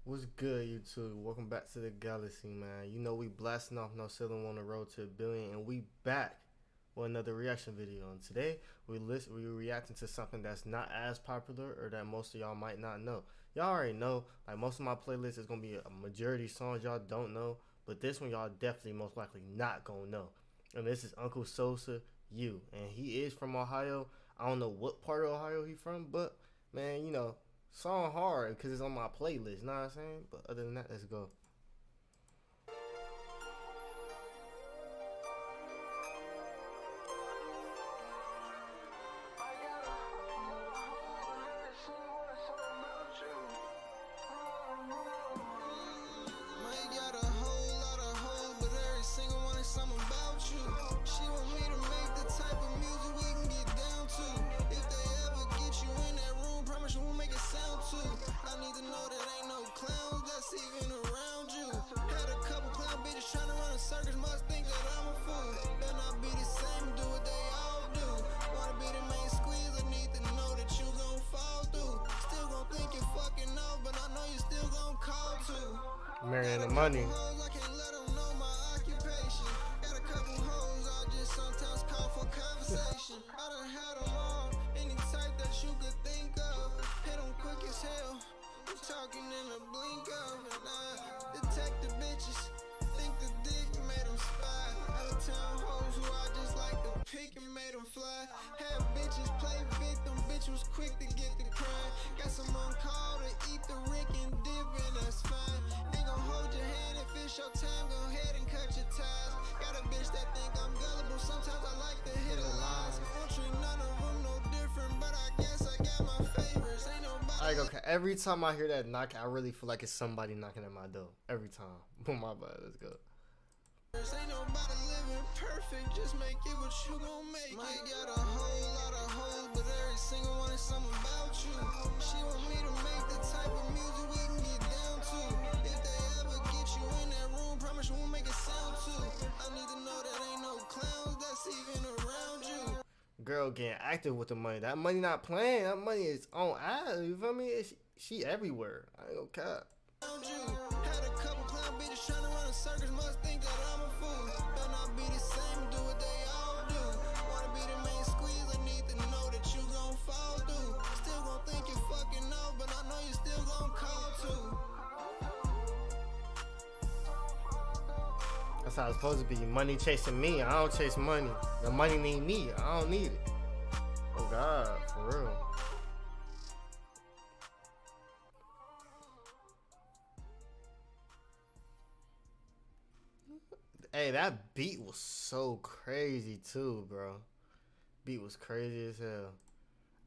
What's good, YouTube? Welcome back to the Galaxy, man. You know we blasting off No Ceiling on the road to a billion, and we back with another reaction video. And today we reacting to something that's not as popular or that most of y'all might not know. Y'all already know, like most of my playlists is gonna be a majority songs y'all don't know, but this one y'all definitely most likely not gonna know. And this is Uncle Sosa, You, and he is from Ohio. I don't know what part of Ohio he from, but man, song hard because it's on my playlist, know what I'm saying? But other than that, let's go. Something about you. She want me to make the type of music we can get down to. If they ever get you in that room, promise you won't make it sound too. I need to know that ain't no clowns that's even around you. Had a couple clown bitches trying to run a circus, must think that I'm a fool. Better not be the same, do what they all do. Wanna be the main squeeze, I need to know that you gon' fall through. Still gon' think you're fucking off, but I know you still gon' call too. Marrying the money. I can't let them know my occupation. Got a couple hoes, I just sometimes call for conversation. I done had them all, any type that you could think of. Hit them quick as hell, I'm talking in a blink of. And I detect the bitches, think the dick made them spy. Out of town hoes who I just like to pick and made them fly. Had bitches play victim, bitch was quick to get the crime. Got some on call to eat the rick and dip, and that's fine. Ain't gon' hold your hand if it's your time, go ahead and cut your ties. Got a bitch that think I'm gullible, sometimes I like to hit her lies. Won't treat none of them no different, but I guess I got my favorites. Ain't nobody. Okay, every time I hear that knock, I really feel like it's somebody knocking at my door. Every time. Oh my bad, let's go. Ain't nobody living perfect, just make it what you gon' make. Might got a whole lot of hoes, but every single one is something about you. She want me to make the type of music we can get down to. If they ever get you in that room, promise you won't make it sound too. I need to know that ain't no clowns that's even around you. Girl getting active with the money. That money not playing. That money is on ad. You feel me? She everywhere. I ain't gonna cap. Had a couple clown bitches trying to run a circus, must think that I'm a fool. Better not be the same, do what they all do. Wanna be the main squeeze, I need to know that you gon' fall through. Still gon' think you're fucking off, but I know you still gon' call too. That's how it's supposed to be. Money chasing me. I don't chase money. The money need me. I don't need it. Oh God, for real. Hey, that beat was so crazy too, bro. Beat was crazy as hell.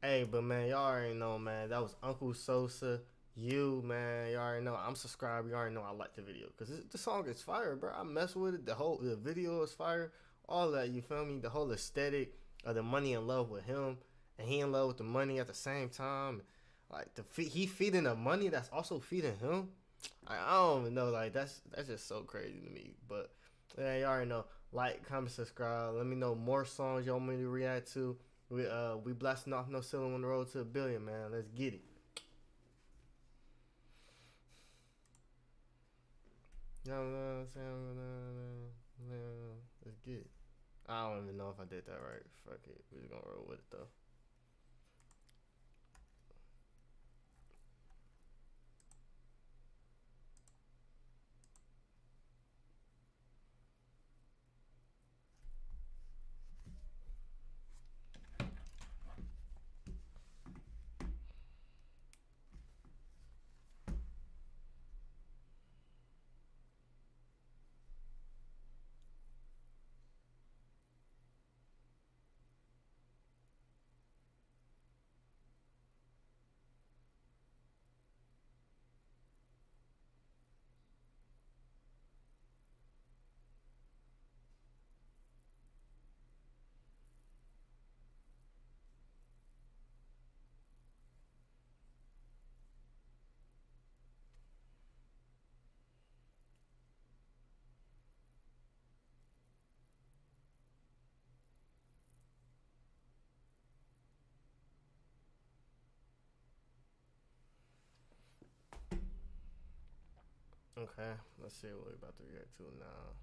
Hey, but man, y'all already know, man. That was Uncle Sosa. You, man. Y'all already know. I'm subscribed. You already know I like the video because the song is fire, bro. I mess with it. The video is fire. All that, you feel me? The whole aesthetic of the money in love with him and he in love with the money at the same time. Like he feeding the money that's also feeding him. I don't even know. Like that's just so crazy to me. But yeah, you already know. Like, comment, subscribe. Let me know more songs y'all want me to react to. We blasting off No Ceiling on the road to a billion, man. Let's get it. You know what I'm saying? Let's get it. I don't even know if I did that right. Fuck it. We're just gonna roll with it though. Okay, let's see what we're about to react to now.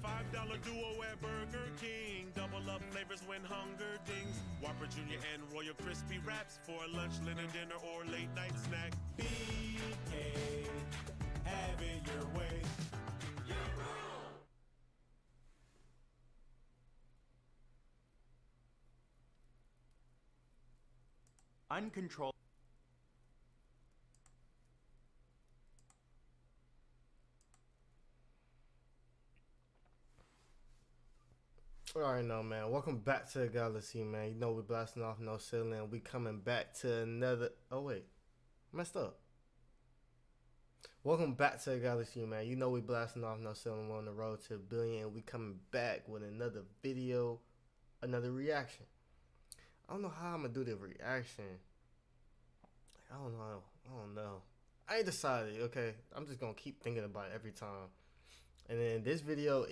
$5 duo at Burger King. Double up flavors when hunger dings. Whopper Jr. and Royal Crispy Wraps for a lunch, dinner, or late night snack. BK, have it your way. Uncontrolled. Alright, no, man. Welcome back to the Galaxy, man. You know we blasting off No Ceiling. We coming back to another. Oh wait, messed up. Welcome back to the Galaxy, man. You know we blasting off No Ceiling. We're on the road to a billion. We coming back with another video, another reaction. I don't know how I'm gonna do the reaction. I don't know. I ain't decided. Okay, I'm just gonna keep thinking about it every time. And then this video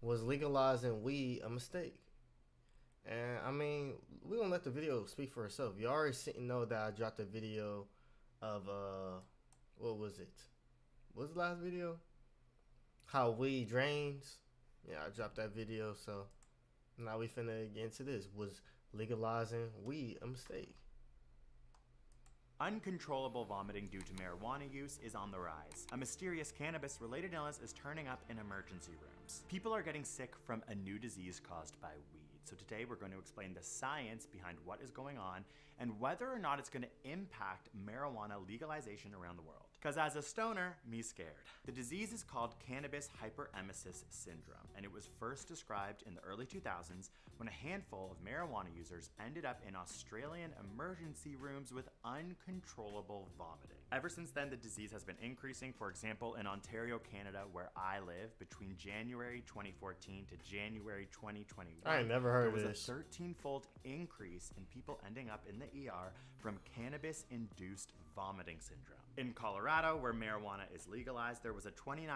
was legalizing weed a mistake? And I mean, we gonna let the video speak for itself. You already know that I dropped a video of what was it? What's the last video? How weed drains. Yeah, I dropped that video. So now we finna get into this. Was legalizing weed a mistake? Uncontrollable vomiting due to marijuana use is on the rise. A mysterious cannabis-related illness is turning up in emergency rooms. People are getting sick from a new disease caused by weed. So today we're going to explain the science behind what is going on and whether or not it's going to impact marijuana legalization around the world. Because as a stoner, me scared. The disease is called cannabis hyperemesis syndrome, and it was first described in the early 2000s when a handful of marijuana users ended up in Australian emergency rooms with uncontrollable vomiting. Ever since then, the disease has been increasing. For example, in Ontario, Canada, where I live, between January 2014 to January 2021, I ain't never heard of this. There was a 13-fold increase in people ending up in the ER from cannabis-induced vomiting syndrome. In Colorado, where marijuana is legalized, there was a 29%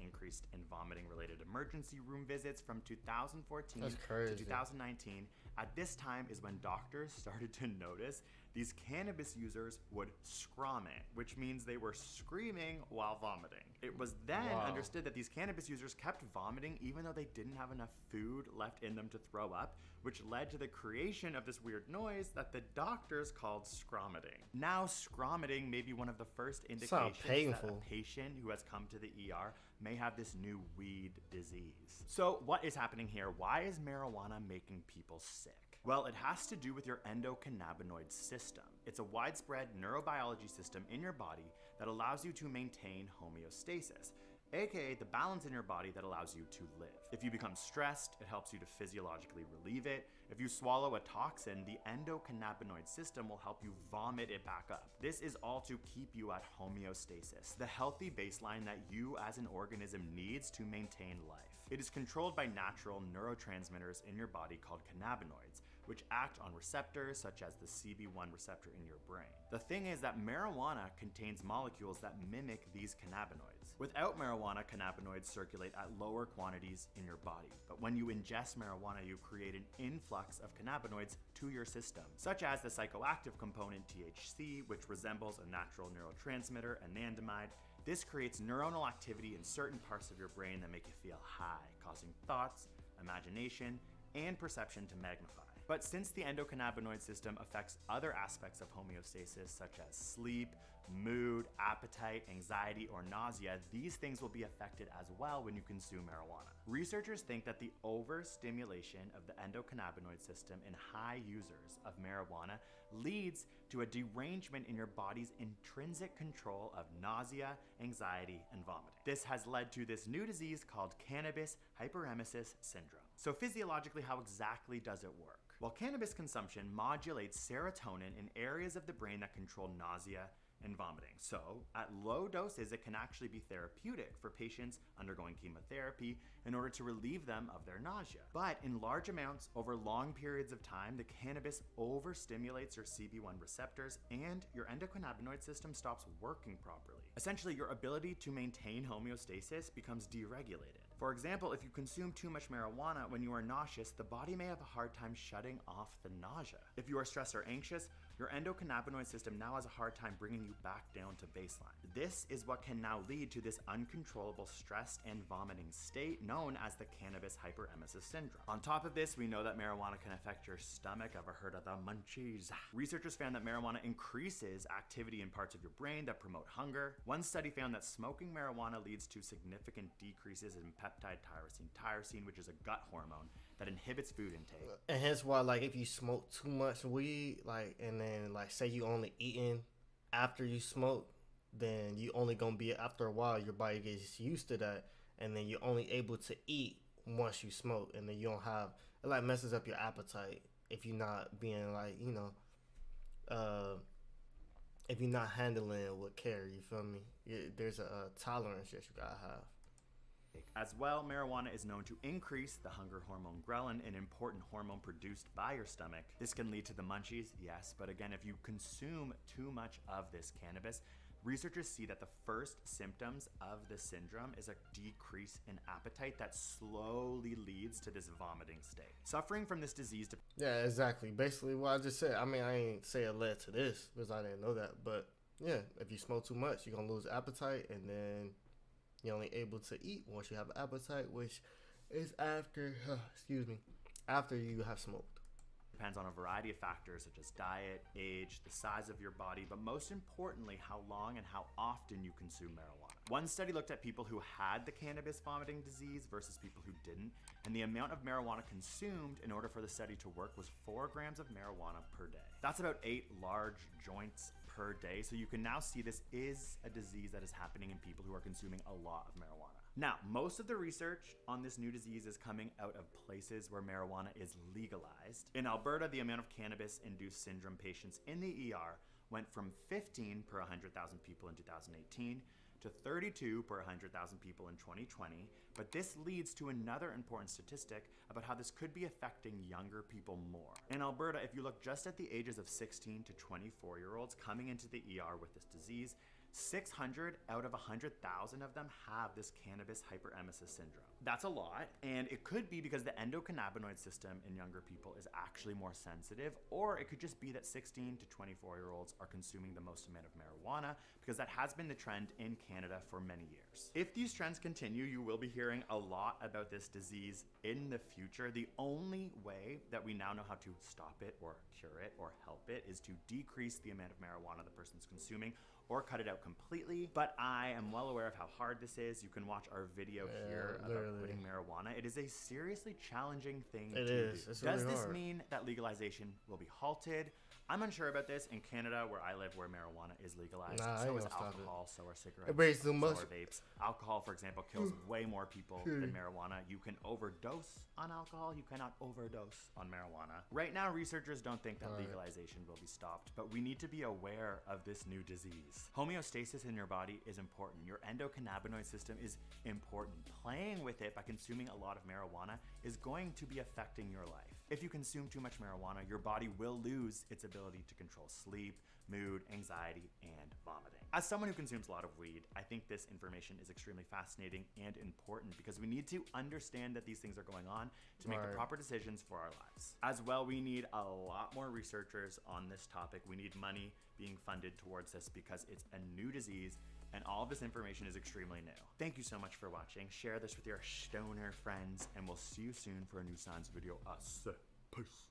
increase in vomiting-related emergency room visits from 2014 to 2019. At this time is when doctors started to notice these cannabis users would scrame, which means they were screaming while vomiting. It was then understood that these cannabis users kept vomiting even though they didn't have enough food left in them to throw up, which led to the creation of this weird noise that the doctors called scromiting. Now, scromiting may be one of the first indications that a patient who has come to the ER may have this new weed disease. So what is happening here? Why is marijuana making people sick? Well, it has to do with your endocannabinoid system. It's a widespread neurobiology system in your body that allows you to maintain homeostasis, aka the balance in your body that allows you to live. If you become stressed, it helps you to physiologically relieve it. If you swallow a toxin, the endocannabinoid system will help you vomit it back up. This is all to keep you at homeostasis, the healthy baseline that you as an organism needs to maintain life. It is controlled by natural neurotransmitters in your body called cannabinoids, which act on receptors such as the CB1 receptor in your brain. The thing is that marijuana contains molecules that mimic these cannabinoids. Without marijuana, cannabinoids circulate at lower quantities in your body. But when you ingest marijuana, you create an influx of cannabinoids to your system, such as the psychoactive component THC, which resembles a natural neurotransmitter, anandamide. This creates neuronal activity in certain parts of your brain that make you feel high, causing thoughts, imagination, and perception to magnify. But since the endocannabinoid system affects other aspects of homeostasis, such as sleep, mood, appetite, anxiety, or nausea, these things will be affected as well when you consume marijuana. Researchers think that the overstimulation of the endocannabinoid system in high users of marijuana leads to a derangement in your body's intrinsic control of nausea, anxiety, and vomiting. This has led to this new disease called cannabis hyperemesis syndrome. So physiologically, how exactly does it work? Well, cannabis consumption modulates serotonin in areas of the brain that control nausea and vomiting. So, at low doses, it can actually be therapeutic for patients undergoing chemotherapy in order to relieve them of their nausea. But in large amounts over long periods of time, the cannabis overstimulates your CB1 receptors and your endocannabinoid system stops working properly. Essentially, your ability to maintain homeostasis becomes deregulated. For example, if you consume too much marijuana when you are nauseous, the body may have a hard time shutting off the nausea. If you are stressed or anxious, your endocannabinoid system now has a hard time bringing you back down to baseline. This is what can now lead to this uncontrollable stress and vomiting state known as the cannabis hyperemesis syndrome. On top of this, we know that marijuana can affect your stomach. Ever heard of the munchies? Researchers found that marijuana increases activity in parts of your brain that promote hunger. One study found that smoking marijuana leads to significant decreases in peptide tyrosine, which is a gut hormone that inhibits food intake. And hence why, like, if you smoke too much weed, like, and then, like, say you only eating after you smoke, then you only gonna be, after a while, your body gets used to that, and then you're only able to eat once you smoke, and then you don't have, it, like, messes up your appetite if you're not being, like, you know, if you're not handling it with care, you feel me? There's a tolerance that you gotta have. As well, marijuana is known to increase the hunger hormone ghrelin, an important hormone produced by your stomach. This can lead to the munchies, yes, but again, if you consume too much of this cannabis, researchers see that the first symptoms of the syndrome is a decrease in appetite that slowly leads to this vomiting state. Suffering from this disease... Yeah, exactly. Basically what I just said. I mean, I ain't say it led to this because I didn't know that, but yeah, if you smoke too much, you're gonna lose appetite, and then you're only able to eat once you have an appetite, which is after, after you have smoked. Depends on a variety of factors such as diet, age, the size of your body, but most importantly, how long and how often you consume marijuana. One study looked at people who had the cannabis vomiting disease versus people who didn't, and the amount of marijuana consumed in order for the study to work was 4 grams of marijuana per day. That's about 8 large joints per day, so you can now see this is a disease that is happening in people who are consuming a lot of marijuana. Now, most of the research on this new disease is coming out of places where marijuana is legalized. In Alberta, the amount of cannabis-induced syndrome patients in the ER went from 15 per 100,000 people in 2018 to 32 per 100,000 people in 2020, but this leads to another important statistic about how this could be affecting younger people more. In Alberta, if you look just at the ages of 16 to 24-year-olds coming into the ER with this disease, 600 out of 100,000 of them have this cannabis hyperemesis syndrome. That's a lot, and it could be because the endocannabinoid system in younger people is actually more sensitive, or it could just be that 16 to 24-year-olds are consuming the most amount of marijuana, because that has been the trend in Canada for many years. If these trends continue, you will be hearing a lot about this disease in the future. The only way that we now know how to stop it or cure it or help it is to decrease the amount of marijuana the person's consuming, or cut it out completely. But I am well aware of how hard this is. You can watch our video here about quitting marijuana. It is a seriously challenging thing to do. It's Does really this hard. mean that legalization will be halted? I'm unsure about this. In Canada, where I live, where marijuana is legalized, Nah, I so ain't is gonna stop alcohol, so are cigarettes, It brings too so much. are vapes. Alcohol, for example, kills way more people than marijuana. You can overdose on alcohol. You cannot overdose on marijuana. Right now, researchers don't think that legalization will be stopped, but we need to be aware of this new disease. Homeostasis in your body is important. Your endocannabinoid system is important. Playing with it by consuming a lot of marijuana is going to be affecting your life. If you consume too much marijuana, your body will lose its ability to control sleep, mood, anxiety, and vomiting. As someone who consumes a lot of weed, I think this information is extremely fascinating and important because we need to understand that these things are going on to make the proper decisions for our lives. As well, we need a lot more researchers on this topic. We need money being funded towards this because it's a new disease and all of this information is extremely new. Thank you so much for watching. Share this with your stoner friends, and we'll see you soon for a new science video. Peace.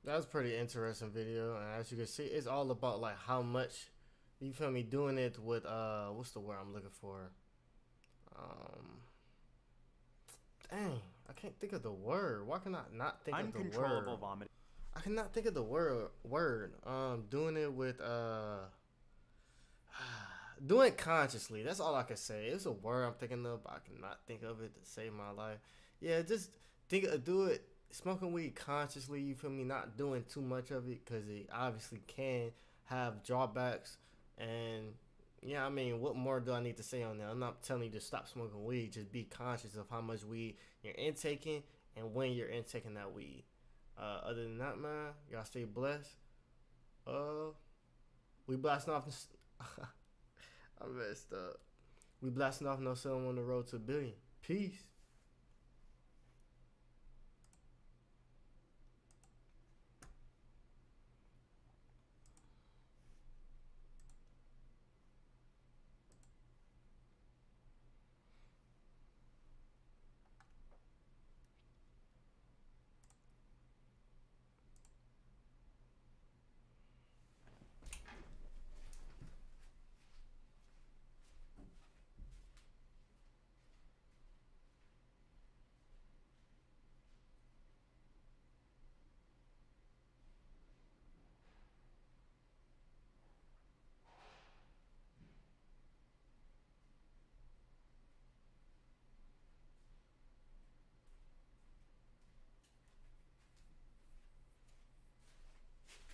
That was a pretty interesting video, and as you can see, it's all about like how much, you feel me, doing it with what's the word I'm looking for? Dang, I can't think of the word. Why can I not think of the word? Uncontrollable vomiting. I cannot think of the word. Doing it with doing it consciously. That's all I can say. It's a word I'm thinking of, but I cannot think of it to save my life. Yeah, just do it. Smoking weed consciously, you feel me? Not doing too much of it because it obviously can have drawbacks And yeah, I mean, what more do I need to say on that? I'm not telling you to stop smoking weed. Just be conscious of how much weed you're intaking and when you're intaking that weed. Other than that, man, y'all stay blessed. Uh, we blasting off. I messed up. We blasting off no selling on the road to a billion. Peace.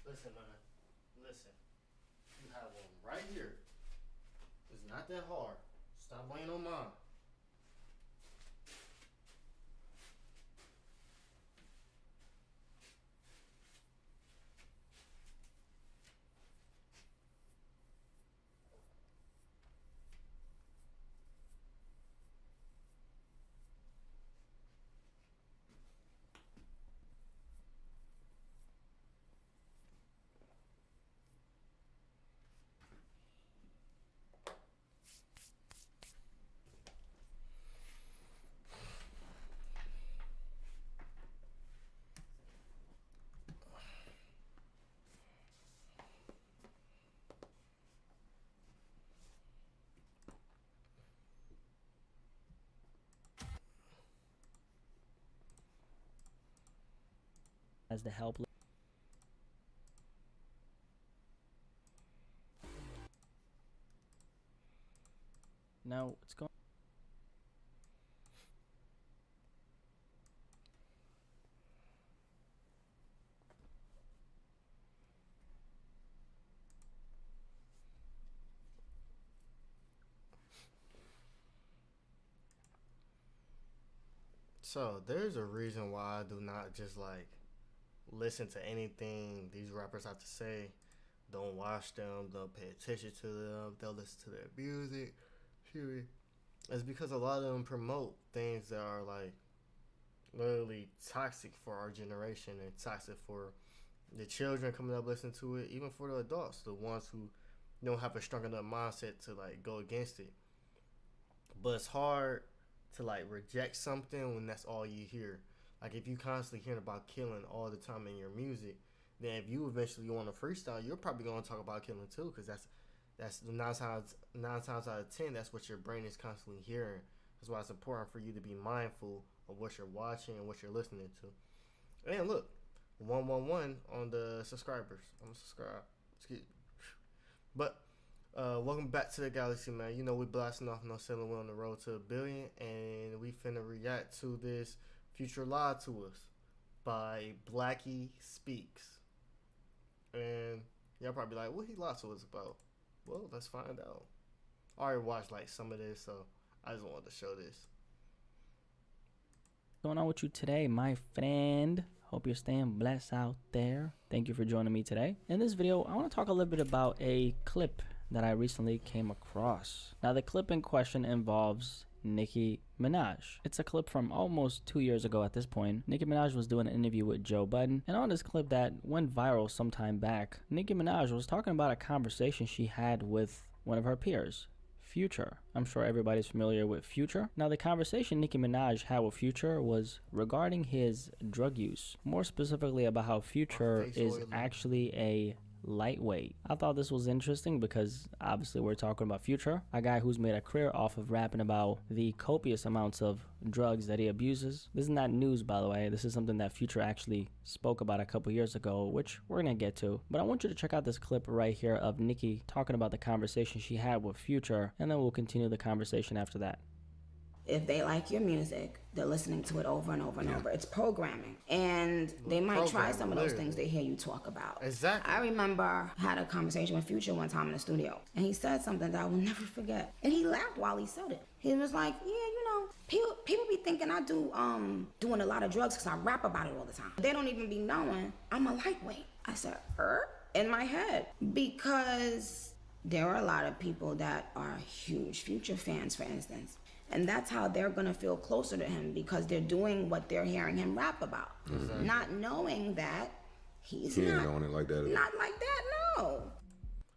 Listen, man. Listen. You have one right here. It's not that hard. Stop laying on mine. As the help. Now, what's going So there's a reason why I do not just like listen to anything these rappers have to say. Don't watch them. Don't pay attention to them. Don't listen to their music. Excuse me. It's because a lot of them promote things that are like literally toxic for our generation and toxic for the children coming up listening to it, even for the adults, the ones who don't have a strong enough mindset to like go against it. But it's hard to like reject something when that's all you hear. Like if you constantly hearing about killing all the time in your music, then if you eventually want to freestyle, you're probably going to talk about killing too, because that's nine times out of 10, that's what your brain is constantly hearing. That's why it's important for you to be mindful of what you're watching and what you're listening to. And look, 111 on the subscribers. I'm gonna subscribe. Excuse me. But welcome back to the galaxy, man. You know we blasting off no selling. We're on the road to a billion, and we finna react to this Future Lied to Us by Blackie Speaks. And y'all probably like, what he lied to us about? Well, let's find out. I already watched like some of this, so I just wanted to show this. on with you today, my friend? Hope you're staying blessed out there. Thank you for joining me today. In this video, I want to talk a little bit about a clip that I recently came across. Now, the clip in question involves Nicki Minaj. It's a clip from almost 2 years ago at this point. Nicki Minaj was doing an interview with Joe Budden, and on this clip that went viral some time back, Nicki Minaj was talking about a conversation she had with one of her peers, Future. I'm sure everybody's familiar with Future. Now, the conversation Nicki Minaj had with Future was regarding his drug use, more specifically about how Future is actually a lightweight. I thought this was interesting because obviously we're talking about Future, a guy who's made a career off of rapping about the copious amounts of drugs that he abuses. This is not news, by the way. This is something that Future actually spoke about a couple years ago, which we're gonna get to. But I want you to check out this clip right here of Nicki talking about the conversation she had with Future, and then we'll continue the conversation after that. if they like your music, they're listening to it over and over and over. It's programming. And they might try some of those things they hear you talk about. Exactly. I remember I had a conversation with Future one time in the studio, and he said something that I will never forget. And he laughed while he said it. He was like, yeah, you know, people be thinking I do doing a lot of drugs because I rap about it all the time. They don't even be knowing I'm a lightweight. I said, in my head, because there are a lot of people that are huge Future fans, for instance. And that's how they're gonna feel closer to him, because they're doing what they're hearing him rap about. Mm-hmm. Not knowing that he ain't on it like that. Not like that, no.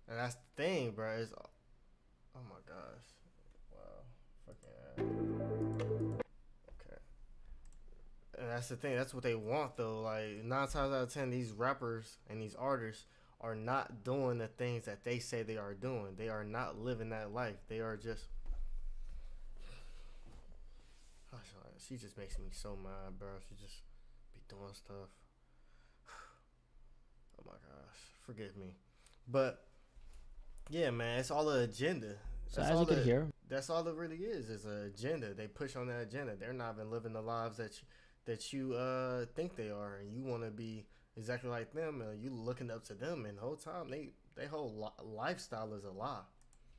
And that's the thing, bro. Is, oh my gosh. Wow. Fucking okay. And that's the thing. That's what they want, though. Like, 9 times out of 10, these rappers and these artists are not doing the things that they say they are doing. They are not living that life. They are just... She just makes me so mad, bro. She just be doing stuff. Oh my gosh, forgive me. But yeah, man, it's all an agenda. So as you can hear, that's all it really is an agenda. They push on that agenda. They're not even living the lives that you think they are, and you want to be exactly like them, and you looking up to them, and the whole time they whole lifestyle is a lie.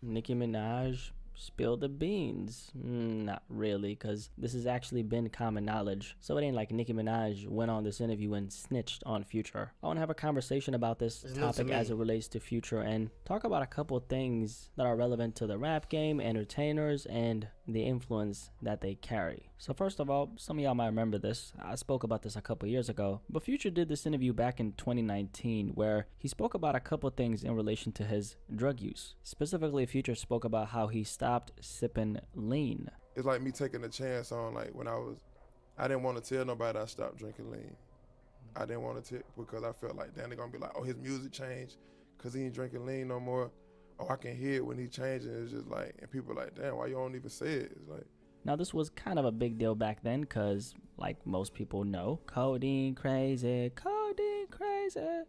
Nicki Minaj spill the beans. Not really, because this has actually been common knowledge. So it ain't like Nicki Minaj went on this interview and snitched on Future. I want to have a conversation about this topic as it relates to Future and talk about a couple of things that are relevant to the rap game, entertainers, and the influence that they carry. So first of all, some of y'all might remember this. I spoke about this a couple years ago, but Future did this interview back in 2019 where he spoke about a couple things in relation to his drug use. Specifically, Future spoke about how he stopped sipping lean. It's like me taking a chance on, like, when I didn't want to tell nobody I stopped drinking lean. I didn't want to tell, because I felt like, damn, they're going to be like, oh, his music changed because he ain't drinking lean no more. Oh, I can hear it when he changing. It's just like, and people are like, damn, why you don't even say it? It's like, now, this was kind of a big deal back then because, like most people know, codeine crazy.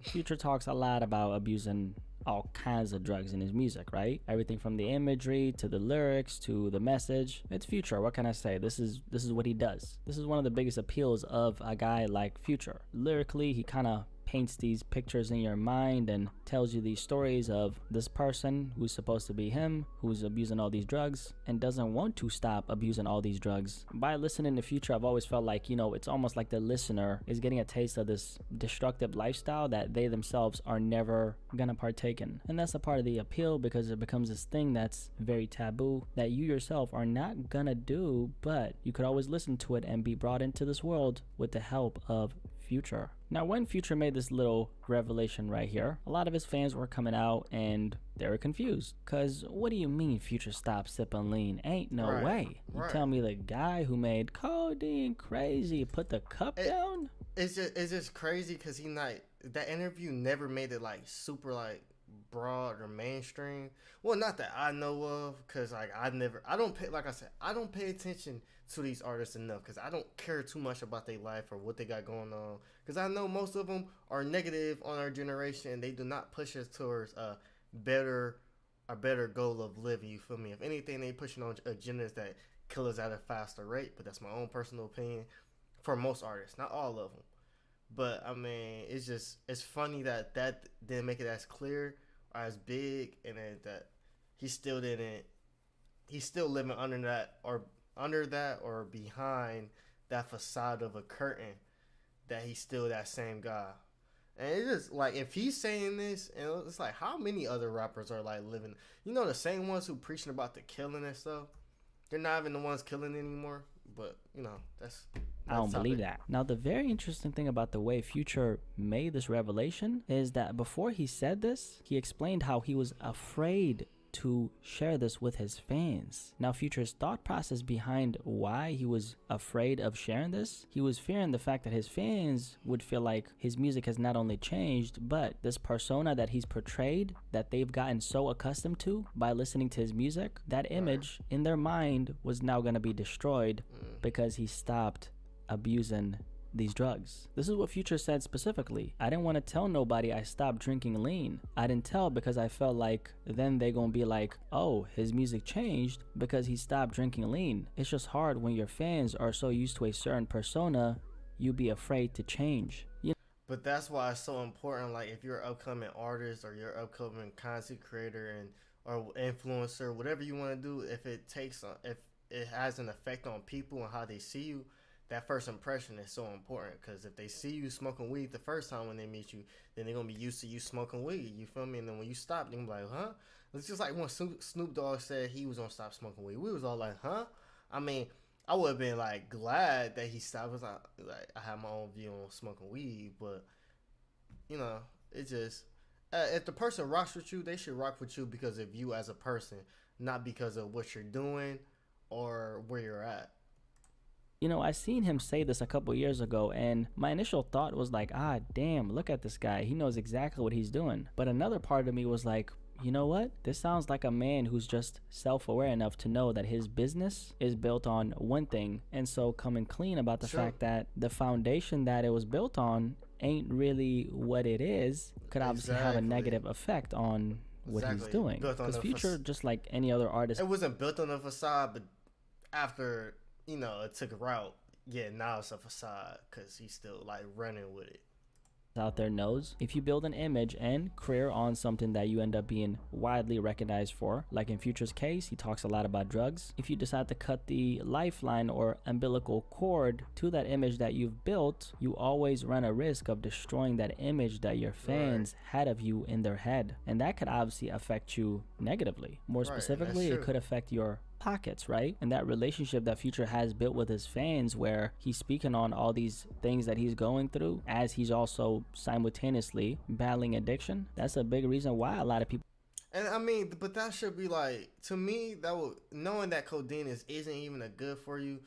Future talks a lot about abusing all kinds of drugs in his music, right? Everything from the imagery to the lyrics to the message. It's Future. What can I say? This is what he does. This is one of the biggest appeals of a guy like Future. Lyrically, he kind of paints these pictures in your mind and tells you these stories of this person who's supposed to be him, who's abusing all these drugs and doesn't want to stop abusing all these drugs. By listening to Future, I've always felt like, you know, it's almost like the listener is getting a taste of this destructive lifestyle that they themselves are never gonna partake in. And that's a part of the appeal, because it becomes this thing that's very taboo that you yourself are not gonna do, but you could always listen to it and be brought into this world with the help of Future. Now, when Future made this little revelation right here, a lot of his fans were coming out and they were confused. Cause what do you mean Future stopped sipping lean? Ain't no way. You tell me the guy who made codeine crazy put the cup down? It's just crazy because that interview never made it like super like broad or mainstream. Well, not that I know of, because like I don't pay attention to these artists enough, because I don't care too much about their life or what they got going on, because I know most of them are negative on our generation. They do not push us towards a better goal of living, you feel me? If anything, they pushing on agendas that kill us at a faster rate, but that's my own personal opinion for most artists, not all of them. But I mean, it's funny that didn't make it as clear or as big, and then that he's still living under that or behind that facade of a curtain, that he's still that same guy. And it's just like, if he's saying this, and it's like, how many other rappers are like living, you know, the same ones who preaching about the killing and stuff, they're not even the ones killing anymore. But you know, I don't believe that. Now, the very interesting thing about the way Future made this revelation is that before he said this, he explained how he was afraid to share this with his fans. Now, Future's thought process behind why he was afraid of sharing this, he was fearing the fact that his fans would feel like his music has not only changed, but this persona that he's portrayed, that they've gotten so accustomed to by listening to his music, that image in their mind was now going to be destroyed because he stopped abusing these drugs. This is what Future said specifically. I didn't want to tell nobody I stopped drinking lean. I didn't tell because I felt like then they gonna be like, oh, his music changed because he stopped drinking lean. It's just hard when your fans are so used to a certain persona, you be afraid to change. But that's why it's so important. Like if you're an upcoming artist or you're an upcoming content creator and or influencer, whatever you want to do, if it has an effect on people and how they see you, that first impression is so important. Because if they see you smoking weed the first time when they meet you, then they're gonna be used to you smoking weed. You feel me? And then when you stop, they're gonna be like, huh? It's just like when Snoop Dogg said he was gonna stop smoking weed. We was all like, huh? I mean, I would have been like glad that he stopped. It was like I have my own view on smoking weed, but you know, it just if the person rocks with you, they should rock with you because of you as a person, not because of what you're doing or where you're at. You know, I seen him say this a couple years ago, and my initial thought was like, ah, damn, look at this guy. He knows exactly what he's doing. But another part of me was like, you know what? This sounds like a man who's just self-aware enough to know that his business is built on one thing, and so coming clean about the fact that the foundation that it was built on ain't really what it is could obviously have a negative effect on what he's doing. Because Future, just like any other artist, it wasn't built on a facade, but after, you know, it took a route, yeah, now it's a facade because he's still like running with it. Out there knows if you build an image and career on something that you end up being widely recognized for, like in Future's case, he talks a lot about drugs. If you decide to cut the lifeline or umbilical cord to that image that you've built, you always run a risk of destroying that image that your fans had of you in their head, and that could obviously affect you negatively. More specifically, it could affect your pockets, right? And that relationship that Future has built with his fans, where he's speaking on all these things that he's going through as he's also simultaneously battling addiction, that's a big reason why a lot of people. And I mean, but that should be like, to me, that would, knowing that codeine isn't even good for you,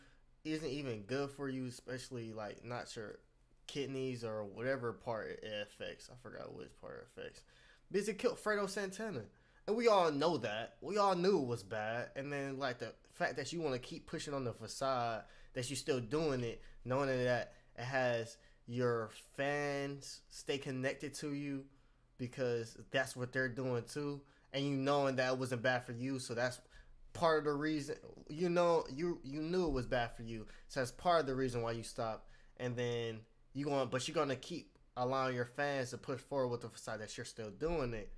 especially like not your kidneys or whatever part it affects. I forgot which part it affects. Because it killed Fredo Santana. And we all know that. We all knew it was bad. And then, like, the fact that you want to keep pushing on the facade, that you're still doing it, knowing that it has your fans stay connected to you because that's what they're doing too. And you knowing that it wasn't bad for you. So that's part of the reason. You know, you knew it was bad for you. So that's part of the reason why you stopped. And then you're going to keep allowing your fans to push forward with the facade that you're still doing it.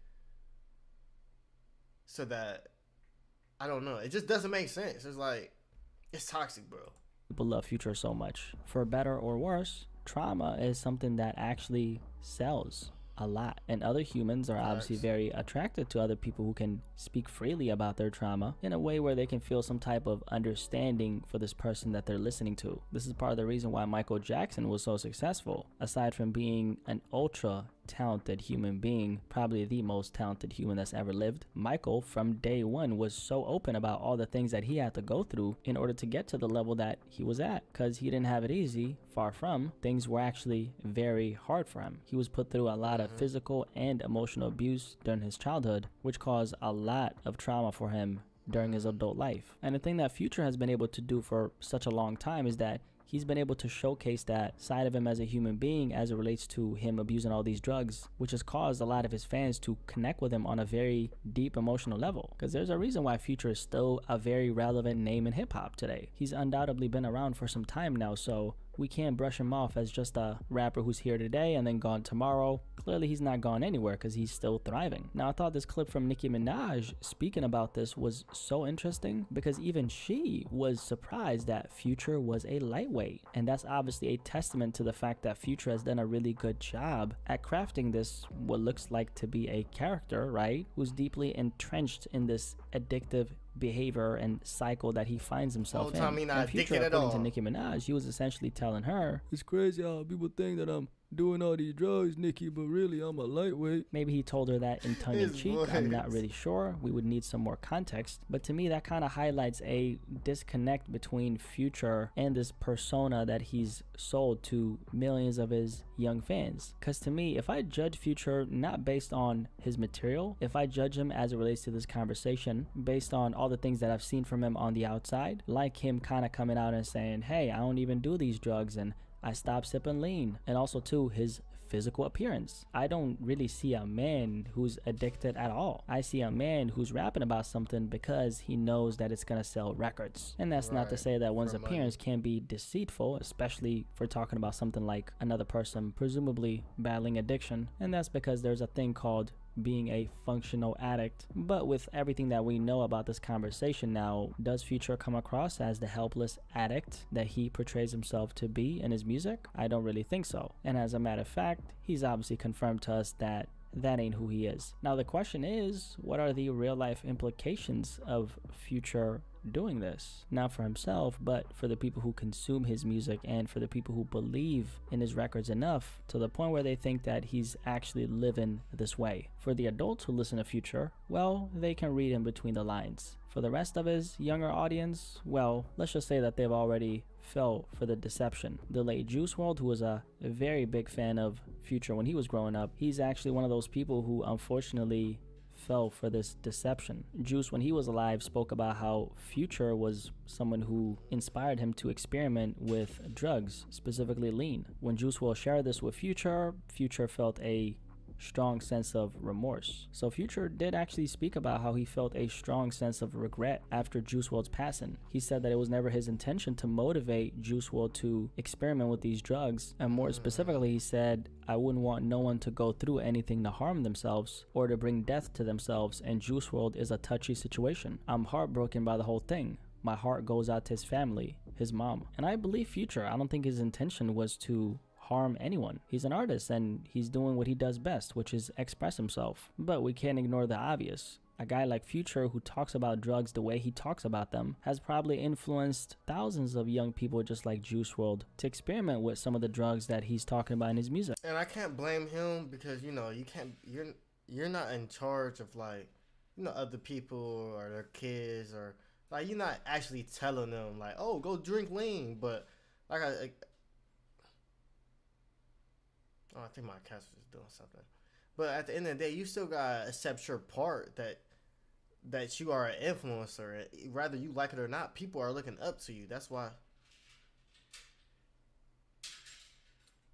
So that, I don't know, it just doesn't make sense. It's like, it's toxic, bro. People love Future so much. For better or worse, trauma is something that actually sells a lot, and other humans are obviously very attracted to other people who can speak freely about their trauma in a way where they can feel some type of understanding for this person that they're listening to. This is part of the reason why Michael Jackson was so successful. Aside from being an ultra talented human being, probably the most talented human that's ever lived, Michael from day one was so open about all the things that he had to go through in order to get to the level that he was at, because he didn't have it easy. Far from. Things were actually very hard for him. He was put through a lot of physical and emotional abuse during his childhood, which caused a lot of trauma for him during his adult life. And the thing that Future has been able to do for such a long time is that he's been able to showcase that side of him as a human being as it relates to him abusing all these drugs, which has caused a lot of his fans to connect with him on a very deep emotional level. Because there's a reason why Future is still a very relevant name in hip-hop today. He's undoubtedly been around for some time now, so we can't brush him off as just a rapper who's here today and then gone tomorrow. Clearly he's not gone anywhere because he's still thriving. Now, I thought this clip from Nicki Minaj speaking about this was so interesting because even she was surprised that Future was a lightweight. And that's obviously a testament to the fact that Future has done a really good job at crafting this, what looks like to be a character, right? Who's deeply entrenched in this addictive behavior and cycle that he finds himself in. And Future, according to Nicki Minaj, he was essentially telling her, it's crazy how people think that I'm doing all these drugs, Nicki, but really I'm a lightweight. Maybe he told her that in tongue-in-cheek. I'm not really sure. We would need some more context. But to me, that kind of highlights a disconnect between Future and this persona that he's sold to millions of his young fans. Because to me, if I judge Future not based on his material, if I judge him as it relates to this conversation based on all the things that I've seen from him on the outside, like him kind of coming out and saying, hey, I don't even do these drugs, and I stopped sipping lean. And also too, his physical appearance. I don't really see a man who's addicted at all. I see a man who's rapping about something because he knows that it's gonna sell records. And that's not to Right, say that one's for money. appearance can be deceitful, especially if we're talking about something like another person presumably battling addiction. And that's because there's a thing called being a functional addict. But with everything that we know about this conversation now, does Future come across as the helpless addict that he portrays himself to be in his music? I don't really think so. And as a matter of fact, he's obviously confirmed to us that that ain't who he is. Now the question is, what are the real life implications of Future doing this? Not for himself, but for the people who consume his music and for the people who believe in his records enough to the point where they think that he's actually living this way. For the adults who listen to Future, well, they can read in between the lines. For the rest of his younger audience, well, let's just say that they've already fell for the deception. The late Juice WRLD, who was a very big fan of Future when he was growing up, he's actually one of those people who unfortunately fell for this deception. Juice, when he was alive, spoke about how Future was someone who inspired him to experiment with drugs, specifically lean. When Juice WRLD shared this with Future, Future felt a strong sense of remorse. So Future did actually speak about how he felt a strong sense of regret after Juice WRLD's passing. He said that it was never his intention to motivate Juice WRLD to experiment with these drugs, and more specifically he said, I wouldn't want no one to go through anything to harm themselves or to bring death to themselves, and Juice WRLD is a touchy situation. I'm heartbroken by the whole thing. My heart goes out to his family, his mom. And I believe Future. I don't think his intention was to harm anyone. He's an artist and he's doing what he does best, which is express himself. But we can't ignore the obvious. A guy like Future, who talks about drugs the way he talks about them, has probably influenced thousands of young people just like Juice WRLD to experiment with some of the drugs that he's talking about in his music. And I can't blame him because you know you're not in charge of like other people or their kids, or like you're not actually telling them like, oh, go drink lean. But like I think my cat was just doing something. But at the end of the day, you still gotta accept your part that you are an influencer. Whether you like it or not, people are looking up to you. That's why.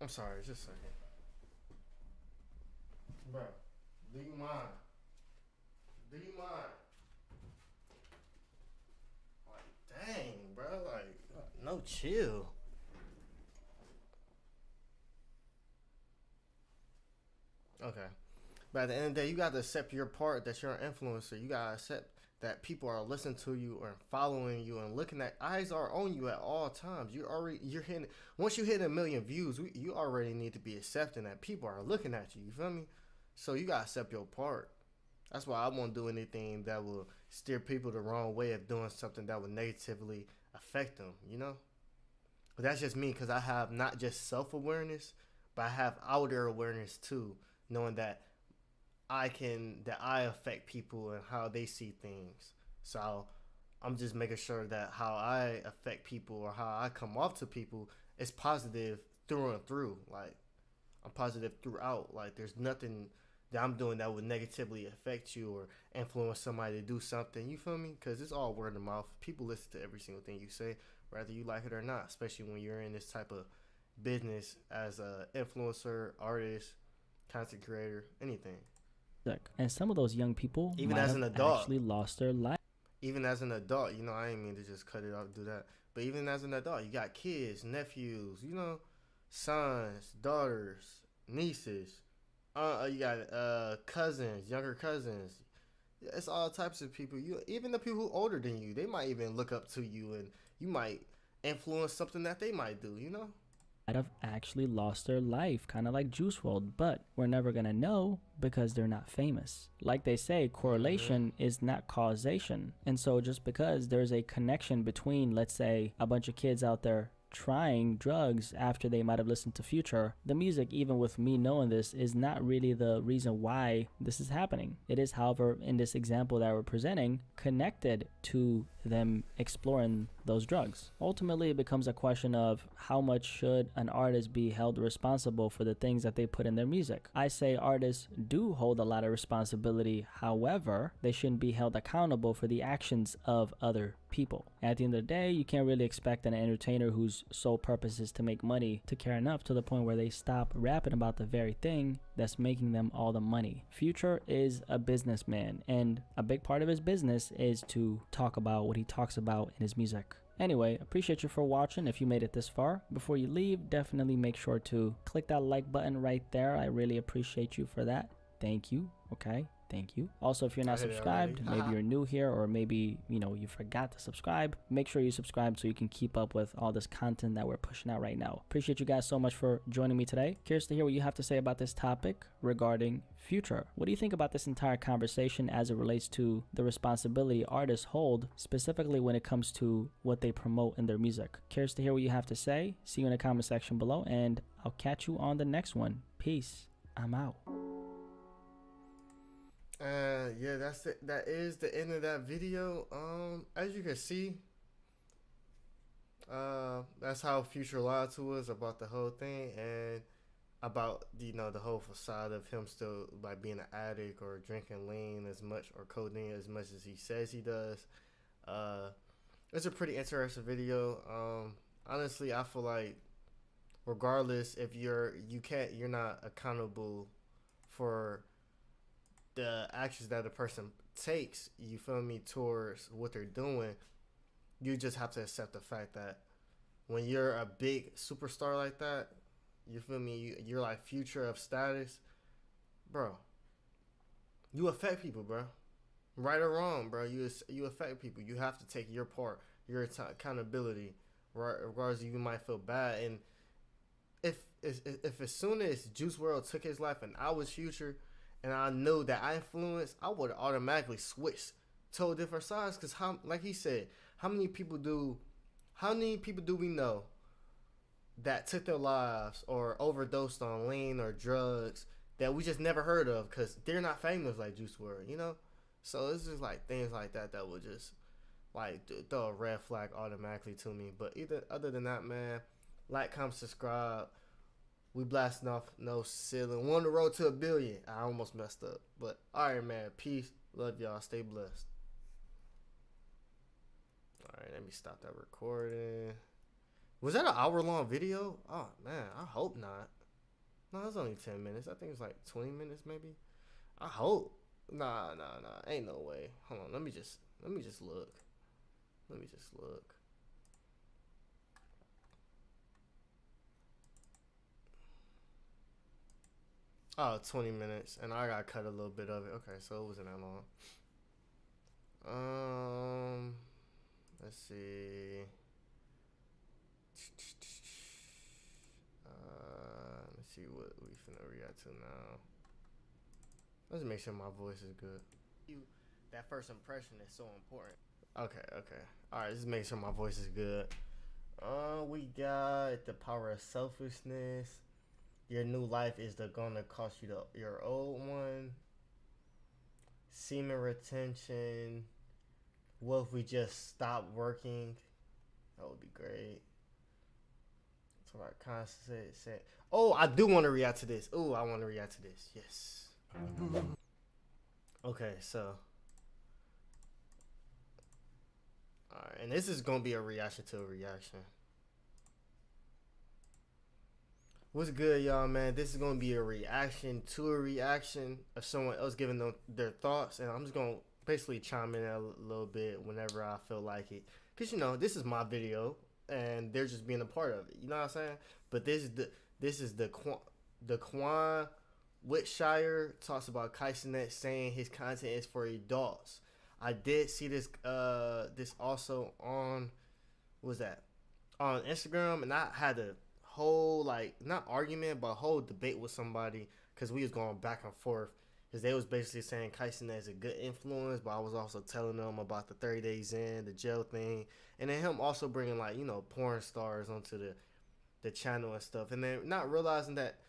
I'm sorry, just a second. Bro, do you mind? Do you mind? Like, dang, bro. Like, no chill. Okay. But at the end of the day, you got to accept your part that you're an influencer. You got to accept that people are listening to you or following you and looking at, eyes are on you at all times. You're hitting, once you hit 1 million views, you already need to be accepting that people are looking at you. You feel me? So you got to accept your part. That's why I won't do anything that will steer people the wrong way of doing something that will negatively affect them, you know? But that's just me, because I have not just self-awareness, but I have outer awareness too, knowing that I affect people and how they see things. So I'm just making sure that how I affect people or how I come off to people is positive through and through. Like, I'm positive throughout. Like, there's nothing that I'm doing that would negatively affect you or influence somebody to do something. You feel me? Because it's all word of mouth. People listen to every single thing you say, whether you like it or not, especially when you're in this type of business as a influencer, artist, content creator, anything. And some of those young people Even might as have an adult, actually lost their life. even as an adult, I ain't mean to just cut it off and do that. But even as an adult, you got kids, nephews, sons, daughters, nieces. You got cousins, younger cousins. It's all types of people. Even the people who are older than you, they might even look up to you, and you might influence something that they might do. Might have actually lost their life, kind of like Juice WRLD, but we're never gonna know because they're not famous. Like they say, correlation is not causation. And so just because there's a connection between, let's say, a bunch of kids out there trying drugs after they might have listened to Future, the music, even with me knowing this, is not really the reason why this is happening. It is, however, in this example that we're presenting, connected to them exploring those drugs. Ultimately, it becomes a question of how much should an artist be held responsible for the things that they put in their music. I say artists do hold a lot of responsibility, however, they shouldn't be held accountable for the actions of other people. At the end of the day, you can't really expect an entertainer whose sole purpose is to make money to care enough to the point where they stop rapping about the very thing that's making them all the money. Future is a businessman, and a big part of his business is to talk about what he talks about in his music. Anyway, appreciate you for watching if you made it this far. Before you leave, definitely make sure to click that like button right there. I really appreciate you for that. Thank you. Okay. Thank you. Also, if you're not subscribed, maybe you're new here, or maybe, you forgot to subscribe, make sure you subscribe so you can keep up with all this content that we're pushing out right now. Appreciate you guys so much for joining me today. Curious to hear what you have to say about this topic regarding Future. What do you think about this entire conversation as it relates to the responsibility artists hold, specifically when it comes to what they promote in their music? Curious to hear what you have to say. See you in the comment section below, and I'll catch you on the next one. Peace. I'm out. Yeah, that is the end of that video. As you can see, that's how Future lied to us about the whole thing, and about the whole facade of him still like being an addict or drinking lean as much, or codeine as much as he says he does. It's a pretty interesting video. Honestly, I feel like regardless if you're not accountable for the actions that a person takes, you feel me, towards what they're doing, you just have to accept the fact that when you're a big superstar like that, you feel me, you're like Future of status, bro, you affect people, bro. Right or wrong, bro, you affect people. You have to take your part, your accountability, right? Regardless, you might feel bad. And if as soon as Juice WRLD took his life and I was Future, and I knew that I influenced, I would automatically switch to a different sides. Cause like he said, how many people do we know that took their lives or overdosed on lean or drugs that we just never heard of? Cause they're not famous like Juice WRLD, So it's just like things like that would just like throw a red flag automatically to me. But other than that, man, like, comment, subscribe. We blasting off no ceiling. We're on the road to 1 billion. I almost messed up. But alright, man. Peace. Love y'all. Stay blessed. Alright, let me stop that recording. Was that an hour-long video? Oh, man. I hope not. No, it's only 10 minutes. I think it's like 20 minutes, maybe. I hope. Nah. Ain't no way. Hold on. Let me just look. Oh, 20 minutes, and I gotta cut a little bit of it. Okay, so it wasn't that long. Let's see. Let's see what we finna react to now. Let's make sure my voice is good. That first impression is so important. Okay. All right, let's make sure my voice is good. We got the power of selfishness. Your new life is gonna cost you your old one. Semen retention. What if we just stop working? That would be great. So I constantly say, oh, I do want to react to this. Oh, I want to react to this. Yes. Okay, so. Alright, and this is gonna be a reaction to a reaction. What's good, y'all, man? This is going to be a reaction to a reaction of someone else giving them their thoughts. And I'm just going to basically chime in a little bit whenever I feel like it. Because, this is my video, and they're just being a part of it. You know what I'm saying? But this is the Quan Whitshire talks about Kaisenet saying his content is for adults. I did see this also on, what was that? On Instagram, and I had a whole, not argument, but a whole debate with somebody, because we was going back and forth, because they was basically saying Kaisenet is a good influence, but I was also telling them about the 30 days in, the jail thing, and then him also bringing porn stars onto the channel and stuff, and then not realizing that,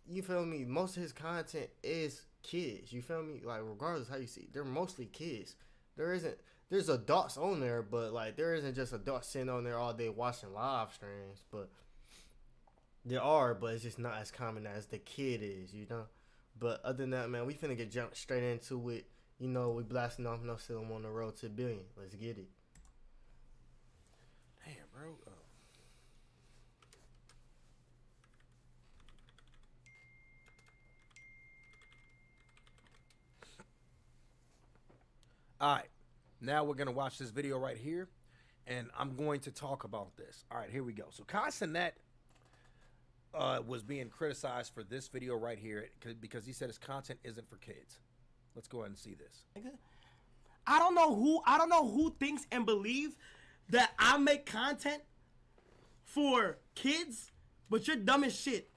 you feel me, most of his content is kids, you feel me, regardless how you see it, they're mostly kids. There's adults on there, but there isn't just adults sitting on there all day watching live streams, but there are, but it's just not as common as the kid is, But other than that, man, we finna get jumped straight into it. We blasting off no ceiling on the road to 1 billion. Let's get it. bro? Oh. All right, now we're gonna watch this video right here, and I'm going to talk about this. All right, here we go. So Kai Cenat was being criticized for this video right here because he said his content isn't for kids. Let's go ahead and see this. I don't know who thinks and believes that I make content for kids, but you're dumb as shit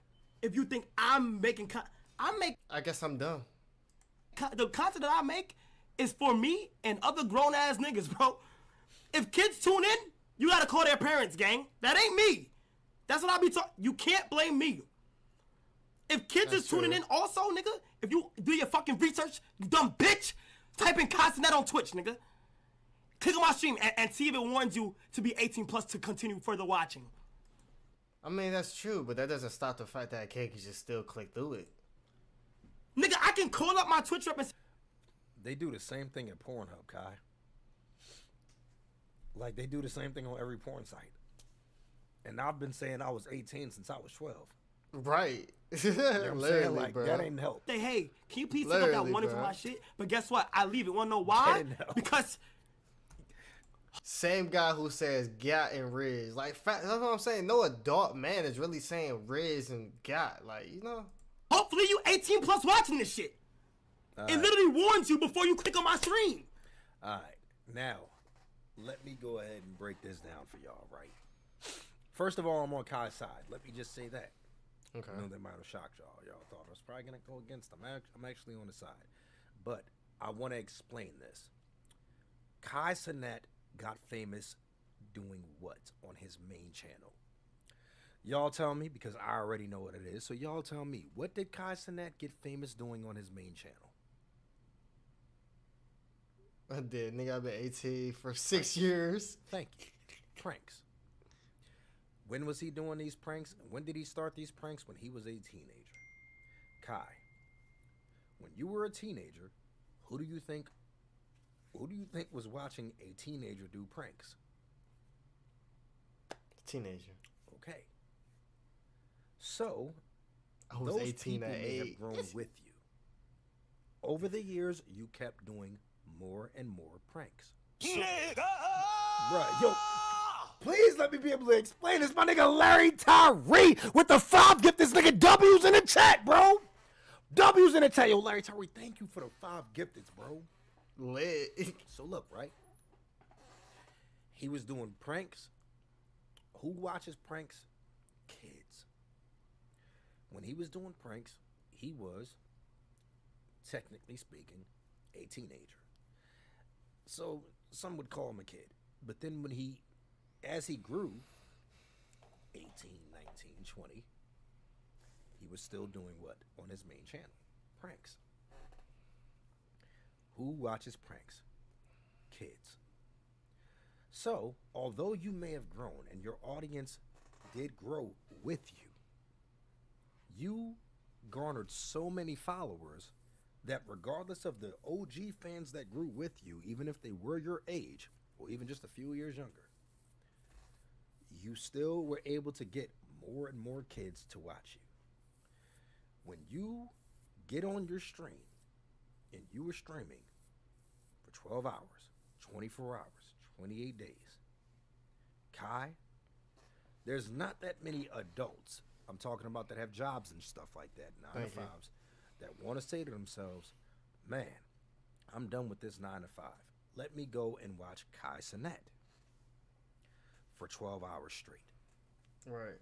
if you think I'm making I guess I'm dumb. the content that I make is for me and other grown ass niggas, bro. If kids tune in, you gotta call their parents, gang. That ain't me. That's what I be talking. You can't blame me. If kids is tuning in also, nigga, if you do your fucking research, you dumb bitch, type in Constantnet on Twitch, nigga. Click on my stream and see if it warns you to be 18 plus to continue further watching. I mean, that's true, but that doesn't stop the fact that a kid can just still click through it. Nigga, I can call up my Twitch rep and They do the same thing at Pornhub, Kai. Like, they do the same thing on every porn site. And I've been saying I was 18 since I was 12. Right. You know what I'm saying? Like, bro. that ain't help. say, hey, can you please take up that Literally, money for bro. my shit? But guess what? I leave it. Wanna know why? That ain't Because Same guy who says got and Riz. Like, that's what I'm saying. No adult man is really saying Riz and got. Like, you know? hopefully you 18 plus watching this shit. It literally warns you before you click on my stream. All right. Now, let me go ahead and break this down for y'all, right? First of all, I'm on Kai's side. Let me just say that. Okay. I know that might have shocked y'all. Y'all thought I was probably going to go against him. I'm actually on the side. But I want to explain this. Kai Cenat got famous doing what on his main channel? Y'all tell me, because I already know what it is. So y'all tell me, what did Kai Cenat get famous doing on his main channel? I did. Nigga, I've been 18 for 6 years. Thank you. Pranks. When was he doing these pranks? When did he start these pranks? When he was a teenager. Kai, when you were a teenager, who do you think was watching a teenager do pranks? Teenager. Okay. So, I was those 18 people at may 8. have grown with you. Over the years, you kept doing more and more pranks. So, bruh, yo, please let me be able to explain this. My nigga Larry Tyree with the 5 gift. This nigga W's in the chat, bro. W's in the chat. Yo, Larry Tyree, thank you for the 5 gifteds, bro. Lit. So look, right? He was doing pranks. Who watches pranks? Kids. When he was doing pranks, he was, technically speaking, a teenager. So some would call him a kid. But then as he grew, 18, 19, 20, he was still doing what on his main channel? Pranks. Who watches pranks? Kids. So, although you may have grown and your audience did grow with you, you garnered so many followers that regardless of the OG fans that grew with you, even if they were your age or even just a few years younger, you still were able to get more and more kids to watch you. When you get on your stream and you were streaming for 12 hours, 24 hours, 28 days, Kai, there's not that many adults, I'm talking about, that have jobs and stuff like that, 9 to 5s, that want to say to themselves, man, I'm done with this 9 to 5. Let me go and watch Kai Cenat for 12 hours straight. Right.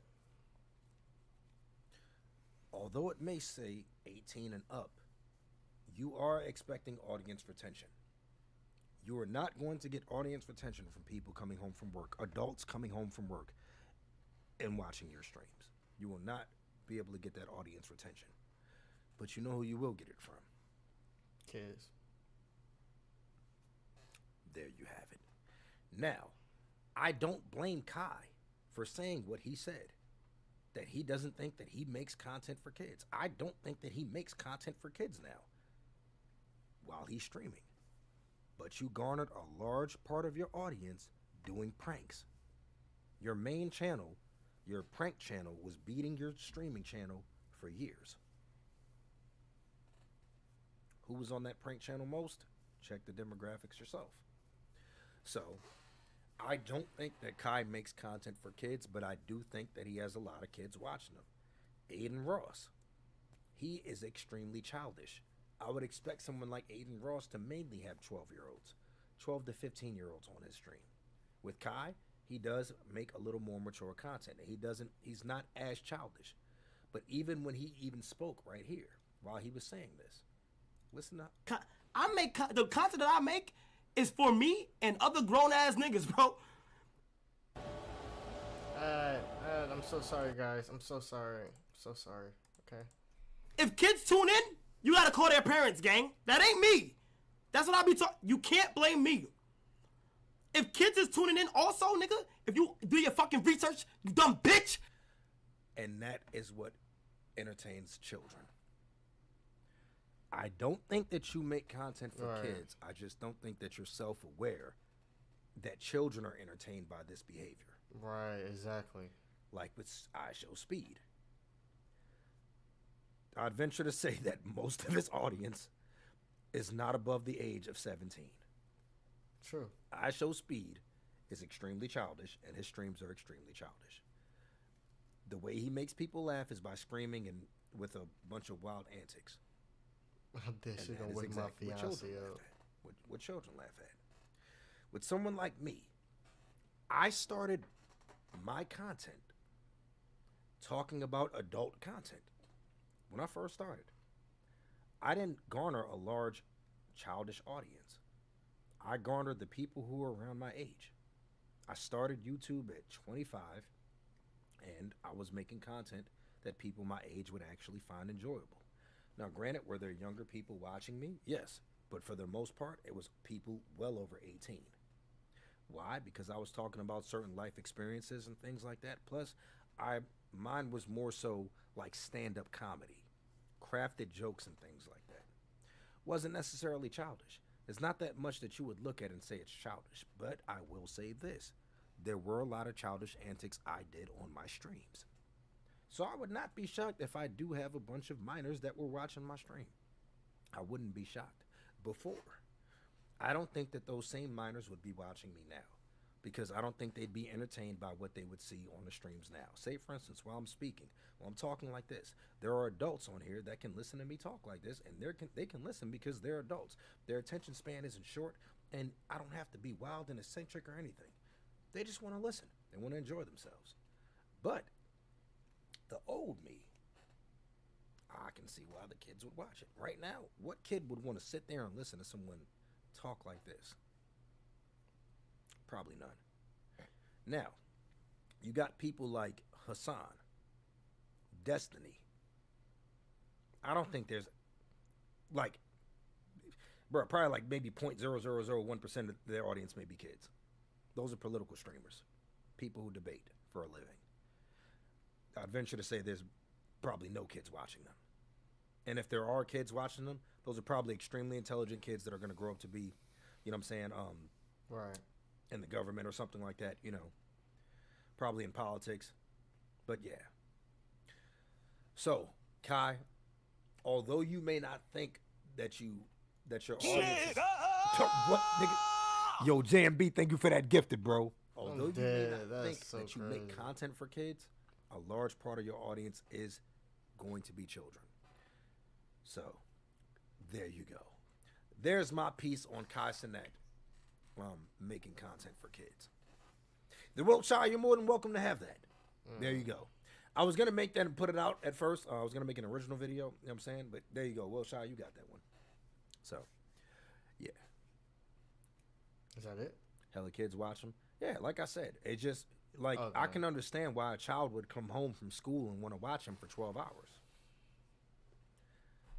Although it may say 18 and up, you are expecting audience retention. You are not going to get audience retention from people coming home from work, adults coming home from work and watching your streams. You will not be able to get that audience retention. But you know who you will get it from? Kids. There you have it. Now, I don't blame Kai for saying what he said, that he doesn't think that he makes content for kids. I don't think that he makes content for kids now while he's streaming. But you garnered a large part of your audience doing pranks. Your main channel, your prank channel, was beating your streaming channel for years. Who was on that prank channel most? Check the demographics yourself. So, I don't think that Kai makes content for kids, but I do think that he has a lot of kids watching him. Aiden Ross, he is extremely childish. I would expect someone like Aiden Ross to mainly have 12-year-olds, 12 to 15-year-olds on his stream. With Kai, he does make a little more mature content. He's not as childish. But even when he even spoke right here, while he was saying this, listen up. The content that I make is for me and other grown-ass niggas, bro. I'm so sorry, guys. I'm so sorry. So sorry. Okay. If kids tune in, you gotta call their parents, gang. That ain't me. That's what I be talking. You can't blame me. If kids is tuning in also, nigga, if you do your fucking research, you dumb bitch. And that is what entertains children. I don't think that you make content for kids. I just don't think that you're self-aware that children are entertained by this behavior. Right, exactly. Like with I Show Speed. I'd venture to say that most of his audience is not above the age of 17. True. I Show Speed is extremely childish, and his streams are extremely childish. The way he makes people laugh is by screaming and with a bunch of wild antics. This shit gonna wake my fiance up. What children laugh at. With someone like me, I started my content talking about adult content. When I first started, I didn't garner a large childish audience. I garnered the people who were around my age. I started YouTube at 25, and I was making content that people my age would actually find enjoyable. Now, granted, were there younger people watching me? Yes, but for the most part, it was people well over 18. Why? Because I was talking about certain life experiences and things like that. Plus, mine was more so like stand-up comedy, crafted jokes and things like that. Wasn't necessarily childish. There's not that much that you would look at and say it's childish, but I will say this. There were a lot of childish antics I did on my streams. So I would not be shocked if I do have a bunch of minors that were watching my stream. I wouldn't be shocked. Before, I don't think that those same minors would be watching me now, because I don't think they'd be entertained by what they would see on the streams now. Say, for instance, while I'm speaking, while I'm talking like this, there are adults on here that can listen to me talk like this, and they can listen because they're adults. Their attention span isn't short, and I don't have to be wild and eccentric or anything. They just want to listen. They want to enjoy themselves. But the old me, I can see why the kids would watch it. Right now, what kid would want to sit there and listen to someone talk like this? Probably none. Now, you got people like Hassan, Destiny. I don't think there's, like, bro, probably like maybe 0.0001% of their audience may be kids. Those are political streamers, people who debate for a living. I'd venture to say there's probably no kids watching them. And if there are kids watching them, those are probably extremely intelligent kids that are going to grow up to be, you know what I'm saying, right, in the government or something like that, you know, probably in politics. But yeah. So, Kai, although you may not think that your audience is, what, nigga? Yo, JMB, thank you for that gifted, bro. Although you may not think that you make content for kids, a large part of your audience is going to be children. So, there you go. There's my piece on Kai Cenat, making content for kids. The Wiltshire, you're more than welcome to have that. There you go. I was going to make that and put it out at first. I was going to make an original video, you know what I'm saying? But there you go. Wiltshire, you got that one. So, yeah. Is that it? Hella kids watch them. Yeah, like I said, it just, like, okay. I can understand why a child would come home from school and want to watch him for 12 hours.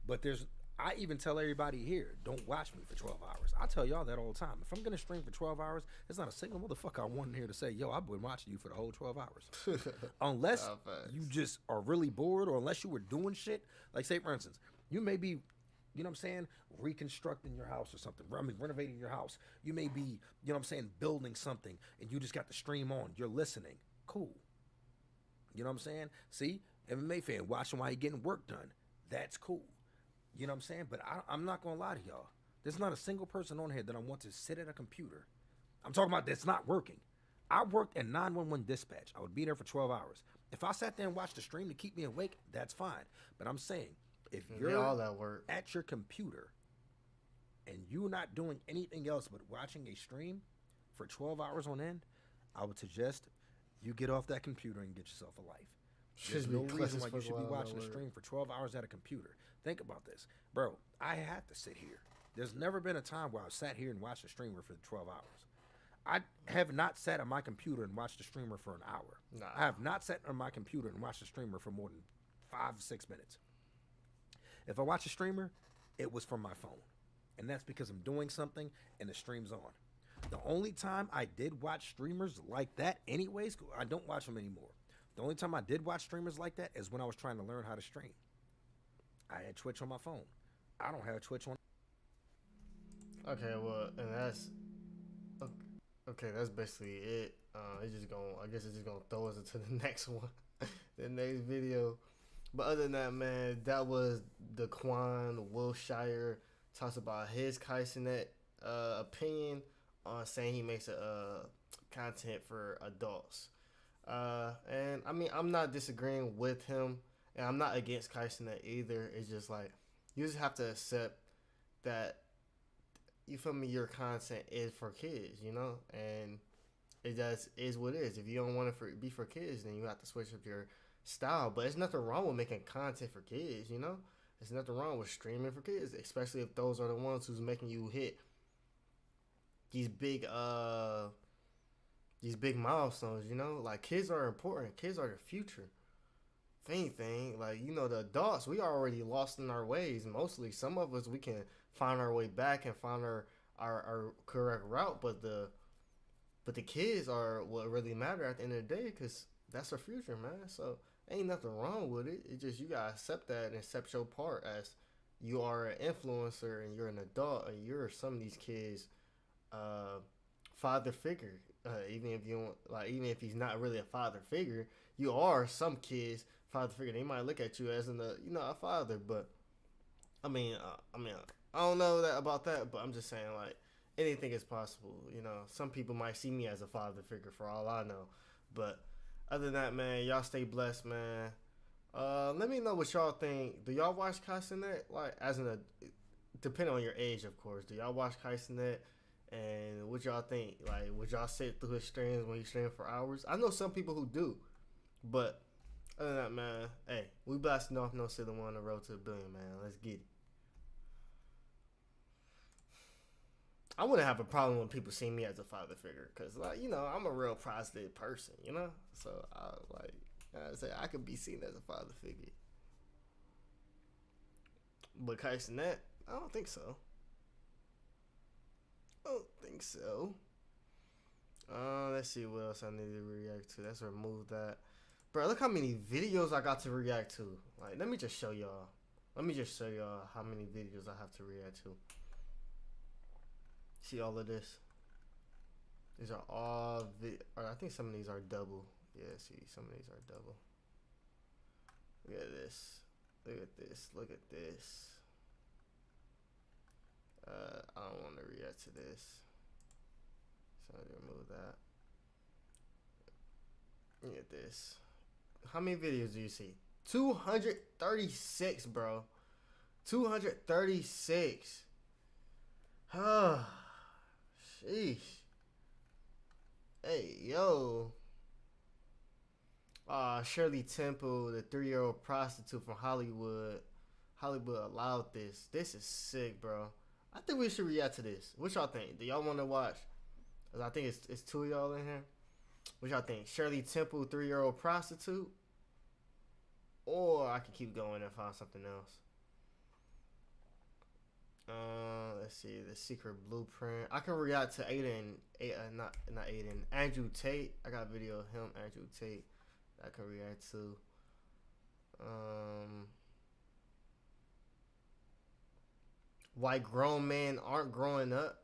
But I even tell everybody here, don't watch me for 12 hours. I tell y'all that all the time. If I'm going to stream for 12 hours, there's not a single motherfucker I want in here to say, yo, I've been watching you for the whole 12 hours. Unless you just are really bored, or unless you were doing shit. Like, say, for instance, you may be, you know what I'm saying, reconstructing your house or something. I mean, renovating your house. You may be, you know what I'm saying, building something, and you just got the stream on. You're listening. Cool. You know what I'm saying? See, MMA fan watching while he getting work done. That's cool. You know what I'm saying? But I'm not gonna lie to y'all. There's not a single person on here that I want to sit at a computer. I'm talking about that's not working. I worked at 911 dispatch. I would be there for 12 hours. If I sat there and watched the stream to keep me awake, that's fine. But I'm saying, if you're all that work at your computer and you're not doing anything else but watching a stream for 12 hours on end, I would suggest you get off that computer and get yourself a life. There's no reason why you should be watching a stream for 12 hours at a computer. Think about this. Bro, I had to sit here. There's never been a time where I've sat here and watched a streamer for 12 hours. I have not sat on my computer and watched a streamer for an hour. Nah. I have not sat on my computer and watched a streamer for more than 5 or 6 minutes. If I watch a streamer, it was from my phone. And that's because I'm doing something and the stream's on. The only time I did watch streamers like that anyways, I don't watch them anymore. The only time I did watch streamers like that is when I was trying to learn how to stream. I had Twitch on my phone. I don't have Twitch on. Okay, well, and that's okay. That's basically it. It's just gonna. I guess it's just gonna throw us into the next one, the next video. But other than that, man, that was Daquan Wilshire talks about his Kaisenet opinion on saying he makes content for adults. And I mean, I'm not disagreeing with him, and I'm not against Kaisenet either. It's just like you just have to accept that. You feel me? Your content is for kids, you know, and it just is what it is. If you don't want it to be for kids, then you have to switch up your style. But there's nothing wrong with making content for kids, you know. There's nothing wrong with streaming for kids, especially if those are the ones who's making you hit these big milestones, you know. Like, kids are important. Kids are the future. If anything, like, you know, the adults, we are already lost in our ways. Mostly, some of us, we can find our way back and find our correct route, but the kids are what really matter at the end of the day, because that's our future, man. So ain't nothing wrong with it. It's just you gotta accept that and accept your part as you are an influencer and you're an adult and you're some of these kids father figure. Even if you don't, like, even if he's not really a father figure, you are some kids father figure. They might look at you as a father, but I mean, I don't know about that, but I'm just saying, like, anything is possible. You know, some people might see me as a father figure for all I know. But other than that, man, y'all stay blessed, man. Let me know what y'all think. Do y'all watch Kaisenet? Like, depending on your age, of course. Do y'all watch Kaisenet? And what y'all think? Like, would y'all sit through his streams when he stream for hours? I know some people who do. But other than that, man, hey, we blasting off No Civil War on the road to $1 billion, man. Let's get it. I wouldn't have a problem when people see me as a father figure, because, like, you know, I'm a real positive person, you know? So, I say I could be seen as a father figure. But Kaisenet, I don't think so. Let's see what else I need to react to. Let's remove that. Bro, look how many videos I got to react to. Like, let me just show y'all. How many videos I have to react to. See all of this? These are all I think some of these are double. Yeah, see, some of these are double. Look at this. Look at this. I don't want to react to this. So I remove that. Look at this. How many videos do you see? 236, bro. 236. Sheesh. Hey, yo. Shirley Temple, the 3-year-old prostitute from Hollywood. Hollywood allowed this. This is sick, bro. I think we should react to this. What y'all think? Do y'all want to watch? 'Cause I think it's two of y'all in here. What y'all think? Shirley Temple, 3-year-old prostitute? Or I could keep going and find something else. Let's see, The Secret Blueprint. I can react to not Aiden, Andrew Tate. I got a video of him, Andrew Tate, that I can react to. Why grown men aren't growing up.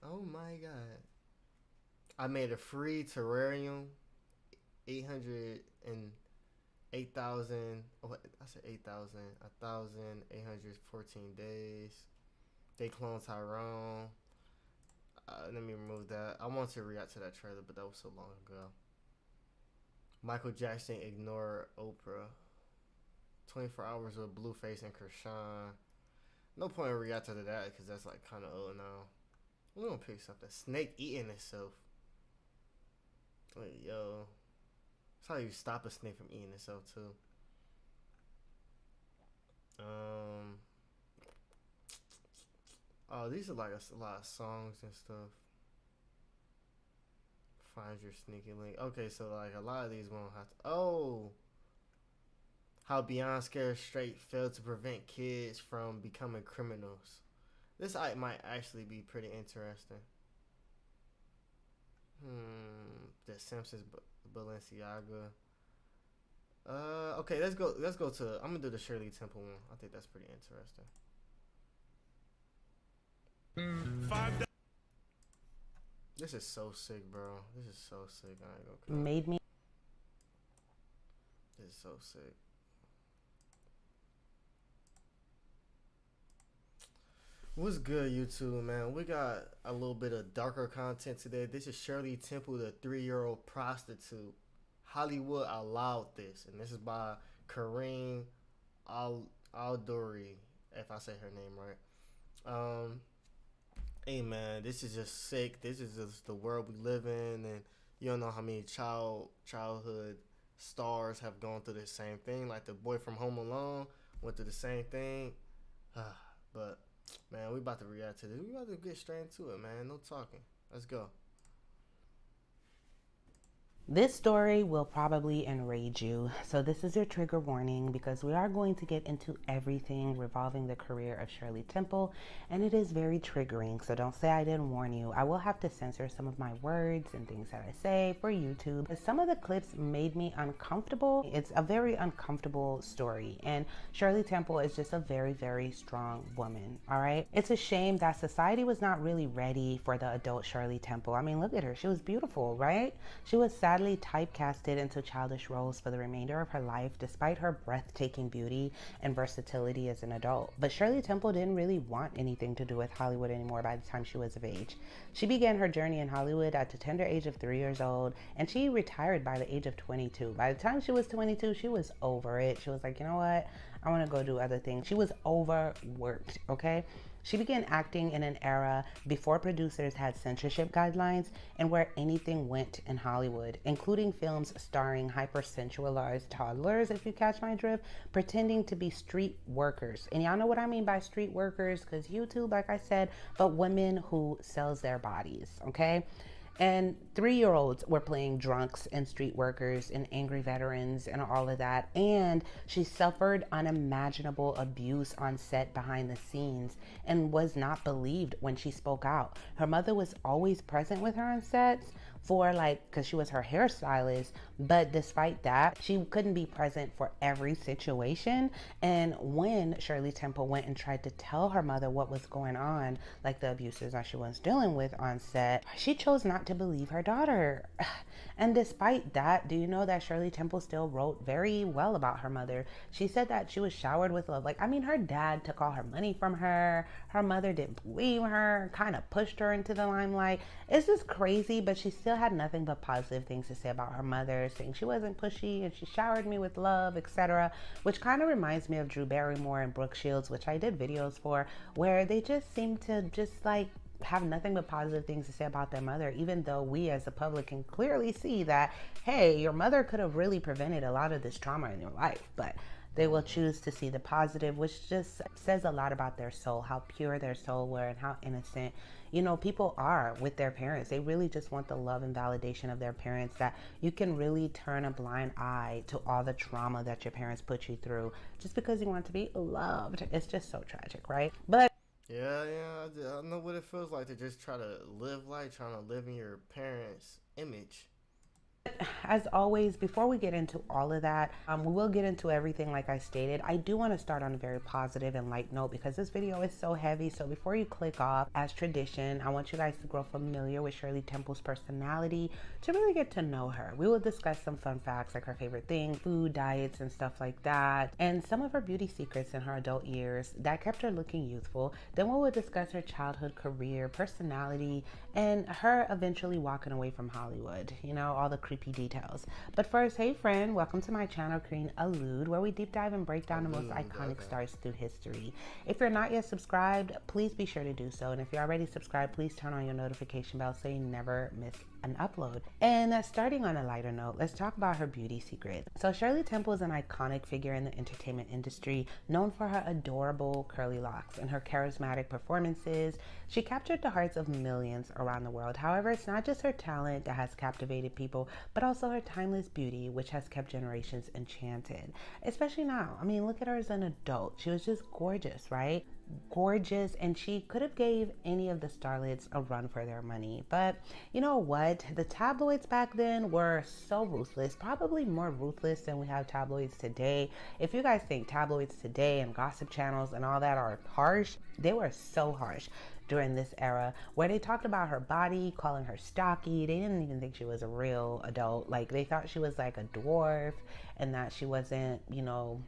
Oh my God. I made a free terrarium, 808,000. Oh, I said 8,000. 1,814 days. They cloned Tyrone. Let me remove that. I wanted to react to that trailer, but that was so long ago. Michael Jackson ignored Oprah. 24 hours with Blueface and Krishan. No point in reacting to that because that's like kind of old now. We're gonna pick something. Snake eating itself. Like, yo. That's how you stop a snake from eating itself too. Oh, these are like a lot of songs and stuff. Find your sneaky link. Okay, so like a lot of these won't have to. Oh, how Beyond Scared Straight failed to prevent kids from becoming criminals. This might actually be pretty interesting. The Simpsons, Balenciaga. Okay, let's go to. I'm gonna do the Shirley Temple one. I think that's pretty interesting. This is so sick, bro. This is so sick. I ain't gonna kill. Made me. This is so sick. What's good, YouTube, man? We got a little bit of darker content today. This is Shirley Temple, the 3-year-old prostitute. Hollywood allowed this, and this is by Kareem Al-Dori, if I say her name right. Hey man, this is just sick. This is just the world we live in, and you don't know how many childhood stars have gone through the same thing. Like the boy from Home Alone went through the same thing. But man, we about to react to this. We about to get straight into it, man. No talking. Let's go. This story will probably enrage you, so this is your trigger warning because we are going to get into everything revolving the career of Shirley Temple, and it is very triggering, so don't say I didn't warn you. I will have to censor some of my words and things that I say for YouTube. Some of the clips made me uncomfortable. It's a very uncomfortable story, and Shirley Temple is just a very, very strong woman, all right? It's a shame that society was not really ready for the adult Shirley Temple. I mean, look at her. She was beautiful, right? She was sadly typecasted into childish roles for the remainder of her life, despite her breathtaking beauty and versatility as an adult. But Shirley Temple didn't really want anything to do with Hollywood anymore by the time she was of age. She began her journey in Hollywood at the tender age of 3 years old, and she retired by the age of 22. By the time she was 22, she was over it. She was like, you know what? I want to go do other things. She was overworked, okay? She began acting in an era before producers had censorship guidelines and where anything went in Hollywood, including films starring hypersensualized toddlers, if you catch my drift, pretending to be street workers. And y'all know what I mean by street workers, because YouTube, like I said, but women who sells their bodies, okay? And 3-year-olds were playing drunks and street workers and angry veterans and all of that. And she suffered unimaginable abuse on set behind the scenes and was not believed when she spoke out. Her mother was always present with her on sets because she was her hairstylist, but despite that, she couldn't be present for every situation. And when Shirley Temple went and tried to tell her mother what was going on, like the abuses that she was dealing with on set, she chose not to believe her daughter. And despite that, do you know that Shirley Temple still wrote very well about her mother? She said that she was showered with love. Like, I mean, her dad took all her money from her. Her mother didn't believe her, kind of pushed her into the limelight. It's just crazy, but she still had nothing but positive things to say about her mother, saying she wasn't pushy and she showered me with love, etc., which kind of reminds me of Drew Barrymore and Brooke Shields, which I did videos for, where they just seem to just like have nothing but positive things to say about their mother, even though we as the public can clearly see that, hey, your mother could have really prevented a lot of this trauma in your life, but they will choose to see the positive, which just says a lot about their soul, how pure their soul were and how innocent, you know, people are with their parents. They really just want the love and validation of their parents, that you can really turn a blind eye to all the trauma that your parents put you through just because you want to be loved. It's just so tragic, right? But Yeah, I know what it feels like to just try to live life, trying to live in your parents' image. As always, before we get into all of that, we will get into everything like I stated. I do want to start on a very positive and light note because this video is so heavy. So before you click off, as tradition, I want you guys to grow familiar with Shirley Temple's personality to really get to know her. We will discuss some fun facts like her favorite thing, food, diets, and stuff like that, and some of her beauty secrets in her adult years that kept her looking youthful. Then we will discuss her childhood career, personality, and her eventually walking away from Hollywood. You know, all the creepy details. But first, hey friend, welcome to my channel, Queen Allude, where we deep dive and break down the most iconic stars through history. If you're not yet subscribed, please be sure to do so. And if you're already subscribed, please turn on your notification bell so you never miss an upload. And starting on a lighter note, let's talk about her beauty secret. So Shirley Temple is an iconic figure in the entertainment industry, known for her adorable curly locks and her charismatic performances. She captured the hearts of millions around the world. However, it's not just her talent that has captivated people, but also her timeless beauty, which has kept generations enchanted. Especially now. I mean, look at her as an adult. She was just gorgeous, right? Gorgeous, and she could have gave any of the starlets a run for their money. But you know what, the tabloids back then were so ruthless, probably more ruthless than we have tabloids today. If you guys think tabloids today and gossip channels and all that are harsh, they were so harsh during this era, where they talked about her body, calling her stocky. They didn't even think she was a real adult. Like, they thought she was like a dwarf and that she wasn't, you know,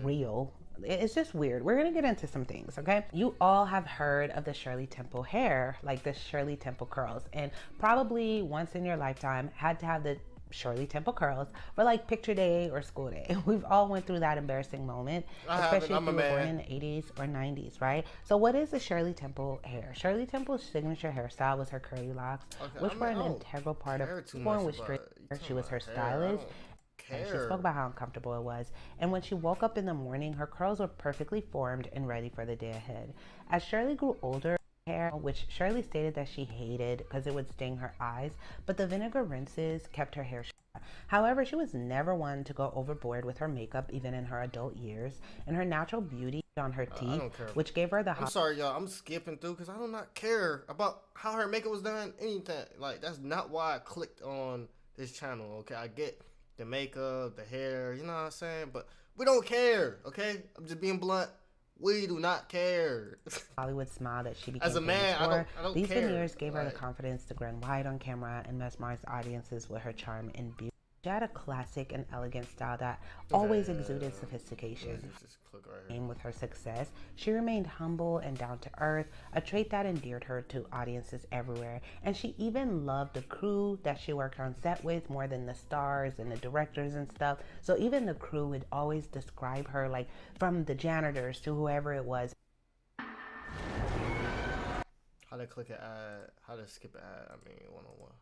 real. It's just weird. We're gonna get into some things, okay? You all have heard of the Shirley Temple hair, like the Shirley Temple curls, and probably once in your lifetime had to have the Shirley Temple curls for like picture day or school day. We've all went through that embarrassing moment, especially if you were born in the 80s or 90s, right? So what is the Shirley Temple hair? Shirley Temple's signature hairstyle was her curly locks, which were an integral part of born with straight hair. She was her stylist. And she spoke about how uncomfortable it was. And when she woke up in the morning, her curls were perfectly formed and ready for the day ahead. As Shirley grew older, hair, which Shirley stated that she hated because it would sting her eyes, but the vinegar rinses kept her hair short. However, she was never one to go overboard with her makeup, even in her adult years, and her natural beauty on her teeth, which gave her the I'm sorry, y'all. I'm skipping through because I do not care about how her makeup was done. Anything. Like, that's not why I clicked on this channel, okay? I get the makeup, the hair, you know what I'm saying? But we don't care, okay? I'm just being blunt. We do not care. Hollywood smile that she became as a man, I don't These care. veneers gave her the confidence to grin wide on camera and mesmerize audiences with her charm and beauty. She had a classic and elegant style that always exuded sophistication. And with her success, she remained humble and down to earth, a trait that endeared her to audiences everywhere. And she even loved the crew that she worked on set with more than the stars and the directors and stuff. So even the crew would always describe her, like, from the janitors to whoever it was. How to click an ad, how to skip an ad, I mean, one-on-one.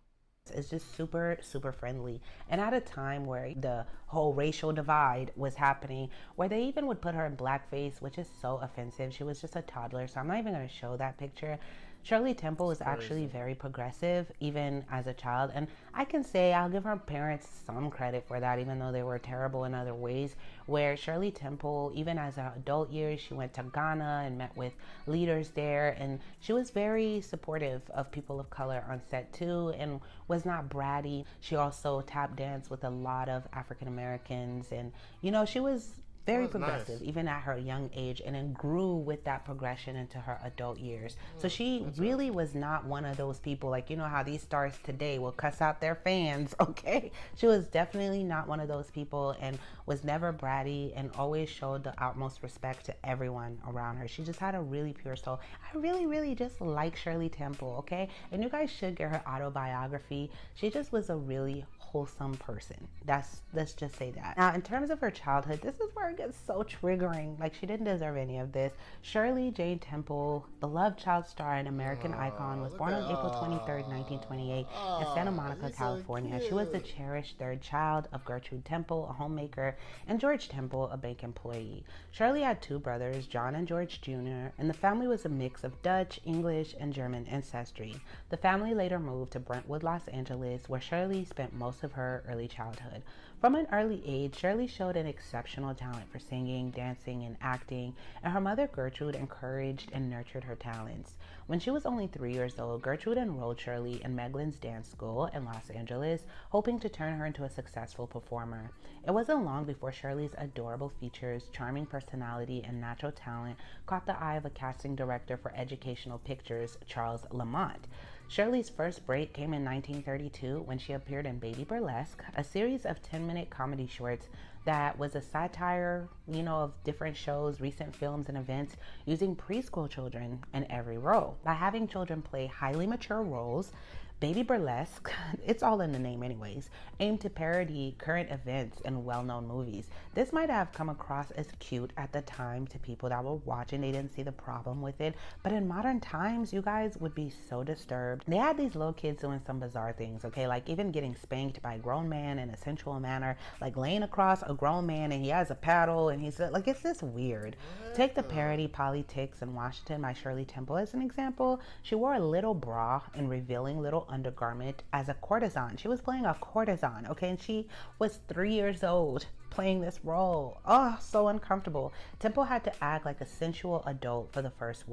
It's just super, super friendly. And at a time where the whole racial divide was happening, where they even would put her in blackface, which is so offensive. She was just a toddler, so I'm not even going to show that picture. Shirley Temple was actually very progressive, even as a child. And I can say I'll give her parents some credit for that, even though they were terrible in other ways. Where Shirley Temple, even as her adult years, she went to Ghana and met with leaders there. And she was very supportive of people of color on set too, and was not bratty. She also tap danced with a lot of African Americans. And, you know, she was very progressive, even at her young age, and then grew with that progression into her adult years. So she really was not one of those people, like, you know how these stars today will cuss out their fans, okay? She was definitely not one of those people, and was never bratty, and always showed the utmost respect to everyone around her. She just had a really pure soul. I really, really just like Shirley Temple, okay? And you guys should get her autobiography. She just was a really wholesome person. Let's just say that. Now, in terms of her childhood, this is where it gets so triggering. Like, she didn't deserve any of this. Shirley Jane Temple, beloved child star and American icon, was born on April 23rd, 1928 in Santa Monica, California. She was the cherished third child of Gertrude Temple, a homemaker, and George Temple, a bank employee. Shirley had two brothers, John and George Jr., and the family was a mix of Dutch, English, and German ancestry. The family later moved to Brentwood, Los Angeles, where Shirley spent most most of her early childhood. From an early age, Shirley showed an exceptional talent for singing, dancing, and acting, and her mother Gertrude encouraged and nurtured her talents. When she was only 3 years old, Gertrude enrolled Shirley in Meglin's dance school in Los Angeles, hoping to turn her into a successful performer. It wasn't long before Shirley's adorable features, charming personality, and natural talent caught the eye of a casting director for educational pictures, Charles Lamont. Shirley's first break came in 1932 when she appeared in Baby Burlesque, a series of 10-minute comedy shorts that was a satire, of different shows, recent films, and events, using preschool children in every role. By having children play highly mature roles, Baby Burlesque, it's all in the name anyways, aimed to parody current events in well-known movies. This might have come across as cute at the time to people that were watching. They didn't see the problem with it. But in modern times, you guys would be so disturbed. They had these little kids doing some bizarre things, okay? Like even getting spanked by a grown man in a sensual manner, like laying across a grown man and he has a paddle and he's like, it's just weird. Take the parody Politics in Washington by Shirley Temple as an example. She wore a little bra and revealing little undergarment as a courtesan. She was playing a courtesan, okay? And she was 3 years old playing this role. Oh, so uncomfortable. Temple had to act like a sensual adult for her first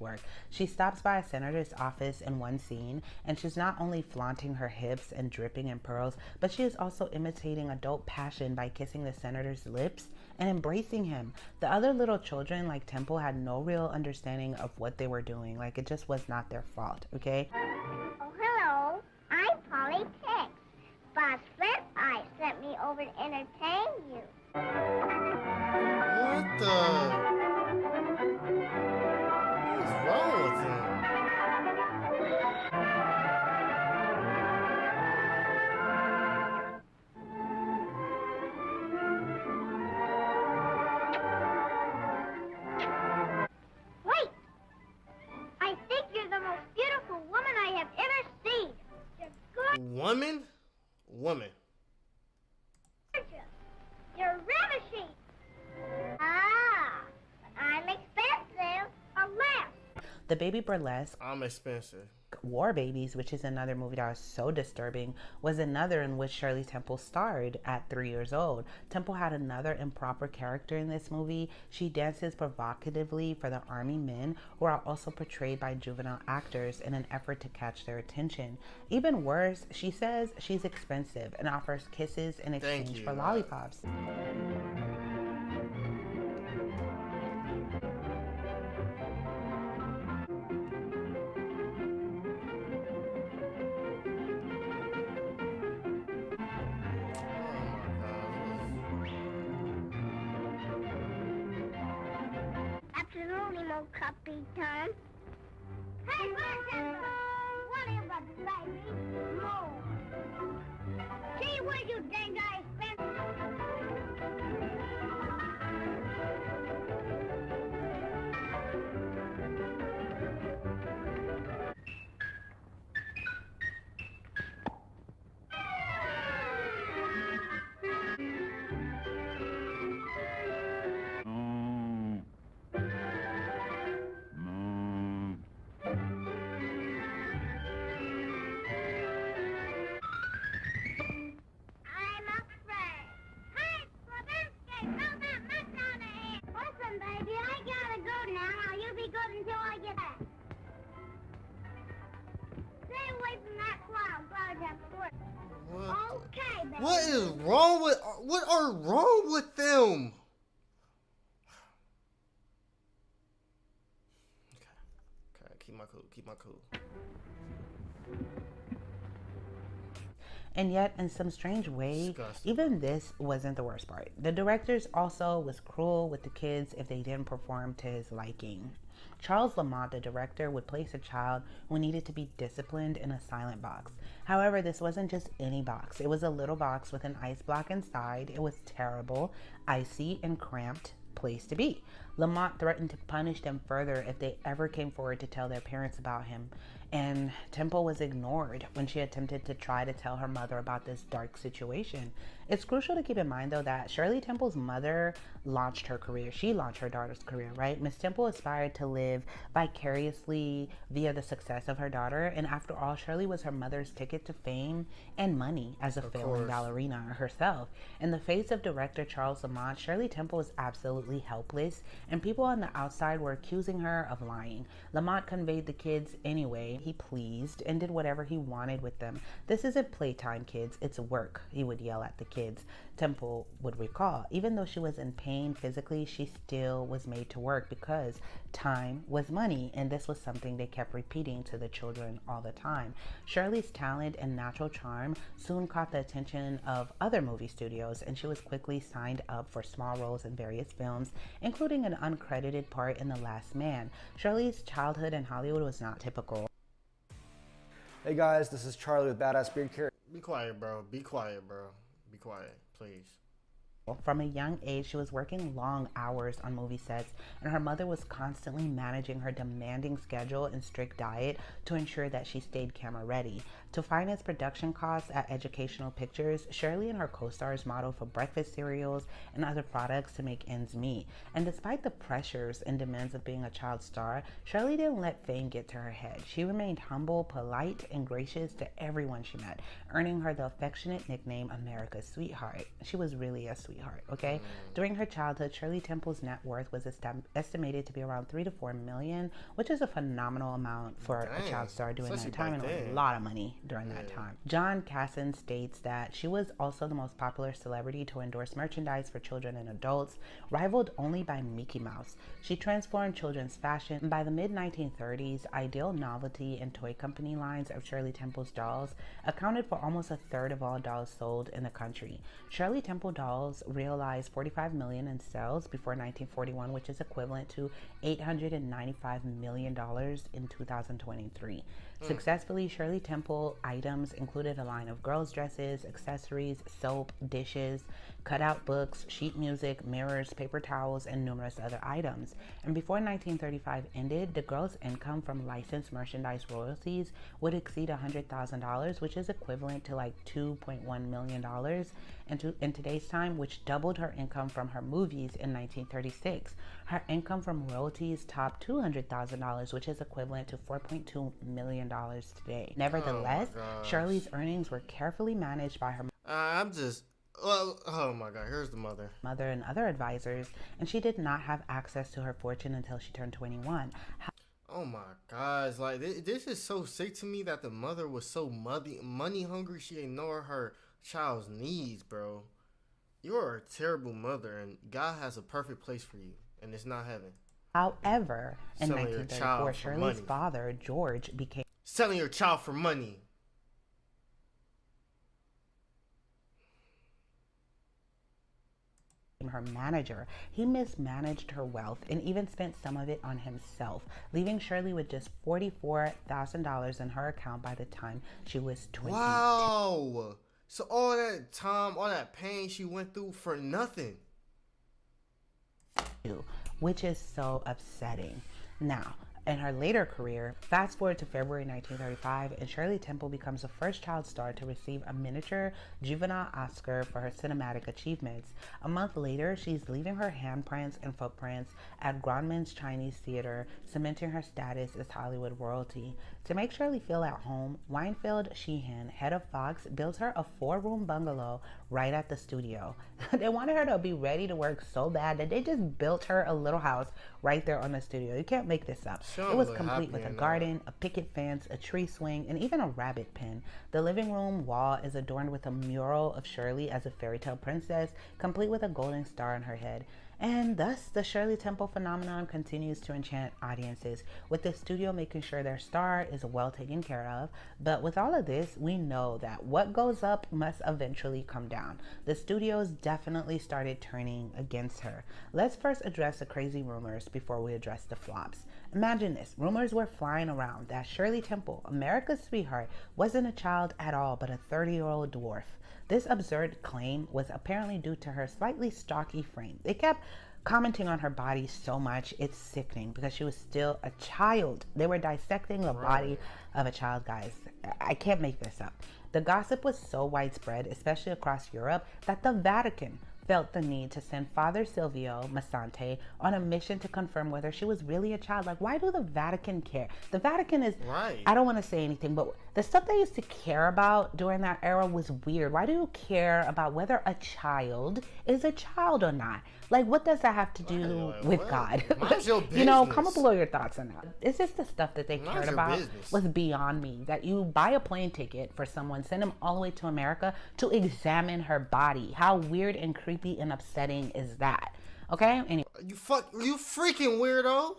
work. She stops by a senator's office in one scene, and she's not only flaunting her hips and dripping in pearls, but she is also imitating adult passion by kissing the senator's lips and embracing him. The other little children, like Temple, had no real understanding of what they were doing. Like, it just was not their fault, okay? Oh, hello. I'm Polly Tix. Boss Flip Eye sent me over to entertain you. What the? What's wrong with him? Wait! I think you're the most beautiful woman I have ever seen. You're Woman? gorgeous. You're ravishing. Ah, but I'm expensive. Alas. The Baby Burlesque I'm expensive. War Babies, which is another movie that was so disturbing, was another in which Shirley Temple starred at 3 years old. Temple had another improper character in this movie. She dances provocatively for the army men, who are also portrayed by juvenile actors in an effort to catch their attention. Even worse, she says she's expensive and offers kisses in exchange for lollipops. Absolutely no copy time. Hey, bartender! Whatever, baby. No. Gee, what you dang guys spent? I'm afraid. Hey, Slavinsky, throw that mutt down the head. Listen, baby, I gotta go now. Now you be good until I get back. Stay away from that clown. Clouds have to work. Okay, baby. What are wrong with them? Okay, keep my cool. And yet, in some strange way, Disgusting. even this wasn't the worst part. The directors also was cruel with the kids if they didn't perform to his liking. Charles Lamont, the director, would place a child who needed to be disciplined in a silent box. However, this wasn't just any box. It was a little box with an ice block inside. It was terrible, icy, and cramped place to be. Lamont threatened to punish them further if they ever came forward to tell their parents about him. and Temple was ignored when she attempted to try to tell her mother about this dark situation. It's crucial to keep in mind, though, that Shirley Temple's mother launched her career. She launched her daughter's career, right? Miss Temple aspired to live vicariously via the success of her daughter, and after all, Shirley was her mother's ticket to fame and money as a failing ballerina herself. In the face of director Charles Lamont, Shirley Temple was absolutely helpless, and people on the outside were accusing her of lying. Lamont conveyed the kids anyway. He pleased and did whatever he wanted with them. "This isn't playtime, kids. It's work," he would yell at the kids. Temple would recall. Even though she was in pain physically, she still was made to work because time was money, and this was something they kept repeating to the children all the time. Shirley's talent and natural charm soon caught the attention of other movie studios, and she was quickly signed up for small roles in various films, including an uncredited part in The Last Man. Shirley's childhood in Hollywood was not typical. Hey guys, this is Charlie with Badass Beard Care. Be quiet, bro. Be quiet, bro. Be quiet, please. From a young age, she was working long hours on movie sets, and her mother was constantly managing her demanding schedule and strict diet to ensure that she stayed camera ready. To finance production costs at Educational Pictures, Shirley and her co-stars modeled for breakfast cereals and other products to make ends meet. And despite the pressures and demands of being a child star, Shirley didn't let fame get to her head. She remained humble, polite, and gracious to everyone she met, earning her the affectionate nickname America's Sweetheart. She was really a sweetheart, okay? During her childhood, Shirley Temple's net worth was estimated to be around $3 to $4 million, which is a phenomenal amount for a child star during that time, and it was a lot of money during that time. John Casson states that she was also the most popular celebrity to endorse merchandise for children and adults, rivaled only by Mickey Mouse. She transformed children's fashion, and by the mid-1930s, Ideal Novelty and Toy Company lines of Shirley Temple's dolls accounted for almost a third of all dolls sold in the country. Shirley Temple dolls realized $45 million in sales before 1941, which is equivalent to $895 million in 2023. Successfully, Shirley Temple items included a line of girls' dresses, accessories, soap, dishes, cutout books, sheet music, mirrors, paper towels, and numerous other items. And before 1935 ended, the girls' income from licensed merchandise royalties would exceed $100,000, which is equivalent to like $2.1 million in today's time, which doubled her income from her movies in 1936. Her income from royalties topped $200,000, which is equivalent to $4.2 million today. Nevertheless, Shirley's earnings were carefully managed by her oh my god, here's the mother and other advisors, and she did not have access to her fortune until she turned 21. Oh my gosh, like this is so sick to me that the mother was so money hungry she ignored her child's needs, bro. You're a terrible mother, and God has a perfect place for you, and it's not heaven. However, in Selling your 1934, child for Shirley's money. father, George, became Selling your child for money. her manager. He mismanaged her wealth and even spent some of it on himself, leaving Shirley with just $44,000 in her account by the time she was 20. Wow. So all that time, all that pain she went through for nothing. Which is so upsetting. Now, in her later career, fast forward to February 1935, and Shirley Temple becomes the first child star to receive a miniature juvenile Oscar for her cinematic achievements. A month later, she's leaving her handprints and footprints at Grauman's Chinese Theater, cementing her status as Hollywood royalty. To make Shirley feel at home, Weinfeld Sheehan, head of Fox, built her a 4-room bungalow right at the studio. They wanted her to be ready to work so bad that they just built her a little house right there on the studio. You can't make this up. It was complete with a garden, a picket fence, a tree swing, and even a rabbit pen. The living room wall is adorned with a mural of Shirley as a fairy tale princess, complete with a golden star on her head. And thus, the Shirley Temple phenomenon continues to enchant audiences, with the studio making sure their star is well taken care of. But with all of this, we know that what goes up must eventually come down. The studios definitely started turning against her. Let's first address the crazy rumors before we address the flops. Imagine this. Rumors were flying around that Shirley Temple, America's sweetheart, wasn't a child at all, but a 30-year-old dwarf. This absurd claim was apparently due to her slightly stocky frame. They kept commenting on her body so much, it's sickening because she was still a child. They were dissecting the body of a child, guys. I can't make this up. The gossip was so widespread, especially across Europe, that the Vatican felt the need to send Father Silvio Massante on a mission to confirm whether she was really a child. Like, why do the Vatican care? The Vatican is, I don't want to say anything, but the stuff they used to care about during that era was weird. Why do you care about whether a child is a child or not? Like, what does that have to do with God? You know, comment below your thoughts on that. It's just the stuff that they cared about was beyond me. That you buy a plane ticket for someone, send them all the way to America to examine her body. How weird and creepy and upsetting is that? Okay? Anyway. You freaking weirdo.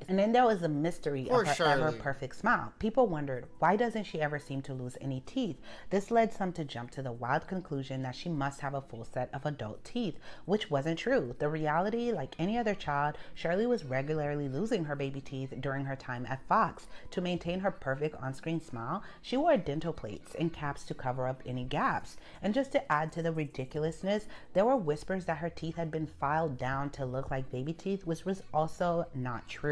And then there was the mystery of her ever perfect smile. People wondered, why doesn't she ever seem to lose any teeth? This led some to jump to the wild conclusion that she must have a full set of adult teeth, which wasn't true. The reality, like any other child, Shirley was regularly losing her baby teeth during her time at Fox. To maintain her perfect on-screen smile, she wore dental plates and caps to cover up any gaps. And just to add to the ridiculousness, there were whispers that her teeth had been filed down to look like baby teeth, which was also not true.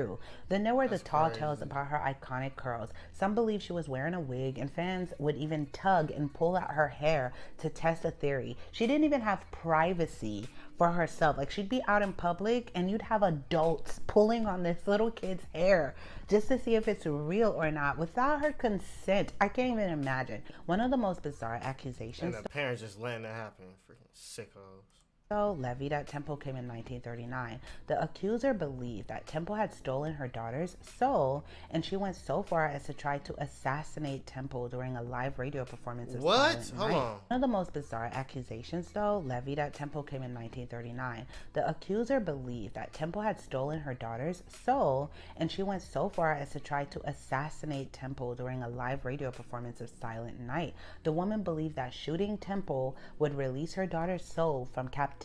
Then there were the tall tales about her iconic curls. Some believe she was wearing a wig, and fans would even tug and pull out her hair to test the theory. She didn't even have privacy for herself. Like, she'd be out in public and you'd have adults pulling on this little kid's hair just to see if it's real or not without her consent. I can't even imagine. One of the most bizarre accusations. And the parents just letting it happen. Freaking sickos. Levied at Temple came in 1939. The accuser believed that Temple had stolen her daughter's soul, and she went so far as to try to assassinate Temple during a live radio performance of Silent Night. One of the most bizarre accusations, though, levied at Temple came in 1939. The accuser believed that Temple had stolen her daughter's soul, and she went so far as to try to assassinate Temple during a live radio performance of Silent Night. The woman believed that shooting Temple would release her daughter's soul from captivity,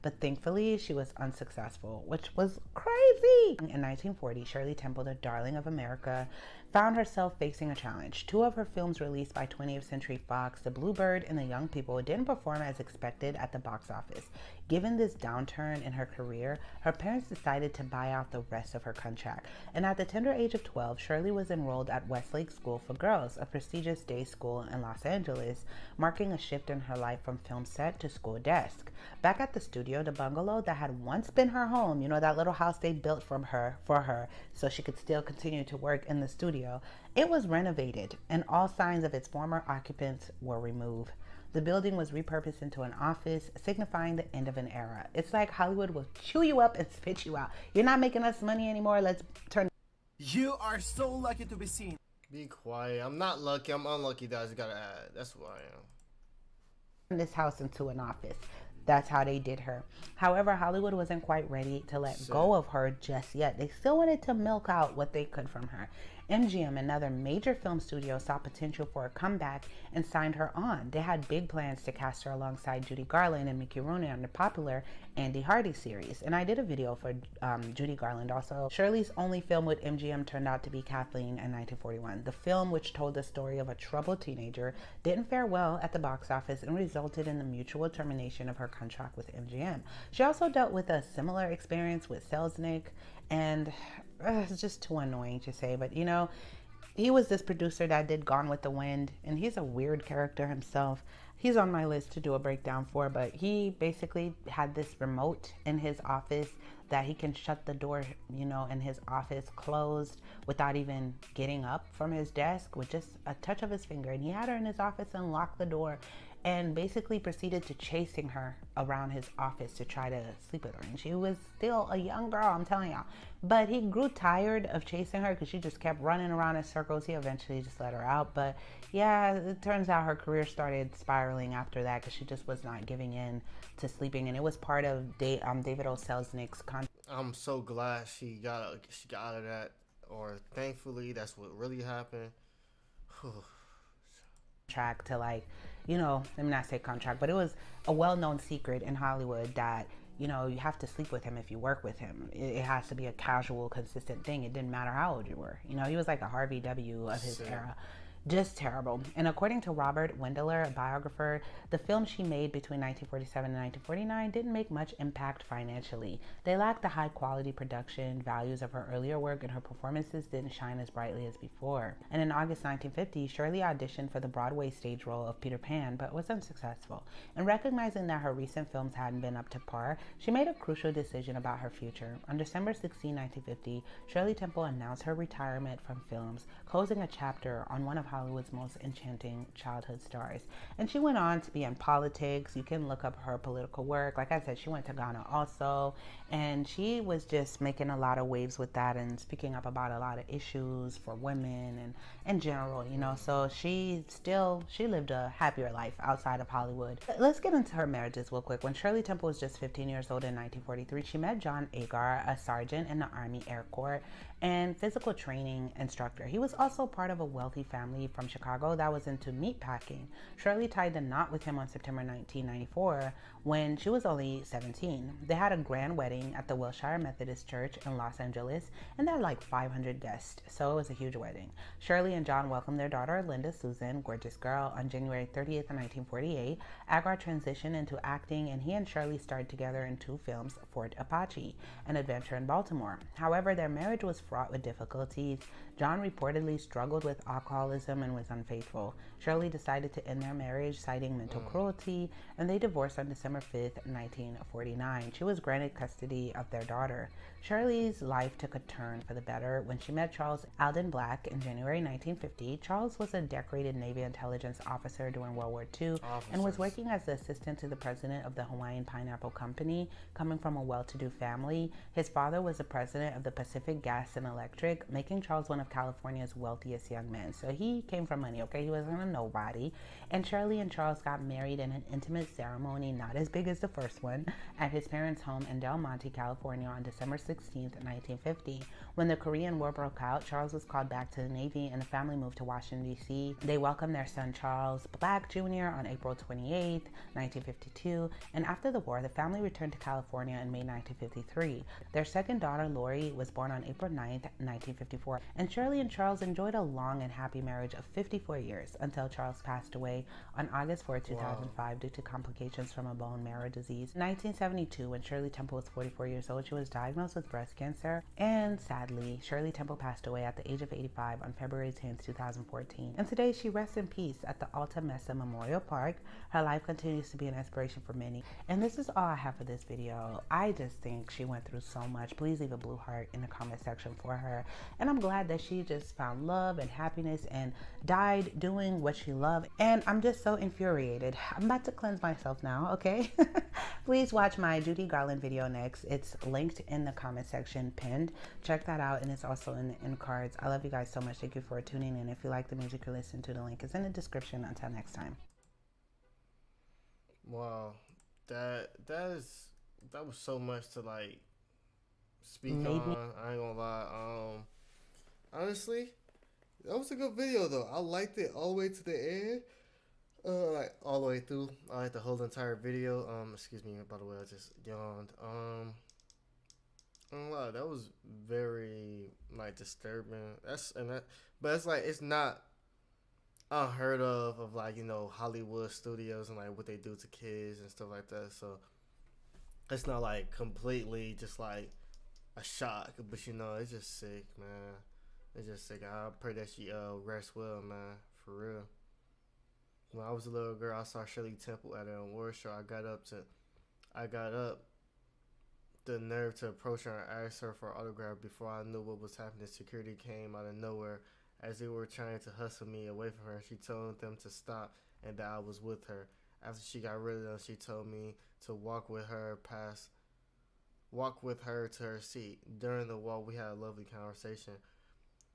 but thankfully she was unsuccessful, which was crazy. In 1940, Shirley Temple, the darling of America, found herself facing a challenge. Two of her films released by 20th Century Fox, The Bluebird and The Young People, didn't perform as expected at the box office. Given this downturn in her career, her parents decided to buy out the rest of her contract. And at the tender age of 12, Shirley was enrolled at Westlake School for Girls, a prestigious day school in Los Angeles, marking a shift in her life from film set to school desk. Back at the studio, the bungalow that had once been her home, you know, that little house they built for her so she could still continue to work in the studio, it was renovated and all signs of its former occupants were removed. The building was repurposed into an office, signifying the end of an era. It's like Hollywood will chew you up and spit you out. You're not making us money anymore. Let's turn. You are so lucky to be seen. Be quiet. I'm not lucky. I'm unlucky that I just gotta add. That's who I am. This house into an office. That's how they did her. However, Hollywood wasn't quite ready to let go of her just yet. They still wanted to milk out what they could from her. MGM, another major film studio, saw potential for a comeback and signed her on. They had big plans to cast her alongside Judy Garland and Mickey Rooney on the popular Andy Hardy series. And I did a video for Judy Garland also. Shirley's only film with MGM turned out to be Kathleen in 1941. The film, which told the story of a troubled teenager, didn't fare well at the box office and resulted in the mutual termination of her contract with MGM. She also dealt with a similar experience with Selznick, and it's just too annoying to say, but you know, he was this producer that did Gone with the Wind, and he's a weird character himself. He's on my list to do a breakdown for, but he basically had this remote in his office that he can shut the door, you know, in his office closed without even getting up from his desk with just a touch of his finger. And he had her in his office and locked the door and basically proceeded to chasing her around his office to try to sleep with her. And she was still a young girl, I'm telling y'all. But he grew tired of chasing her because she just kept running around in circles. He eventually just let her out. But yeah, it turns out her career started spiraling after that because she just was not giving in to sleeping. And it was part of David O. Selznick's contract. I'm so glad she got out of that, or thankfully that's what really happened. Track to, like, you know, let me not say contract, but it was a well-known secret in Hollywood that, you know, you have to sleep with him if you work with him. It has to be a casual, consistent thing. It didn't matter how old you were. You know, he was like a Harvey W. of his era. Just terrible. And according to Robert Wendler, a biographer, the film she made between 1947 and 1949 didn't make much impact financially. They lacked the high quality production values of her earlier work, and her performances didn't shine as brightly as before. And in August 1950, Shirley auditioned for the Broadway stage role of Peter Pan, but was unsuccessful. And recognizing that her recent films hadn't been up to par, she made a crucial decision about her future. On December 16, 1950, Shirley Temple announced her retirement from films, closing a chapter on one of Hollywood's most enchanting childhood stars. And she went on to be in politics. You can look up her political work. Like I said, she went to Ghana also, and she was just making a lot of waves with that and speaking up about a lot of issues for women and in general, you know. So she lived a happier life outside of Hollywood. Let's get into her marriages real quick. When Shirley Temple was just 15 years old in 1943, she met John Agar, a sergeant in the Army Air Corps and physical training instructor. He was also part of a wealthy family from Chicago that was into meat packing. Shirley tied the knot with him on September 1994 when she was only 17. They had a grand wedding at the Wilshire Methodist Church in Los Angeles, and they had like 500 guests, so it was a huge wedding. Shirley and John welcomed their daughter, Linda Susan, gorgeous girl, on January 30th, 1948. Agar transitioned into acting, and he and Shirley starred together in 2 films, Fort Apache and Adventure in Baltimore. However, their marriage was fraught with difficulties. John reportedly struggled with alcoholism and was unfaithful. Shirley decided to end their marriage, citing mental cruelty, and they divorced on December 5th, 1949. She was granted custody of their daughter. Shirley's life took a turn for the better when she met Charles Alden Black in January 1950. Charles was a decorated Navy intelligence officer during World War II and was working as the assistant to the president of the Hawaiian Pineapple Company, coming from a well-to-do family. His father was the president of the Pacific Gas and Electric, making Charles one of California's wealthiest young men. So he came from money, okay? He wasn't a nobody. And Shirley and Charles got married in an intimate ceremony, not as big as the first one, at his parents' home in Del Monte, California on December 16th, 1950. When the Korean War broke out, Charles was called back to the Navy and the family moved to Washington, D.C. They welcomed their son Charles Black Jr. on April 28th, 1952. And after the war, the family returned to California in May 1953. Their second daughter, Lori, was born on April 9th, 1954. And Shirley and Charles enjoyed a long and happy marriage of 54 years until Charles passed away on August 4, 2005 due to complications from a bone marrow disease. In 1972, when Shirley Temple was 44 years old, she was diagnosed with breast cancer. And sadly, Shirley Temple passed away at the age of 85 on February 10, 2014. And today she rests in peace at the Alta Mesa Memorial Park. Her life continues to be an inspiration for many. And this is all I have for this video. I just think she went through so much. Please leave a blue heart in the comment section for her. And I'm glad that she just found love and happiness and died doing what she loved. And I'm just so infuriated. I'm about to cleanse myself now, okay? Please watch my Judy Garland video next. It's linked in the comment section, pinned. Check that out, and it's also in the end cards. I love you guys so much. Thank you for tuning in. If you like the music you're listening to, the link is in the description. Until next time. Wow, that was so much to like speak on. I ain't gonna lie. Honestly, that was a good video though. I liked it all the way to the end. Like all the way through. I liked the whole entire video. Excuse me, by the way, I just yawned. I don't lie, that was very like disturbing. But it's like it's not unheard of like, you know, Hollywood studios and like what they do to kids and stuff like that. So it's not like completely just like a shock, but you know, it's just sick, man. It's just sick. I pray that she rests well, man, for real. When I was a little girl, I saw Shirley Temple at an award show. I got up the nerve to approach her and ask her for an autograph. Before I knew what was happening, security came out of nowhere. As they were trying to hustle me away from her, she told them to stop and that I was with her. After she got rid of them, she told me to walk with her to her seat. During the walk, we had a lovely conversation.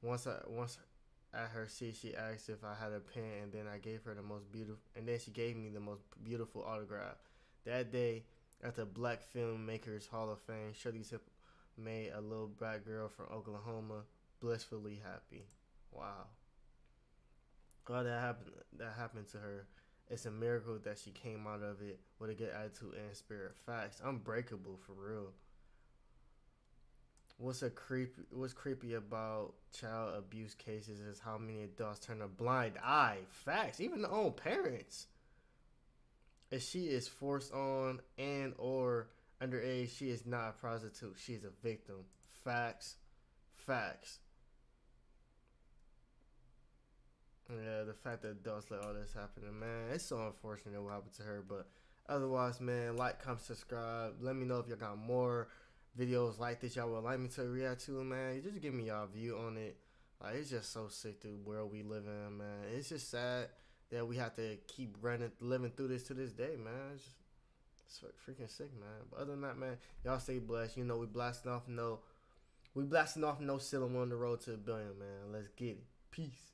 Once at her seat, she asked if I had a pen, and then she gave me the most beautiful autograph. That day, at the Black Filmmakers Hall of Fame, Shirley Temple made a little black girl from Oklahoma blissfully happy. Wow. Glad that happened to her. It's a miracle that she came out of it with a good attitude and spirit. Facts. Unbreakable, for real. What's creepy about child abuse cases is how many adults turn a blind eye. Facts, even their own parents. If she is forced on and or underage, she is not a prostitute. She is a victim. Facts. Facts. Yeah, the fact that adults let all this happen, man, it's so unfortunate what happened to her. But otherwise, man, like, comment, subscribe. Let me know if y'all got more videos like this y'all would like me to react to, man. Just give me y'all view on it. Like, it's just so sick the world we live in, man. It's just sad that we have to keep living through this to this day, man. It's freaking sick, man. But other than that, man, y'all stay blessed. You know, we blasting off no ceiling on the road to $1 billion, man. Let's get it. Peace.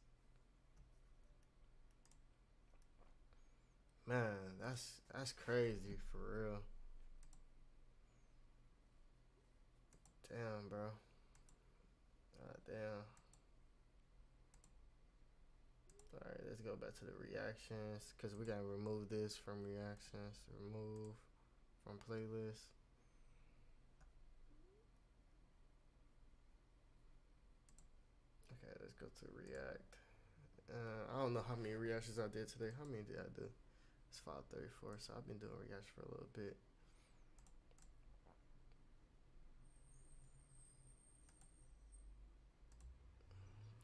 Man, that's crazy for real. Damn, bro. Damn. Alright, let's go back to the reactions. Because we got to remove this from reactions. Remove from playlist. Okay, let's go to react. I don't know how many reactions I did today. How many did I do? It's 5:34, so I've been doing reactions for a little bit.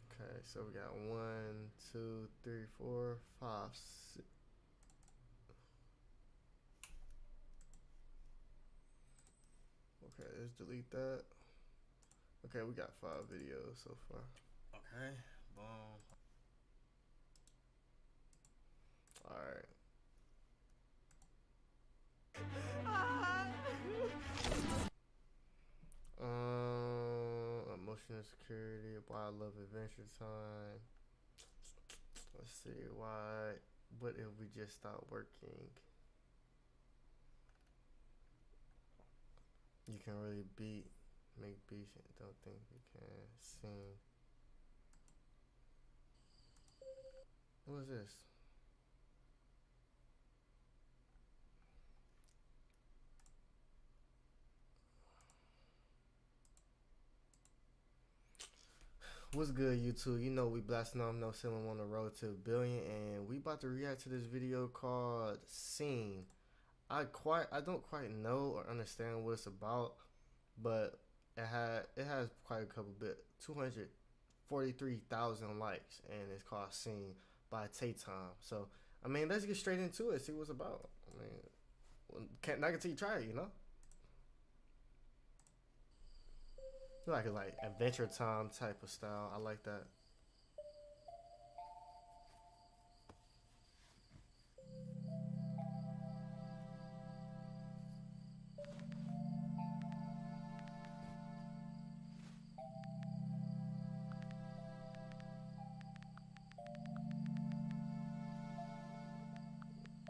Okay, so we got 1, 2, 3, 4, 5, 6. Okay, let's delete that. Okay, we got 5 videos so far. Okay, boom. Alright. Emotional security, why I love Adventure Time. Let's see, what if we just stop working? You can really make beats and don't think you can sing. What is this? What's good, YouTube? You know we blasting off No Ceiling on the road to $1 billion, and we about to react to this video called "Scene." I don't quite know or understand what it's about, but it has quite a couple 243,000 likes, and it's called "Scene" by Tay-Tom. So I mean, let's get straight into it. See what's about. I mean, can't until you try it, you know. Like Adventure Time type of style. I like that.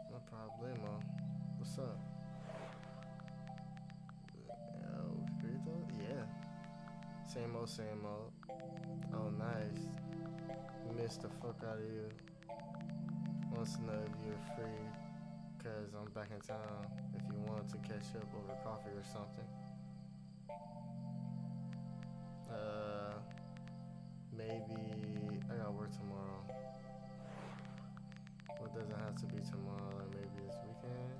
No problemo. What's up? Yo, Grito? Yeah. Same old, same old. Oh, nice. Missed the fuck out of you. Wants to know if you're free, cause I'm back in town. If you want to catch up over coffee or something. Maybe I got work tomorrow. Well, it doesn't have to be tomorrow. Like maybe this weekend.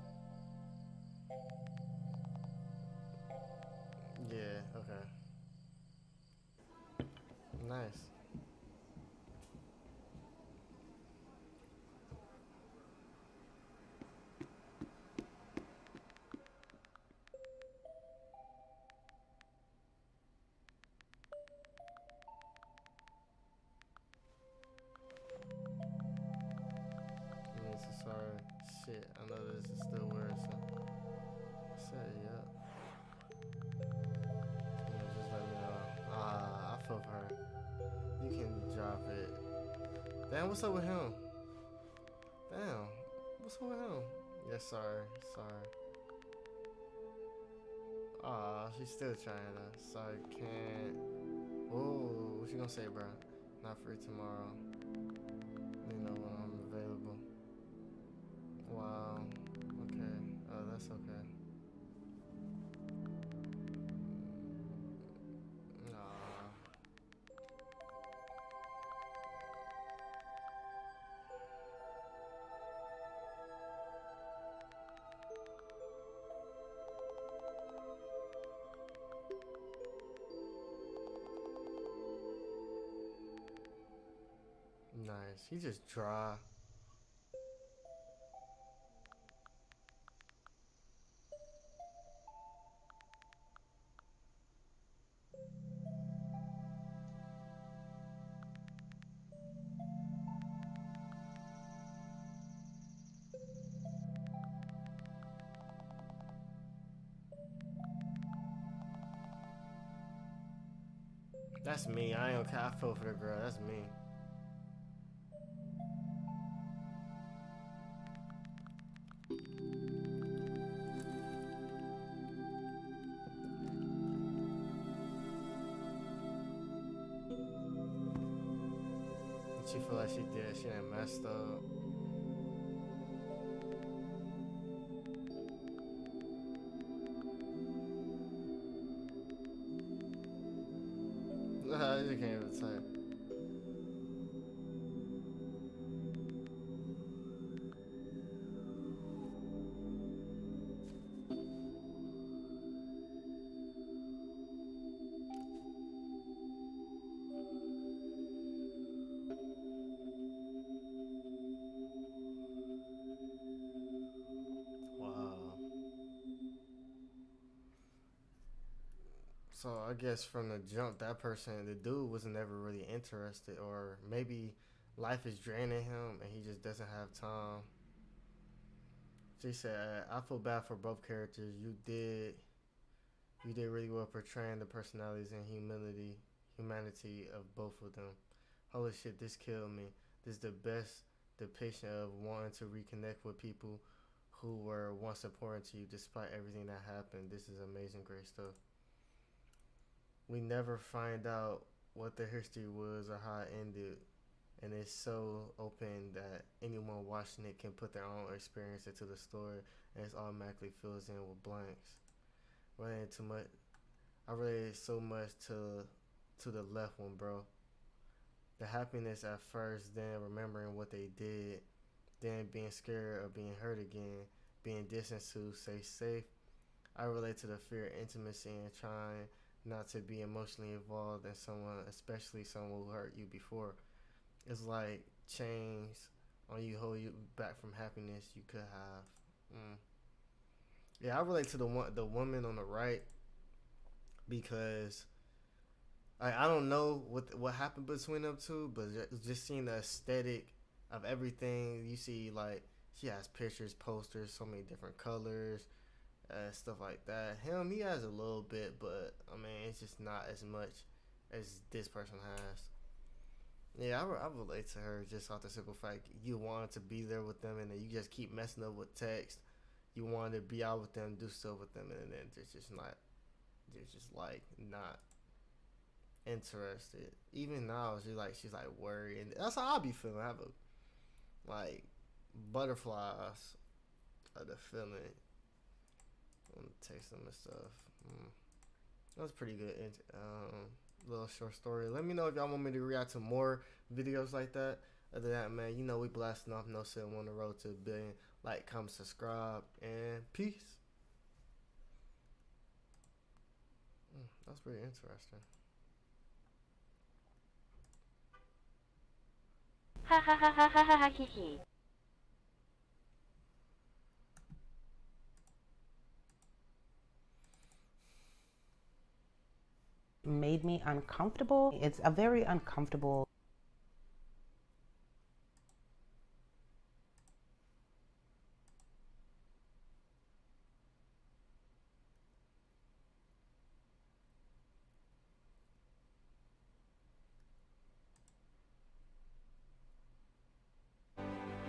Yeah. Okay. Nice. I'm so sorry. Shit, I know this is still weird, so say yep. Just let me know. I feel for her. You can drop it. Damn, what's up with him? Damn, what's up with him? Yes, sorry. She's still trying to. Sorry, can't. Oh, what you gonna say, bro? Not free tomorrow. You know when I'm available. Wow. Okay. Oh, that's okay. nice. He just dry. That's me. I ain't okay. I feel for the girl. That's me. She feel like she did. She done messed up. I just can't even say. Wow. So I guess from the jump, that person, the dude, was never really interested, or maybe life is draining him and he just doesn't have time. She said, "I feel bad for both characters. You did really well portraying the personalities and humanity of both of them. Holy shit, this killed me. This is the best depiction of wanting to reconnect with people who were once important to you despite everything that happened. This is amazing, great stuff. We never find out what the history was or how it ended, and it's so open that anyone watching it can put their own experience into the story, and it automatically fills in with blanks. Related too much. I related so much to the left one, bro. The happiness at first, then remembering what they did, then being scared of being hurt again, being distanced to stay safe. I relate to the fear of intimacy and trying not to be emotionally involved in someone, especially someone who hurt you before. It's like chains on you hold you back from happiness you could have. Yeah, I relate to the woman on the right because I don't know what happened between them two, but just seeing the aesthetic of everything you see, like she has pictures, posters, so many different colors, stuff like that. Him, he has a little bit, but I mean, it's just not as much as this person has. Yeah, I relate to her just off the simple fact you wanted to be there with them, and then you just keep messing up with text. You wanted to be out with them, do stuff with them, and then it's just not, they're just like not interested. Even now, she's like worried, and that's how I be feeling. I have a like butterflies of the feeling. I'm gonna text them and stuff. That was pretty good. Little short story. Let me know if y'all want me to react to more videos like that. Other than that, man, you know we blasting off No Ceiling on the road to 1 billion. Like, comment, subscribe, and peace. That's pretty interesting. Ha ha ha ha ha ha ha he he. Made me uncomfortable. It's a very uncomfortable.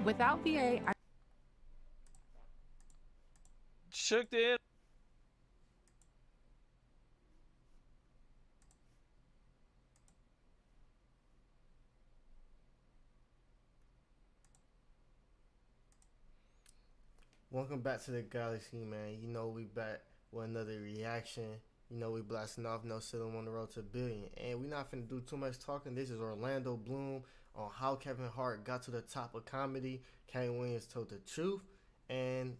Without VA, I shook it. Welcome back to the galaxy, man. You know we back with another reaction. You know we blasting off No Ceiling on the road to 1 billion, and we not finna do too much talking. This is Orlando Bloom on how Kevin Hart got to the top of comedy. Kane Williams told the truth, and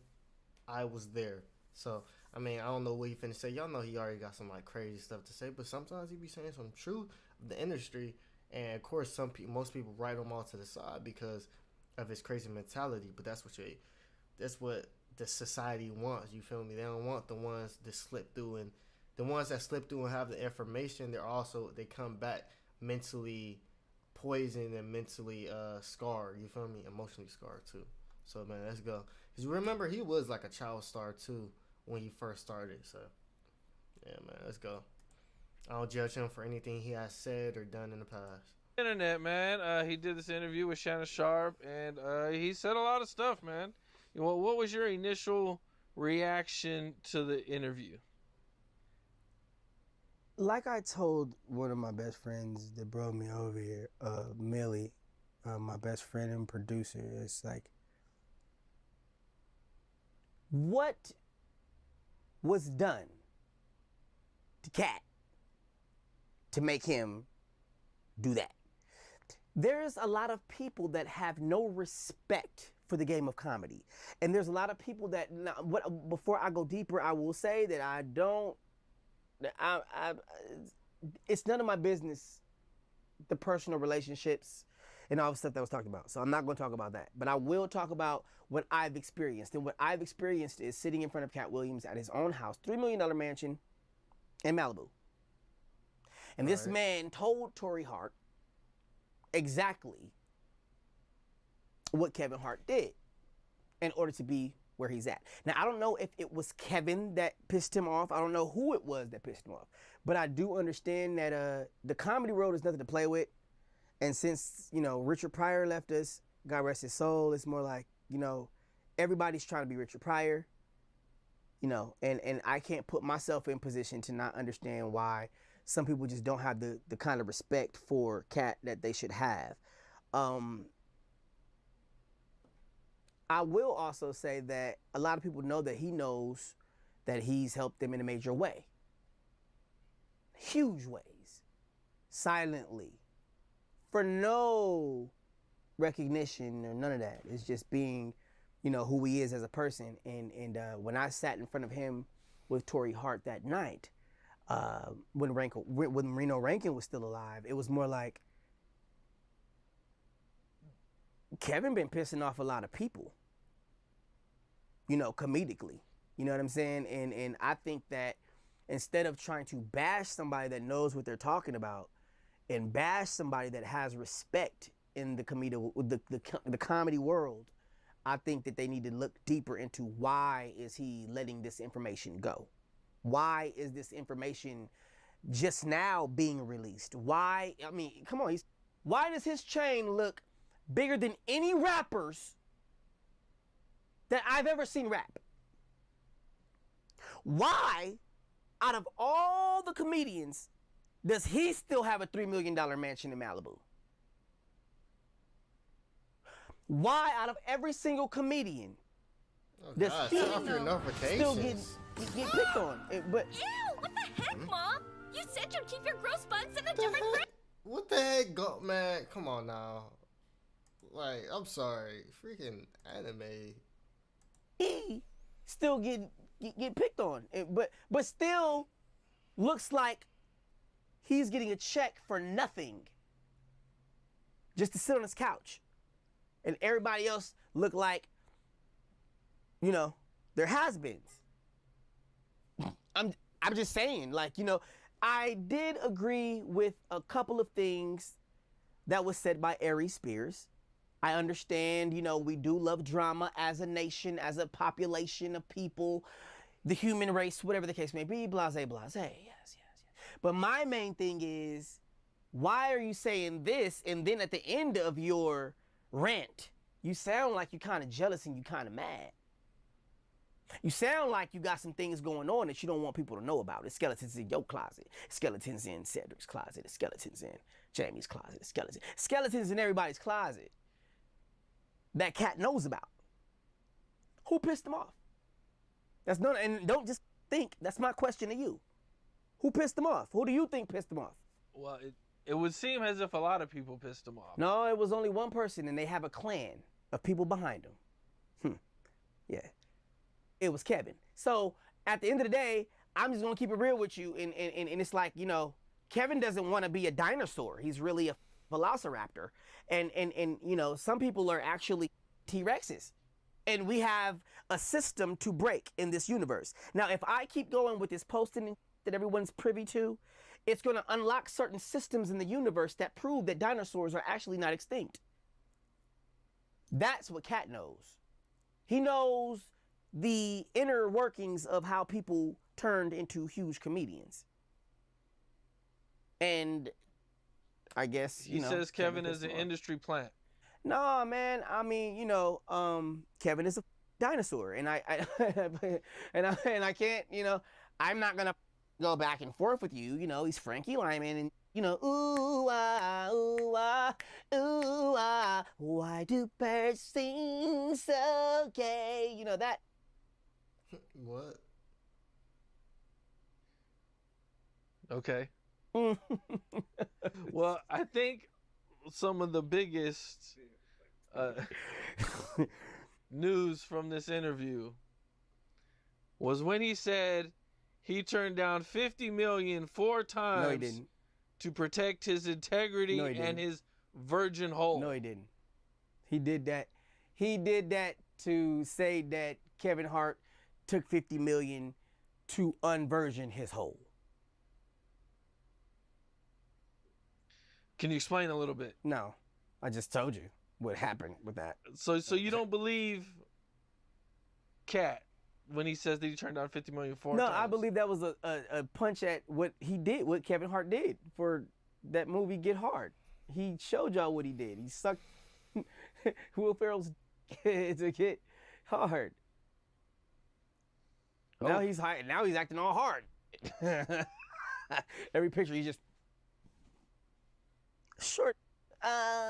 I was there. So I mean, I don't know what he finna say. Y'all know he already got some like crazy stuff to say, but sometimes he be saying some truth of the industry, And of course, most people write him off to the side because of his crazy mentality. But that's what the society wants. You feel me? They don't want the ones that slip through, and the ones that slip through and have the information. They come back mentally poisoned and mentally scarred. You feel me? Emotionally scarred too. So man, let's go. Cause you remember he was like a child star too when he first started. So yeah, man, let's go. I don't judge him for anything he has said or done in the past. Internet, man. He did this interview with Shannon Sharp, and he said a lot of stuff, man. What was your initial reaction to the interview? Like I told one of my best friends that brought me over here, Millie, my best friend and producer, it's like, what was done to Cat to make him do that? There's a lot of people that have no respect for the game of comedy. And there's a lot of people that, before I go deeper, I will say that it's none of my business, the personal relationships and all the stuff that was talked about. So I'm not going to talk about that. But I will talk about what I've experienced. And what I've experienced is sitting in front of Cat Williams at his own house, $3 million mansion in Malibu. And this man told Torrey Hart exactly what Kevin Hart did in order to be where he's at. Now, I don't know if it was Kevin that pissed him off. I don't know who it was that pissed him off. But I do understand that the comedy world is nothing to play with. And since, Richard Pryor left us, God rest his soul, it's more like, everybody's trying to be Richard Pryor. And I can't put myself in position to not understand why some people just don't have the kind of respect for Cat that they should have. I will also say that a lot of people know that he knows that he's helped them in a major way. Huge ways. Silently. For no recognition or none of that. It's just being, who he is as a person. And when I sat in front of him with Torrey Hart that night, when Reno Rankin was still alive, it was more like, Kevin been pissing off a lot of people, comedically. You know what I'm saying? And I think that instead of trying to bash somebody that knows what they're talking about and bash somebody that has respect in the comedy world, I think that they need to look deeper into why is he letting this information go? Why is this information just now being released? Why, come on, why does his chain look bigger than any rappers that I've ever seen rap? Why, out of all the comedians, does he still have a $3 million mansion in Malibu? Why, out of every single comedian, does he still get picked on? But ew, what the heck, Mom? You said you'd keep your gross buns in a different fridge. What the heck, man? Come on now. Like, I'm sorry, freaking anime. He still get picked on, but still looks like he's getting a check for nothing, just to sit on his couch, and everybody else look like, they're has-beens. I'm just saying, like, I did agree with a couple of things that was said by Ari Spears. I understand, we do love drama as a nation, as a population of people, the human race, whatever the case may be, blase, blase, yes. But my main thing is, why are you saying this? And then at the end of your rant, you sound like you're kind of jealous and you're kind of mad. You sound like you got some things going on that you don't want people to know about. It's skeletons in your closet. Skeletons in Cedric's closet. Skeletons in Jamie's closet. Skeletons in everybody's closet that Cat knows about. Who pissed him off? That's none, and don't just think, that's my question to you. Who pissed him off? Who do you think pissed him off? Well, it would seem as if a lot of people pissed him off. No, it was only one person, and they have a clan of people behind him. Yeah. It was Kevin. So at the end of the day, I'm just gonna keep it real with you, and it's like, Kevin doesn't want to be a dinosaur. He's really a velociraptor, and you know, some people are actually T-Rexes, and we have a system to break in this universe. Now, if I keep going with this posting that everyone's privy to, it's going to unlock certain systems in the universe that prove that dinosaurs are actually not extinct. That's what Cat knows. He knows the inner workings of how people turned into huge comedians. And I guess, He says Kevin is an industry plant. No, man. I mean, you know, Kevin is a dinosaur, and I and I can't, you know, I'm not gonna go back and forth with you. You know, he's Frankie Lyman, and you know, ooh ah, ooh ah, ooh ah, why do birds sing so gay? You know that. What? Okay. Well, I think some of the biggest news from this interview was when he said he turned down $50 million 4 times. No, he didn't. To protect his integrity and his virgin hole. No, he didn't. He did that. He did that to say that Kevin Hart took $50 million to unvirgin his hole. Can you explain a little bit? No, I just told you what happened with that. So you don't believe Cat when he says that he turned down $50 million 4 times? No, I believe that was a punch at what he did, what Kevin Hart did for that movie Get Hard. He showed y'all what he did. He sucked Will Ferrell's to get hard. Oh. Now he's high. Now he's acting all hard. Every picture he's just short.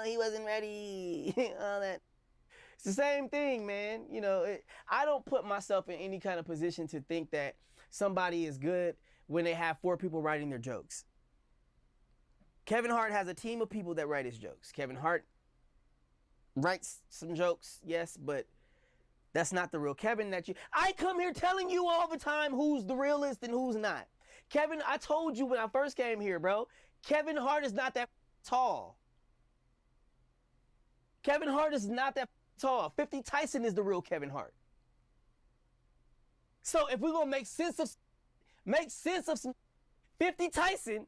He wasn't ready. All that. It's the same thing, man. You know, I don't put myself in any kind of position to think that somebody is good when they have 4 people writing their jokes. Kevin Hart has a team of people that write his jokes. Kevin Hart writes some jokes, yes, but that's not the real Kevin that you... I come here telling you all the time who's the realist and who's not. Kevin, I told you when I first came here, bro, Kevin Hart is not that tall. Kevin Hart is not that tall. 50 Tyson is the real Kevin Hart. So if we're gonna make sense of some 50 Tyson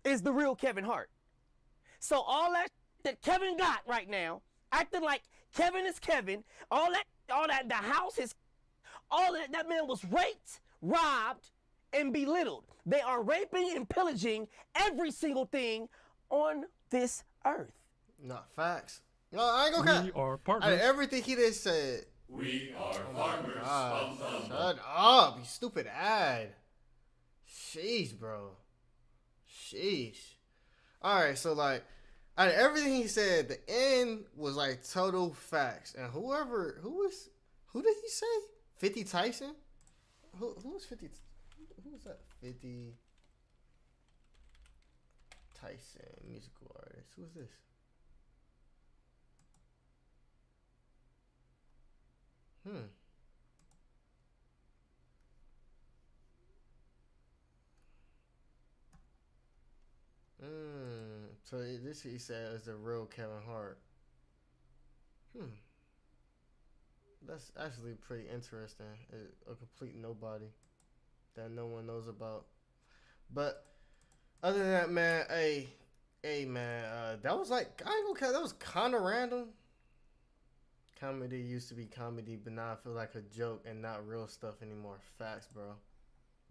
is the real Kevin Hart. So all that Kevin got right now, acting like Kevin is Kevin, all that the house is, all that man was raped, robbed, and belittled. They are raping and pillaging every single thing on this earth. Not facts. No, I ain't gonna. We are partners. Everything he just said. We are farmers. Shut up, you stupid ad. Sheesh, bro. Sheesh. Alright, so like, out of everything he said, the end was like total facts. And who did he say? 50 Tyson? Who was 50? Who was that? 50 Tyson, musical artist. Who is this? So this he said is the real Kevin Hart. That's actually pretty interesting. A complete nobody that no one knows about. But other than that, man, hey man, that was like, I ain't gonna care, that was kind of random. Comedy used to be comedy, but now I feel like a joke and not real stuff anymore. Facts, bro.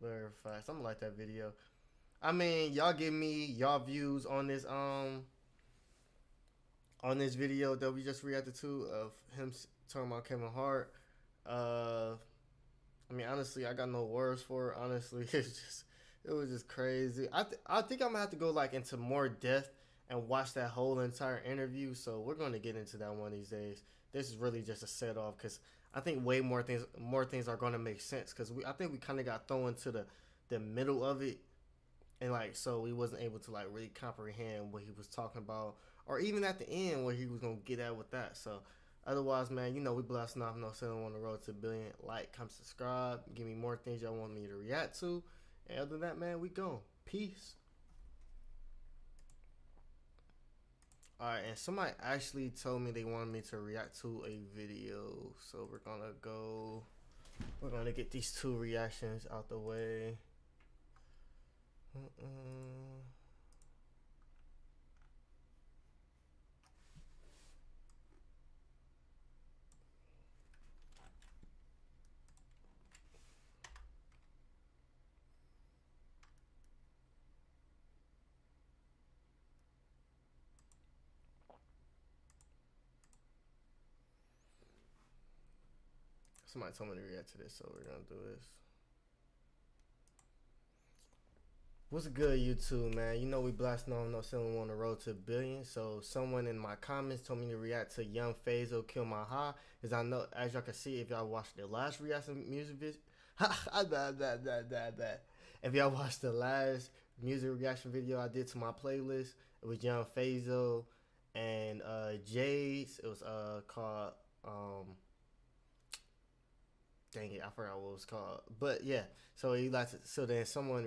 Very facts. I'm gonna like that video. I mean, y'all give me y'all views on this video that we just reacted to of him talking about Kevin Hart. I mean, honestly, I got no words for it. Honestly, it was just crazy. I think I'm gonna have to go like into more depth and watch that whole entire interview. So we're gonna get into that one of these days. This is really just a set off because I think way more things are gonna make sense because I think we kind of got thrown into the middle of it. And like, so we wasn't able to like really comprehend what he was talking about, or even at the end where he was gonna get at with that. So otherwise, man, you know, we blasting off No Selling on the road to 1 billion. Like, comment, subscribe, give me more things y'all want me to react to. And other than that, man, we gone. Peace. Alright, and somebody actually told me they wanted me to react to a video. So we're gonna get these 2 reactions out the way. Somebody told me to react to this, so we're gonna do this. What's good, YouTube, man? You know we blasting off No Ceiling on the road to 1 billion. So someone in my comments told me to react to Young Fazo Kill My High. As I know, as y'all can see, if y'all watched the last reaction music video, if y'all watched the last music reaction video I did to my playlist, it was Young Fazo and Jay's. It was called dang it, I forgot what it was called. But yeah, so then someone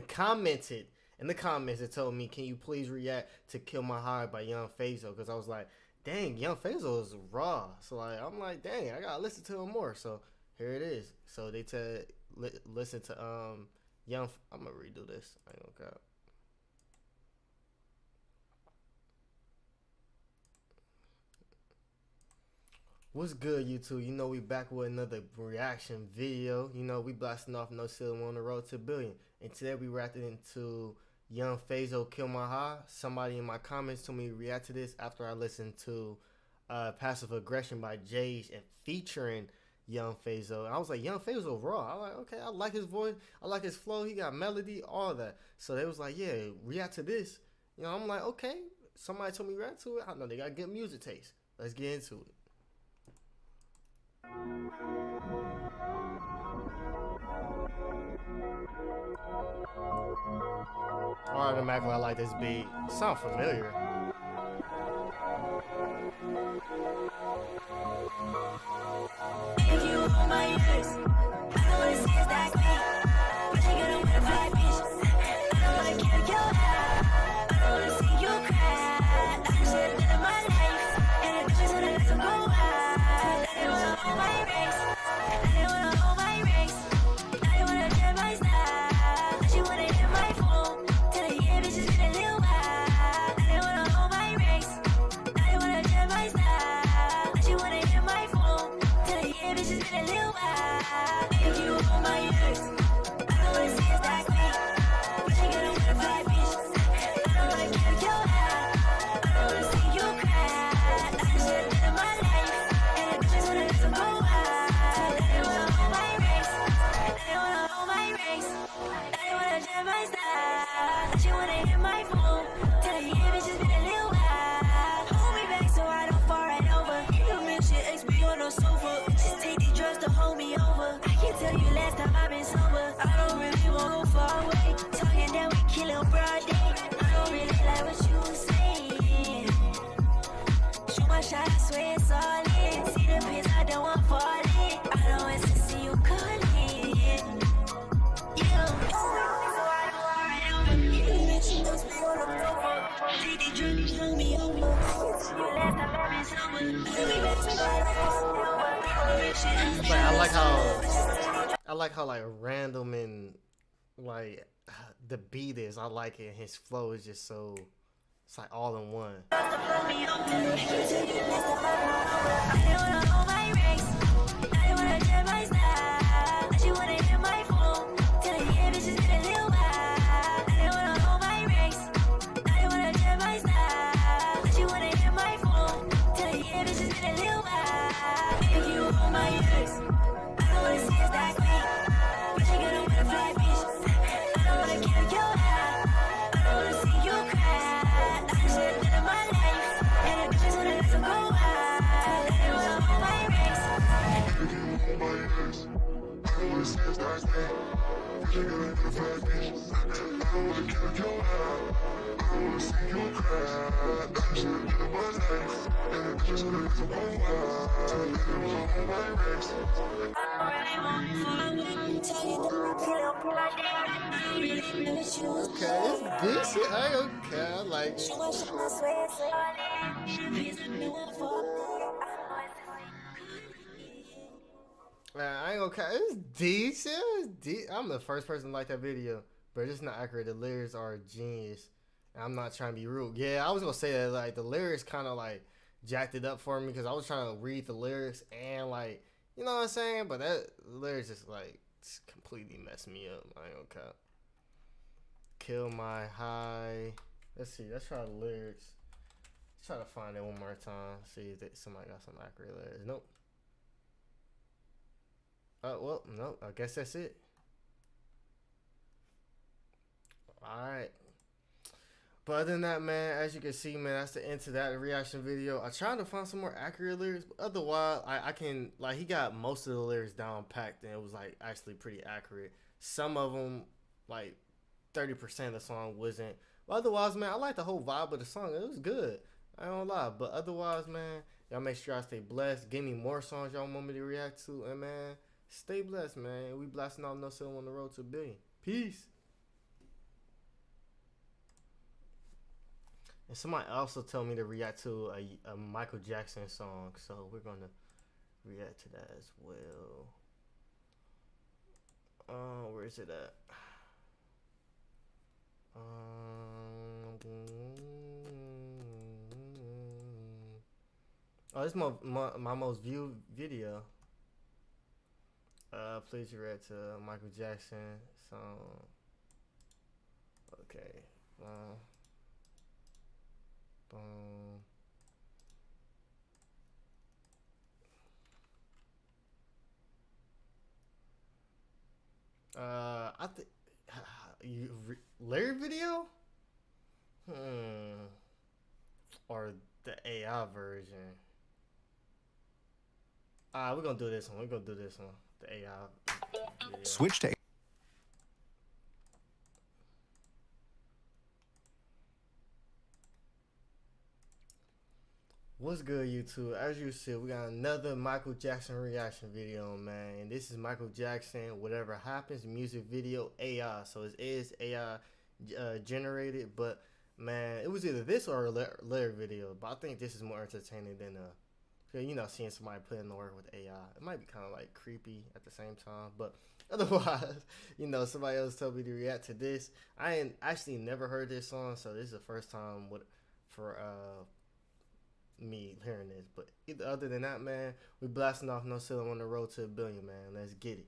commented in the comments that told me, can you please react to Kill My High by Young Fazo? Because I was like, dang, Young Fazo is raw. So like, I'm like, dang, I gotta listen to him more. So here it is. So they listen to I'm gonna redo this. I ain't gonna cap. What's good, YouTube? You know we back with another reaction video. You know we blasting off No Ceiling on the road to 1 billion. And today we reacted into Young Fazo Kill My High. Somebody in my comments told me to react to this after I listened to Passive Aggression by Jage and featuring Young Fazo. And I was like, Young Fazo raw. I was like, okay, I like his voice. I like his flow. He got melody, all that. So they was like, yeah, react to this. You know, I'm like, okay. Somebody told me to react to it. I know they got good music taste. Let's get into it. Automatically, I like this beat. Sound familiar. If you hold my ears, I don't wanna see us that quick. But you gonna wanna fly, bitch. I don't wanna kill your eye. I don't wanna see you cry. I just had a in my life, and the bitches wanna let them go wild. I didn't wanna hold my wrist. I didn't wanna hold my wrist. I didn't wanna jam my style. But you wanna hit my phone. Till the year bitches been a little wild. I didn't wanna hold my wrist. I didn't wanna jam my style. But you wanna hit my phone. Till the year bitches been a little wild. If you hold my ears, I don't wanna see us that quick. But you gonna wanna fly, bitch. I don't wanna kill your eye. I don't wanna see you cry. I just had a in my life, and the bitches wanna let them go wild. I didn't wanna hold my wrist. I didn't wanna hold my wrist. I didn't wanna jam my style. But you wanna hit my phone. Till the year bitches been a little wild. Hold me back so I don't fall right over. You mention XB on the sofa. Just take these drugs to hold me over. I can tell you last time I've been sober. I don't really wanna go far away. Talking that we kill a broad day. I don't really like what you saying. Shoot my shot, I swear it's all in. See the pins, I don't want falling. I don't want to see you calling. Yeah. So I don't fall right over. You mention XB on the sofa. Take these drugs to hold me over. You last time I've been sober. Hold me back so I don't fall over. Like, I like how like random and like the beat is. I like it. His flow is just so, it's like all in one. I didn't wanna hold my wrist. I didn't wanna jam my style. But you wanna hit my phone. Till the year bitches been a little wild. I didn't wanna hold my wrist. I didn't wanna jam my style. But you wanna hit my phone. Till the year bitches been a little wild. If you hold my ears, I don't wanna see us that quick. But you gonna wanna fly, bitch. I don't wanna kill your eye. I don't wanna see you cry. I just had a in my life, and the bitches wanna let them go wild. I didn't wanna hold my wrist. I don't really want to fall away. Tell you that I kill a broad day. I don't really Okay, it's decent. I don't care. I like it. Man, I ain't gonna care. It's decent. I'm the first person to like that video, but it's not accurate. The lyrics are genius. And I'm not trying to be rude. Yeah, I was gonna say that like the lyrics kind of like jacked it up for me because I was trying to read the lyrics and like you know what I'm saying, but that lyrics just like completely messed me up. I ain't gonna care. Kill my high. Let's see. Let's try the lyrics. Let's try to find it one more time. See if somebody got some accurate lyrics. Nope. Well, no. I guess that's it. All right. But other than that, man, as you can see, man, that's the end to that reaction video. I tried to find some more accurate lyrics, but otherwise, I can, like, he got most of the lyrics down packed, and it was, like, actually pretty accurate. Some of them, like, 30% of the song wasn't. But otherwise, man, I like the whole vibe of the song. It was good. I don't lie. But otherwise, man, y'all make sure y'all stay blessed. Give me more songs y'all want me to react to. And, man, stay blessed, man. We blasting off No Ceiling on the road to a billion. Peace. And somebody also told me to react to a Michael Jackson song, so we're gonna react to that as well. Where is it at? Oh, this is my most viewed video. Please react to Michael Jackson song. Okay. Boom. I think lyric video, or the AI version. We're gonna do this one. We're gonna do this one. The AI video. Switch to. What's good, YouTube? As you see, we got another Michael Jackson reaction video, man. And this is Michael Jackson, Whatever Happens, music video, AI. So it is AI generated, but man, it was either this or a lyric video. But I think this is more entertaining than seeing somebody put in the work with AI. It might be kind of like creepy at the same time, but otherwise, somebody else told me to react to this. I ain't actually never heard this song, so this is the first time for me hearing this. But other than that, man, we blasting off No Ceiling on the road to a billion, man. Let's get it.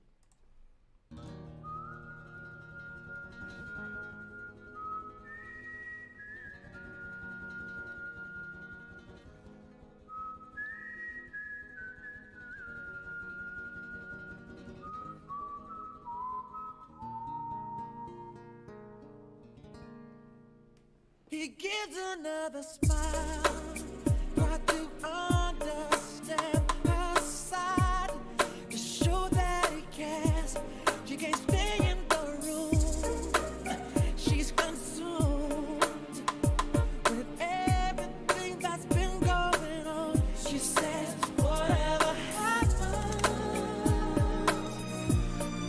He gives another smile. Try to understand her side to show that he cares. She can't stay in the room. She's consumed with everything that's been going on. She says, whatever happens,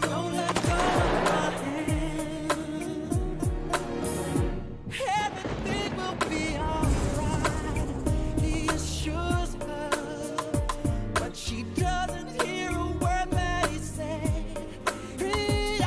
don't let go of my hand. Everything will be alright, he assures her, but she doesn't hear a word that he said. He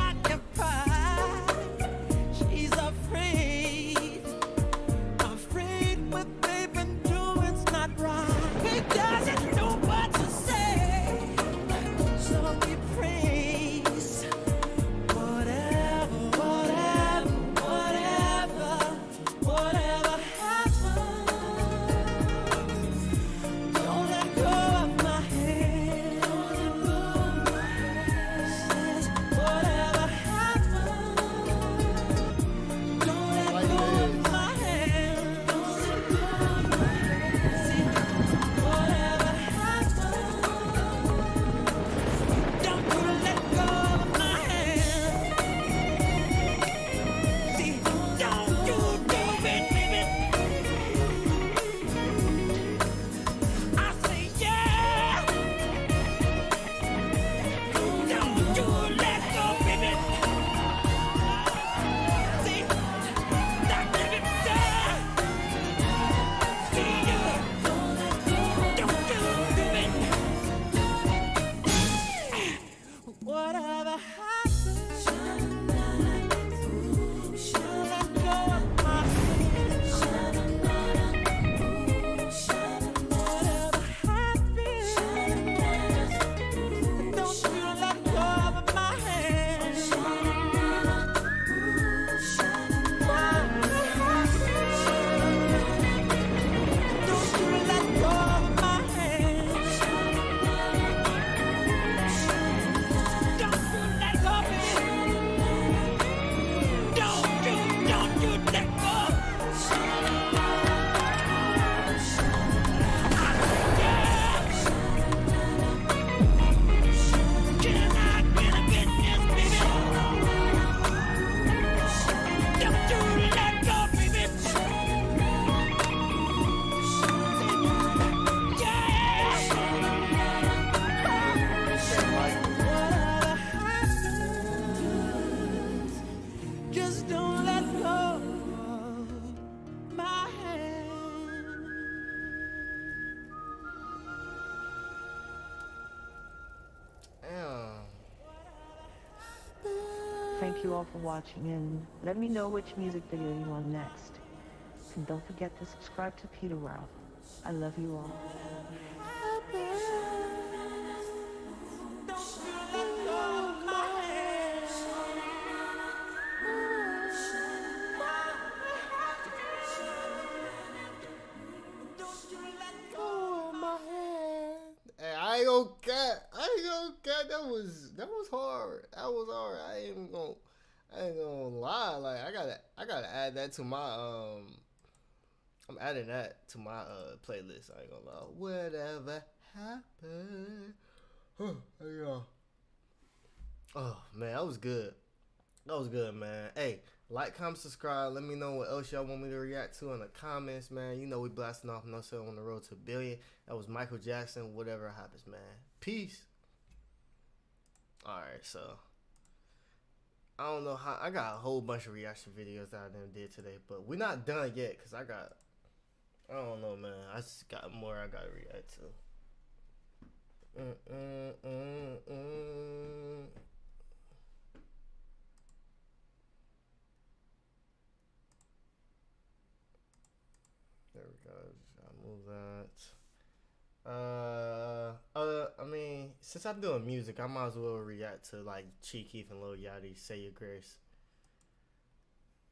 Whatever happens, let go of my hand. Whatever happens, don't you let go of my hand. Don't you let go of my hand. Don't you let go of me. Don't you let go. Can I get a business, baby? Don't you let go, baby. Whatever happens, just don't let go of my hand. Damn. Thank you all for watching, and let me know which music video you want next. And don't forget to subscribe to Peter Ralph. I love you all. Hey, I ain't gonna cat. That was hard. That was hard. I ain't gonna lie. Like I gotta add that to my I'm adding that to my playlist. I ain't gonna lie. Whatever happened. Yeah. Oh man, that was good. That was good, man. Hey, like, comment, subscribe. Let me know what else y'all want me to react to in the comments, man. You know we blasting off No Sale on the road to $1 billion. That was Michael Jackson. Whatever happens, man. Peace. All right, so I don't know how. I got a whole bunch of reaction videos that I done did today, but we're not done yet because I don't know, man. I just got more I gotta react to. There we go. I'll move that. I mean, since I'm doing music, I might as well react to like Chief Keef and Lil Yachty, "Say Your Grace."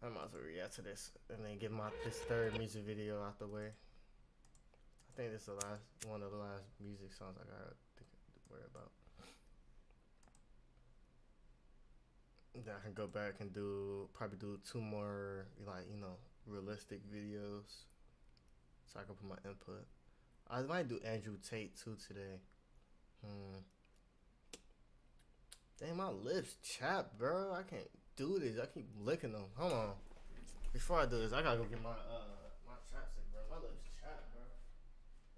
I might as well react to this and then get this third music video out the way. I think this is the last one of the last music songs I gotta worry about. Then I can go back and probably do 2 more, like, realistic videos, so I can put my input. I might do Andrew Tate too today. Damn, my lips chapped, bro. I can't do this. I keep licking them. Hold on. Before I do this, I gotta go get my my chapstick, bro. My lips chapped, bro.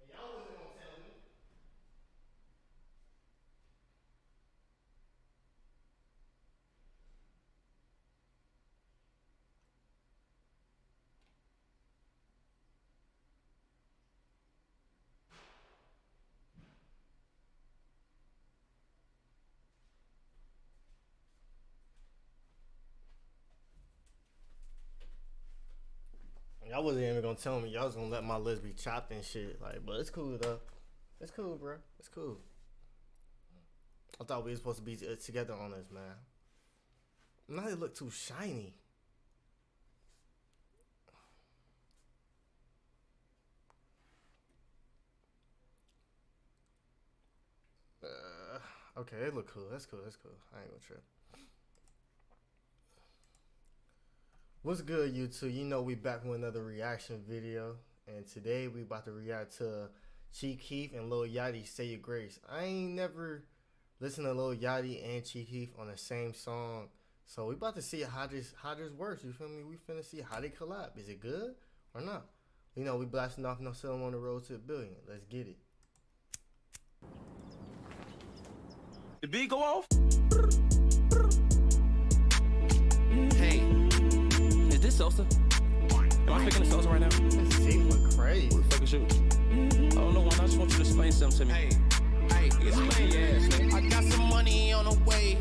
And y'all wasn't gonna tell me. Y'all wasn't even gonna tell me. Y'all was gonna let my lips be chopped and shit. Like, but it's cool though. It's cool, bro. It's cool. I thought we were supposed to be together on this, man. Now they look too shiny. Okay, they look cool. That's cool. That's cool. I ain't gonna trip. What's good, YouTube? You know we back with another reaction video, and today we about to react to Chief Keef and Lil Yachty, "Say Your Grace." I ain't never listened to Lil Yachty and Chief Keef on the same song, so we about to see how this works. You feel me? We finna see how they collab. Is it good or not? You know we blasting off No Sale on the road to $1 billion. Let's get it. The beat go off. Hey, is this Sosa? Am I picking the Sosa right now? This seat look crazy. What the fuck is you? I don't know, I just want you to explain something to me. Hey, explain your ass, man. I got some money on the way.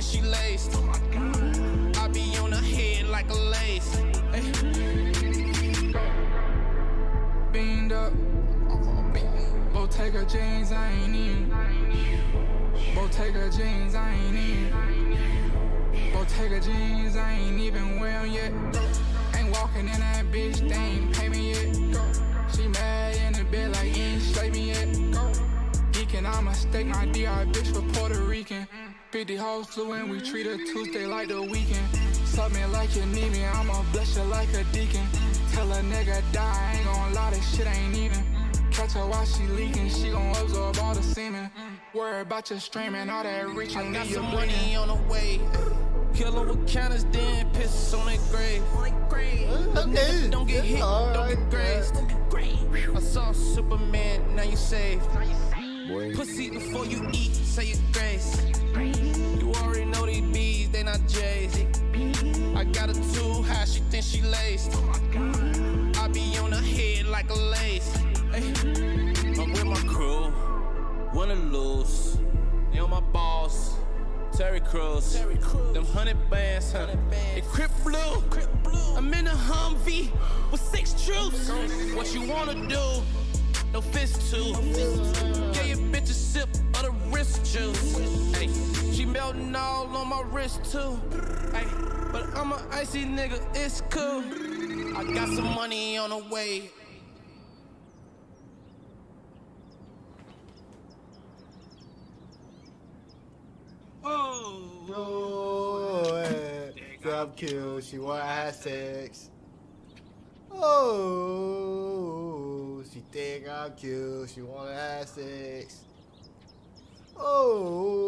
think she laced. I be on her head like a lace. Beamed up. Bottega jeans, I ain't in. Bottega jeans, I ain't in. Bottega jeans, I ain't even wear 'em yet. Ain't walking in that bitch, they ain't pay me yet. She mad in the bed like you ain't slay me yet. Geeking, I'ma stake my DR bitch for Puerto Rican. 50 hoes flew in, we treat her Tuesday like the weekend. Suck me like you need me, I'ma bless you like a deacon. Tell a nigga die, ain't gon' lie, that shit ain't even. Catch her while she leaking, she gon' absorb all the semen. Worry about your streaming, all that reaching. I got some money on the way. Kill her with counters, then piss on that grave. Okay, Don't get hit, don't get grazed. I saw Superman, now you saved. Pussy before you eat, say your grace. You already know these bees, they not J's. I got her too high, she think she laced. I be on her head like a lace. I'm with my crew, wanna lose. They on my balls, Terry Crews. Them 100 bands, huh? They Crip Blue. I'm in a Humvee with 6 troops. What you wanna do? No fist too. Get your bitch a sip of the wrist juice. Hey, she melting all on my wrist too. Hey, but I'm an icy nigga, it's cool. I got some money on the way. Oh, hey. I'm cute. She wanna have sex. Oh, she think I'm cute. She wanna have sex. Oh.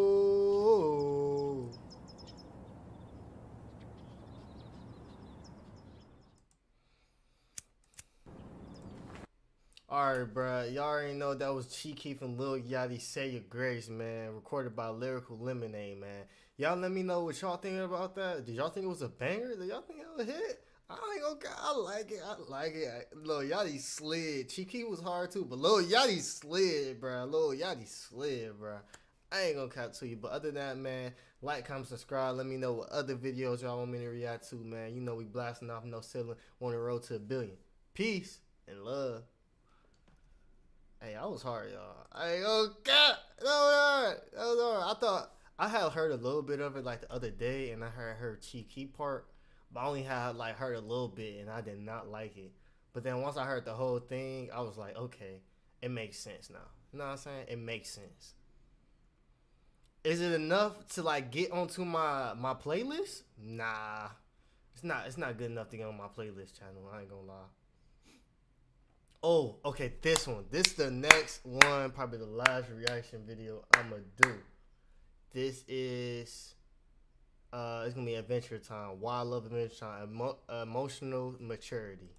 Alright, bruh. Y'all already know that was Cheeky from Lil Yachty, Say Your Grace, man. Recorded by Lyrical Lemonade, man. Y'all let me know what y'all thinking about that. Did y'all think it was a banger? Did y'all think it was a hit? I ain't gonna. I like it. I like it. Lil Yachty slid. Cheeky was hard too, but Lil Yachty slid, bruh. Lil Yachty slid, bruh. I ain't gonna cap to you, but other than that, man, like, comment, subscribe. Let me know what other videos y'all want me to react to, man. You know we blasting off no ceiling on the road to 1 billion. Peace and love. Hey, I was hard, y'all. I ain't gonna cap. That was hard. That was hard. I thought I had heard a little bit of it like the other day, and I heard Cheeky part, but I only had like heard a little bit, and I did not like it. But then once I heard the whole thing, I was like, okay, it makes sense now. You know what I'm saying? It makes sense. Is it enough to like get onto my playlist? Nah, it's not. It's not good enough to get on my playlist channel. I ain't gonna lie. Oh, okay, this one. This is the next one, probably the last reaction video I'ma do. This is, it's gonna be Adventure Time. Why I love Adventure Time. Emotional maturity.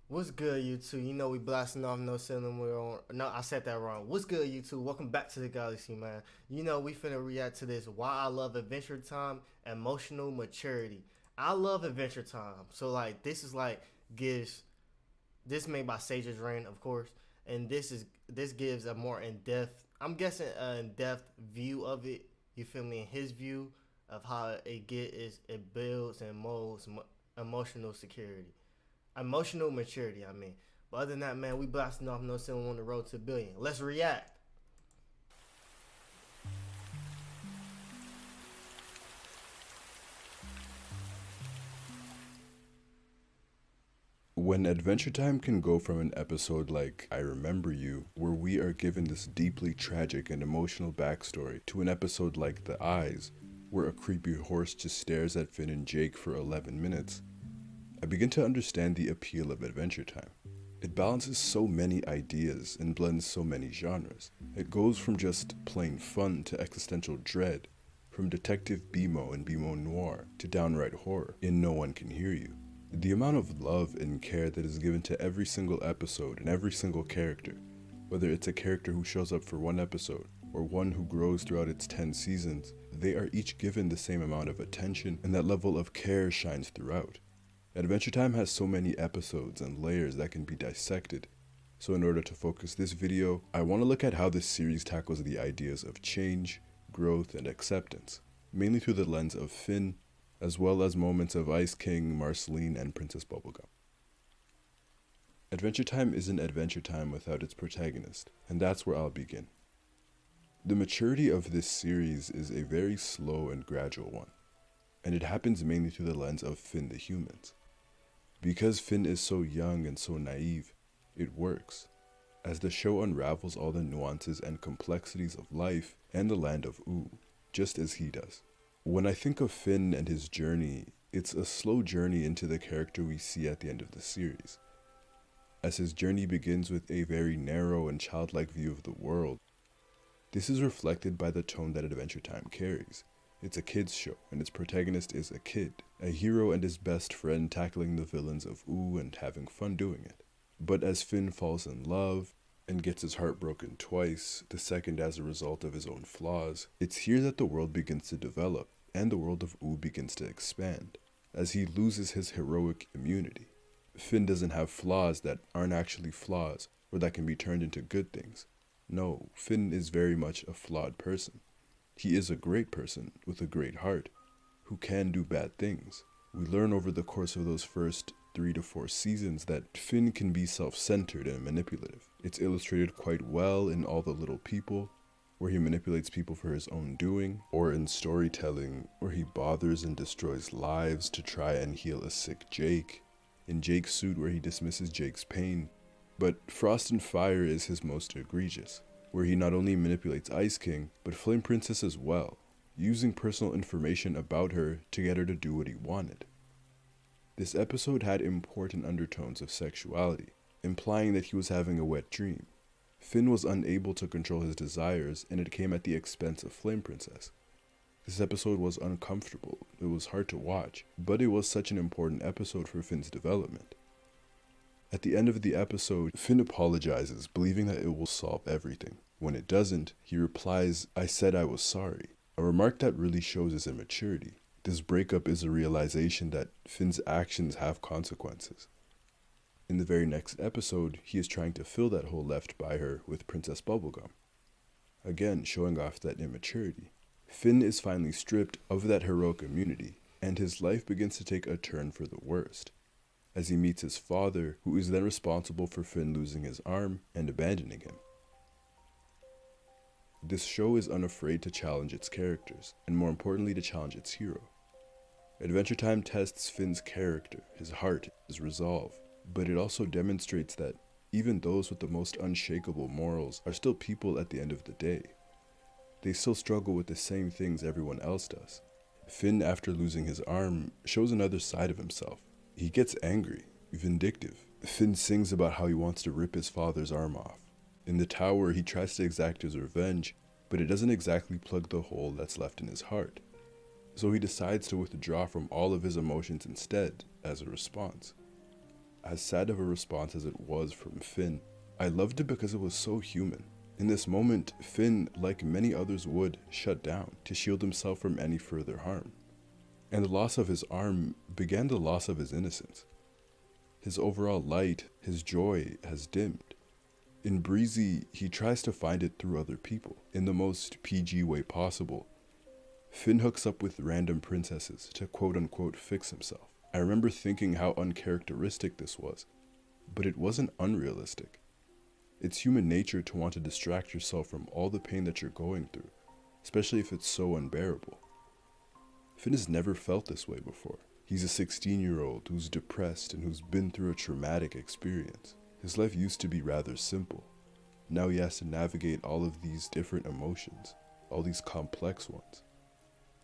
What's good, YouTube? You know we blasting off no ceiling. We're on. No, I said that wrong. What's good, YouTube? Welcome back to the Galaxy, man. You know we finna react to this. Why I love Adventure Time, emotional maturity. I love Adventure Time. So like this is like gives. This made by Sage's Reign, of course, and this gives a more in depth. I'm guessing an in depth view of it. You feel me? His view of how it builds and molds emotional security. Emotional maturity, I mean. But other than that, man, we blasting off no ceiling on the road to 1 billion. Let's react. When Adventure Time can go from an episode like I Remember You, where we are given this deeply tragic and emotional backstory, to an episode like The Eyes, where a creepy horse just stares at Finn and Jake for 11 minutes, I begin to understand the appeal of Adventure Time. It balances so many ideas and blends so many genres. It goes from just plain fun to existential dread, from Detective BMO and BMO Noir to downright horror in No One Can Hear You. The amount of love and care that is given to every single episode and every single character, whether it's a character who shows up for one episode or one who grows throughout its 10 seasons, they are each given the same amount of attention, and that level of care shines throughout. Adventure Time has so many episodes and layers that can be dissected, so in order to focus this video, I want to look at how this series tackles the ideas of change, growth, and acceptance, mainly through the lens of Finn, as well as moments of Ice King, Marceline, and Princess Bubblegum. Adventure Time isn't Adventure Time without its protagonist, and that's where I'll begin. The maturity of this series is a very slow and gradual one, and it happens mainly through the lens of Finn the humans. Because Finn is so young and so naive, it works, as the show unravels all the nuances and complexities of life and the land of Ooo, just as he does. When I think of Finn and his journey, it's a slow journey into the character we see at the end of the series, as his journey begins with a very narrow and childlike view of the world. This is reflected by the tone that Adventure Time carries. It's a kid's show, and its protagonist is a kid, a hero and his best friend tackling the villains of Ooo and having fun doing it. But as Finn falls in love, and gets his heart broken twice, the second as a result of his own flaws, it's here that the world begins to develop, and the world of Ooo begins to expand, as he loses his heroic immunity. Finn doesn't have flaws that aren't actually flaws, or that can be turned into good things. No, Finn is very much a flawed person. He is a great person with a great heart, who can do bad things. We learn over the course of those first 3 to 4 seasons that Finn can be self-centered and manipulative. It's illustrated quite well in All the Little People, where he manipulates people for his own doing, or in Storytelling, where he bothers and destroys lives to try and heal a sick Jake, in Jake's Suit, where he dismisses Jake's pain. But Frost and Fire is his most egregious, where he not only manipulates Ice King, but Flame Princess as well, using personal information about her to get her to do what he wanted. This episode had important undertones of sexuality, implying that he was having a wet dream. Finn was unable to control his desires, and it came at the expense of Flame Princess. This episode was uncomfortable, it was hard to watch, but it was such an important episode for Finn's development. At the end of the episode, Finn apologizes, believing that it will solve everything. When it doesn't, he replies, "I said I was sorry," a remark that really shows his immaturity. This breakup is a realization that Finn's actions have consequences. In the very next episode, he is trying to fill that hole left by her with Princess Bubblegum, again showing off that immaturity. Finn is finally stripped of that heroic immunity, and his life begins to take a turn for the worst, as he meets his father, who is then responsible for Finn losing his arm and abandoning him. This show is unafraid to challenge its characters, and more importantly to challenge its hero. Adventure Time tests Finn's character, his heart, his resolve, but it also demonstrates that even those with the most unshakable morals are still people at the end of the day. They still struggle with the same things everyone else does. Finn, after losing his arm, shows another side of himself. He gets angry, vindictive. Finn sings about how he wants to rip his father's arm off. In the tower, he tries to exact his revenge, but it doesn't exactly plug the hole that's left in his heart. So he decides to withdraw from all of his emotions instead, as a response. As sad of a response as it was from Finn, I loved it because it was so human. In this moment, Finn, like many others would, shut down to shield himself from any further harm. And the loss of his arm began the loss of his innocence. His overall light, his joy, has dimmed. In Breezy, he tries to find it through other people, in the most PG way possible. Finn hooks up with random princesses to quote-unquote fix himself. I remember thinking how uncharacteristic this was, but it wasn't unrealistic. It's human nature to want to distract yourself from all the pain that you're going through, especially if it's so unbearable. Finn has never felt this way before. He's a 16-year-old who's depressed and who's been through a traumatic experience. His life used to be rather simple. Now he has to navigate all of these different emotions, all these complex ones.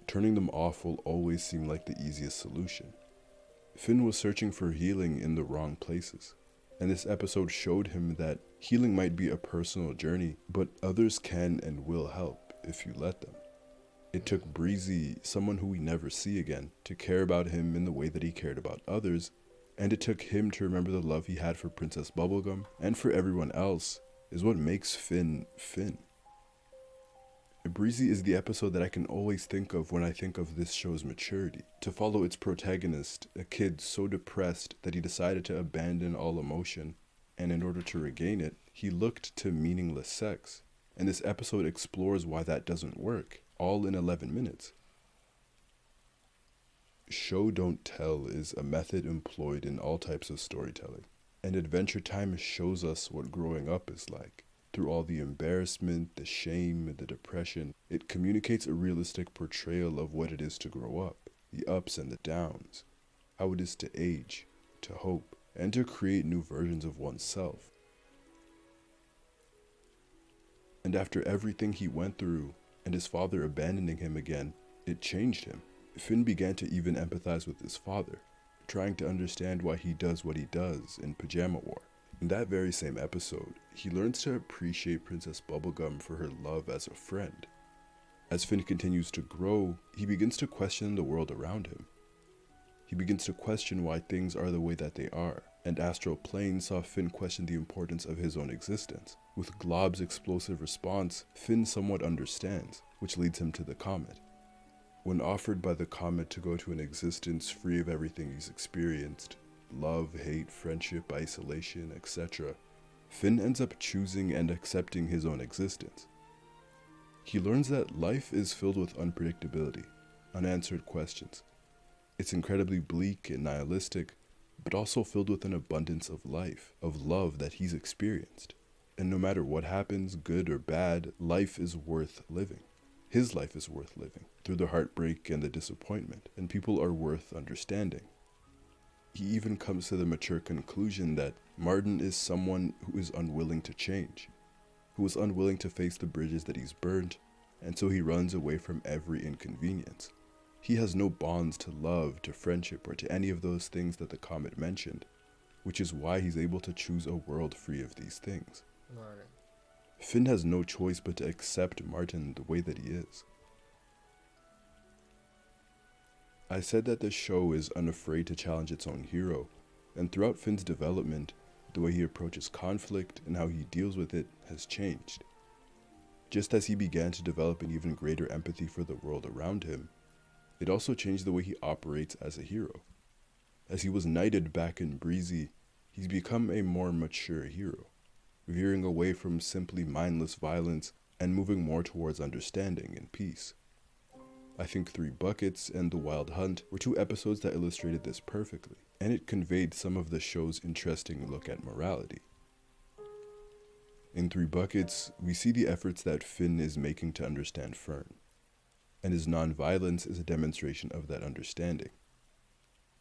Turning them off will always seem like the easiest solution. Finn was searching for healing in the wrong places, and this episode showed him that healing might be a personal journey, but others can and will help if you let them. It took Breezy, someone who we never see again, to care about him in the way that he cared about others, and it took him to remember the love he had for Princess Bubblegum and for everyone else is what makes Finn, Finn. Breezy is the episode that I can always think of when I think of this show's maturity. To follow its protagonist, a kid so depressed that he decided to abandon all emotion, and in order to regain it, he looked to meaningless sex. And this episode explores why that doesn't work, all in 11 minutes. Show don't tell is a method employed in all types of storytelling, and Adventure Time shows us what growing up is like. Through all the embarrassment, the shame, the depression, it communicates a realistic portrayal of what it is to grow up, the ups and the downs, how it is to age, to hope, and to create new versions of oneself. And after everything he went through, and his father abandoning him again, it changed him. Finn began to even empathize with his father, trying to understand why he does what he does in Pajama War. In that very same episode, he learns to appreciate Princess Bubblegum for her love as a friend. As Finn continues to grow, he begins to question the world around him. He begins to question why things are the way that they are, and Astral Plane saw Finn question the importance of his own existence. With Glob's explosive response, Finn somewhat understands, which leads him to the comet. When offered by the comet to go to an existence free of everything he's experienced, love, hate, friendship, isolation, etc., Finn ends up choosing and accepting his own existence. He learns that life is filled with unpredictability, unanswered questions. It's incredibly bleak and nihilistic, but also filled with an abundance of life, of love that he's experienced. And no matter what happens, good or bad, life is worth living. His life is worth living, through the heartbreak and the disappointment, and people are worth understanding. He even comes to the mature conclusion that Martin is someone who is unwilling to change, who is unwilling to face the bridges that he's burned, and so he runs away from every inconvenience. He has no bonds to love, to friendship, or to any of those things that the comet mentioned, which is why he's able to choose a world free of these things. Right. Finn has no choice but to accept Martin the way that he is. I said that the show is unafraid to challenge its own hero, and throughout Finn's development, the way he approaches conflict and how he deals with it has changed. Just as he began to develop an even greater empathy for the world around him, it also changed the way he operates as a hero. As he was knighted back in Breezy, he's become a more mature hero, veering away from simply mindless violence and moving more towards understanding and peace. I think 3 Buckets and The Wild Hunt were 2 episodes that illustrated this perfectly, and it conveyed some of the show's interesting look at morality. In 3 Buckets, we see the efforts that Finn is making to understand Fern, and his non-violence is a demonstration of that understanding.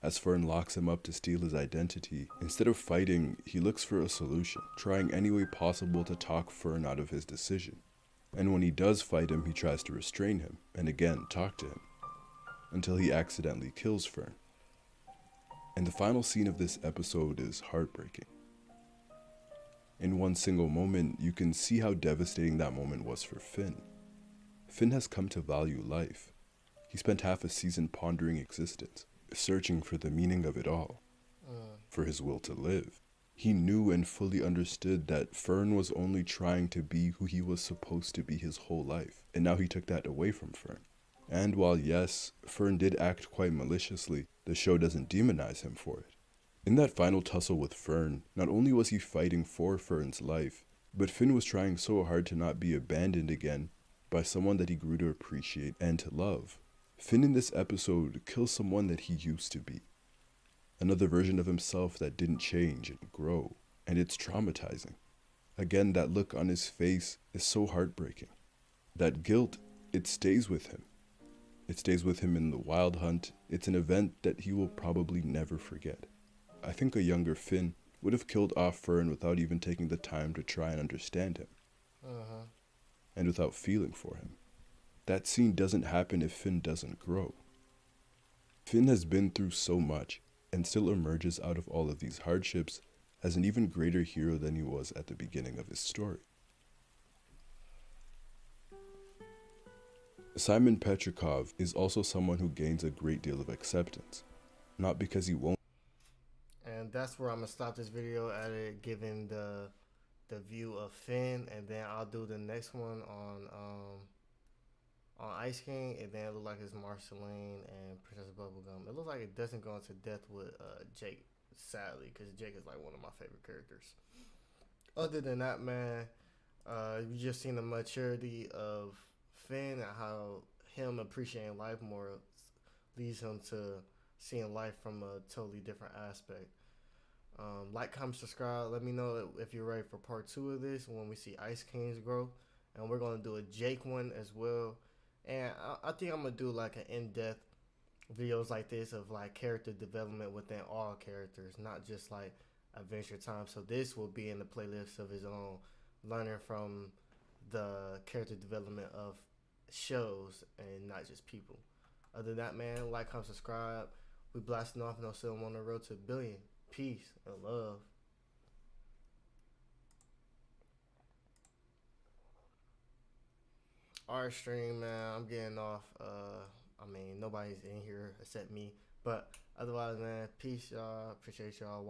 As Fern locks him up to steal his identity, instead of fighting, he looks for a solution, trying any way possible to talk Fern out of his decision. And when he does fight him, he tries to restrain him, and again talk to him, until he accidentally kills Fern. And the final scene of this episode is heartbreaking. In one single moment, you can see how devastating that moment was for Finn. Finn has come to value life. He spent half a season pondering existence, searching for the meaning of it all, for his will to live. He knew and fully understood that Fern was only trying to be who he was supposed to be his whole life, and now he took that away from Fern. And while yes, Fern did act quite maliciously, the show doesn't demonize him for it. In that final tussle with Fern, not only was he fighting for Fern's life, but Finn was trying so hard to not be abandoned again by someone that he grew to appreciate and to love. Finn in this episode kills someone that he used to be. Another version of himself that didn't change and grow, and it's traumatizing. Again, that look on his face is so heartbreaking. That guilt, it stays with him. It stays with him in the Wild Hunt. It's an event that he will probably never forget. I think a younger Finn would have killed off Fern without even taking the time to try and understand him. And without feeling for him. That scene doesn't happen if Finn doesn't grow. Finn has been through so much, and still emerges out of all of these hardships as an even greater hero than he was at the beginning of his story. Simon Petrikov is also someone who gains a great deal of acceptance, not because he won't. And that's where I'm gonna stop this video at it, giving the view of Finn, and then I'll do the next one on on Ice King, and then it looked like it's Marceline and Princess Bubblegum. It looks like it doesn't go into depth with Jake, sadly, because Jake is like one of my favorite characters. Other than that, man, you just seen the maturity of Finn and how him appreciating life more leads him to seeing life from a totally different aspect. Like, comment, subscribe. Let me know if you're ready for part 2 of this when we see Ice King's growth. And we're going to do a Jake one as well. And I think I'm going to do like an in-depth videos like this of like character development within all characters, not just like Adventure Time. So this will be in the playlist of his own, learning from the character development of shows and not just people. Other than that, man, like, comment, subscribe. We blasting off, and I'll see them on the road to 1 billion. Peace and love. Alright, stream, man, I'm getting off. I mean, nobody's in here except me. But otherwise, man, peace, y'all. Appreciate y'all.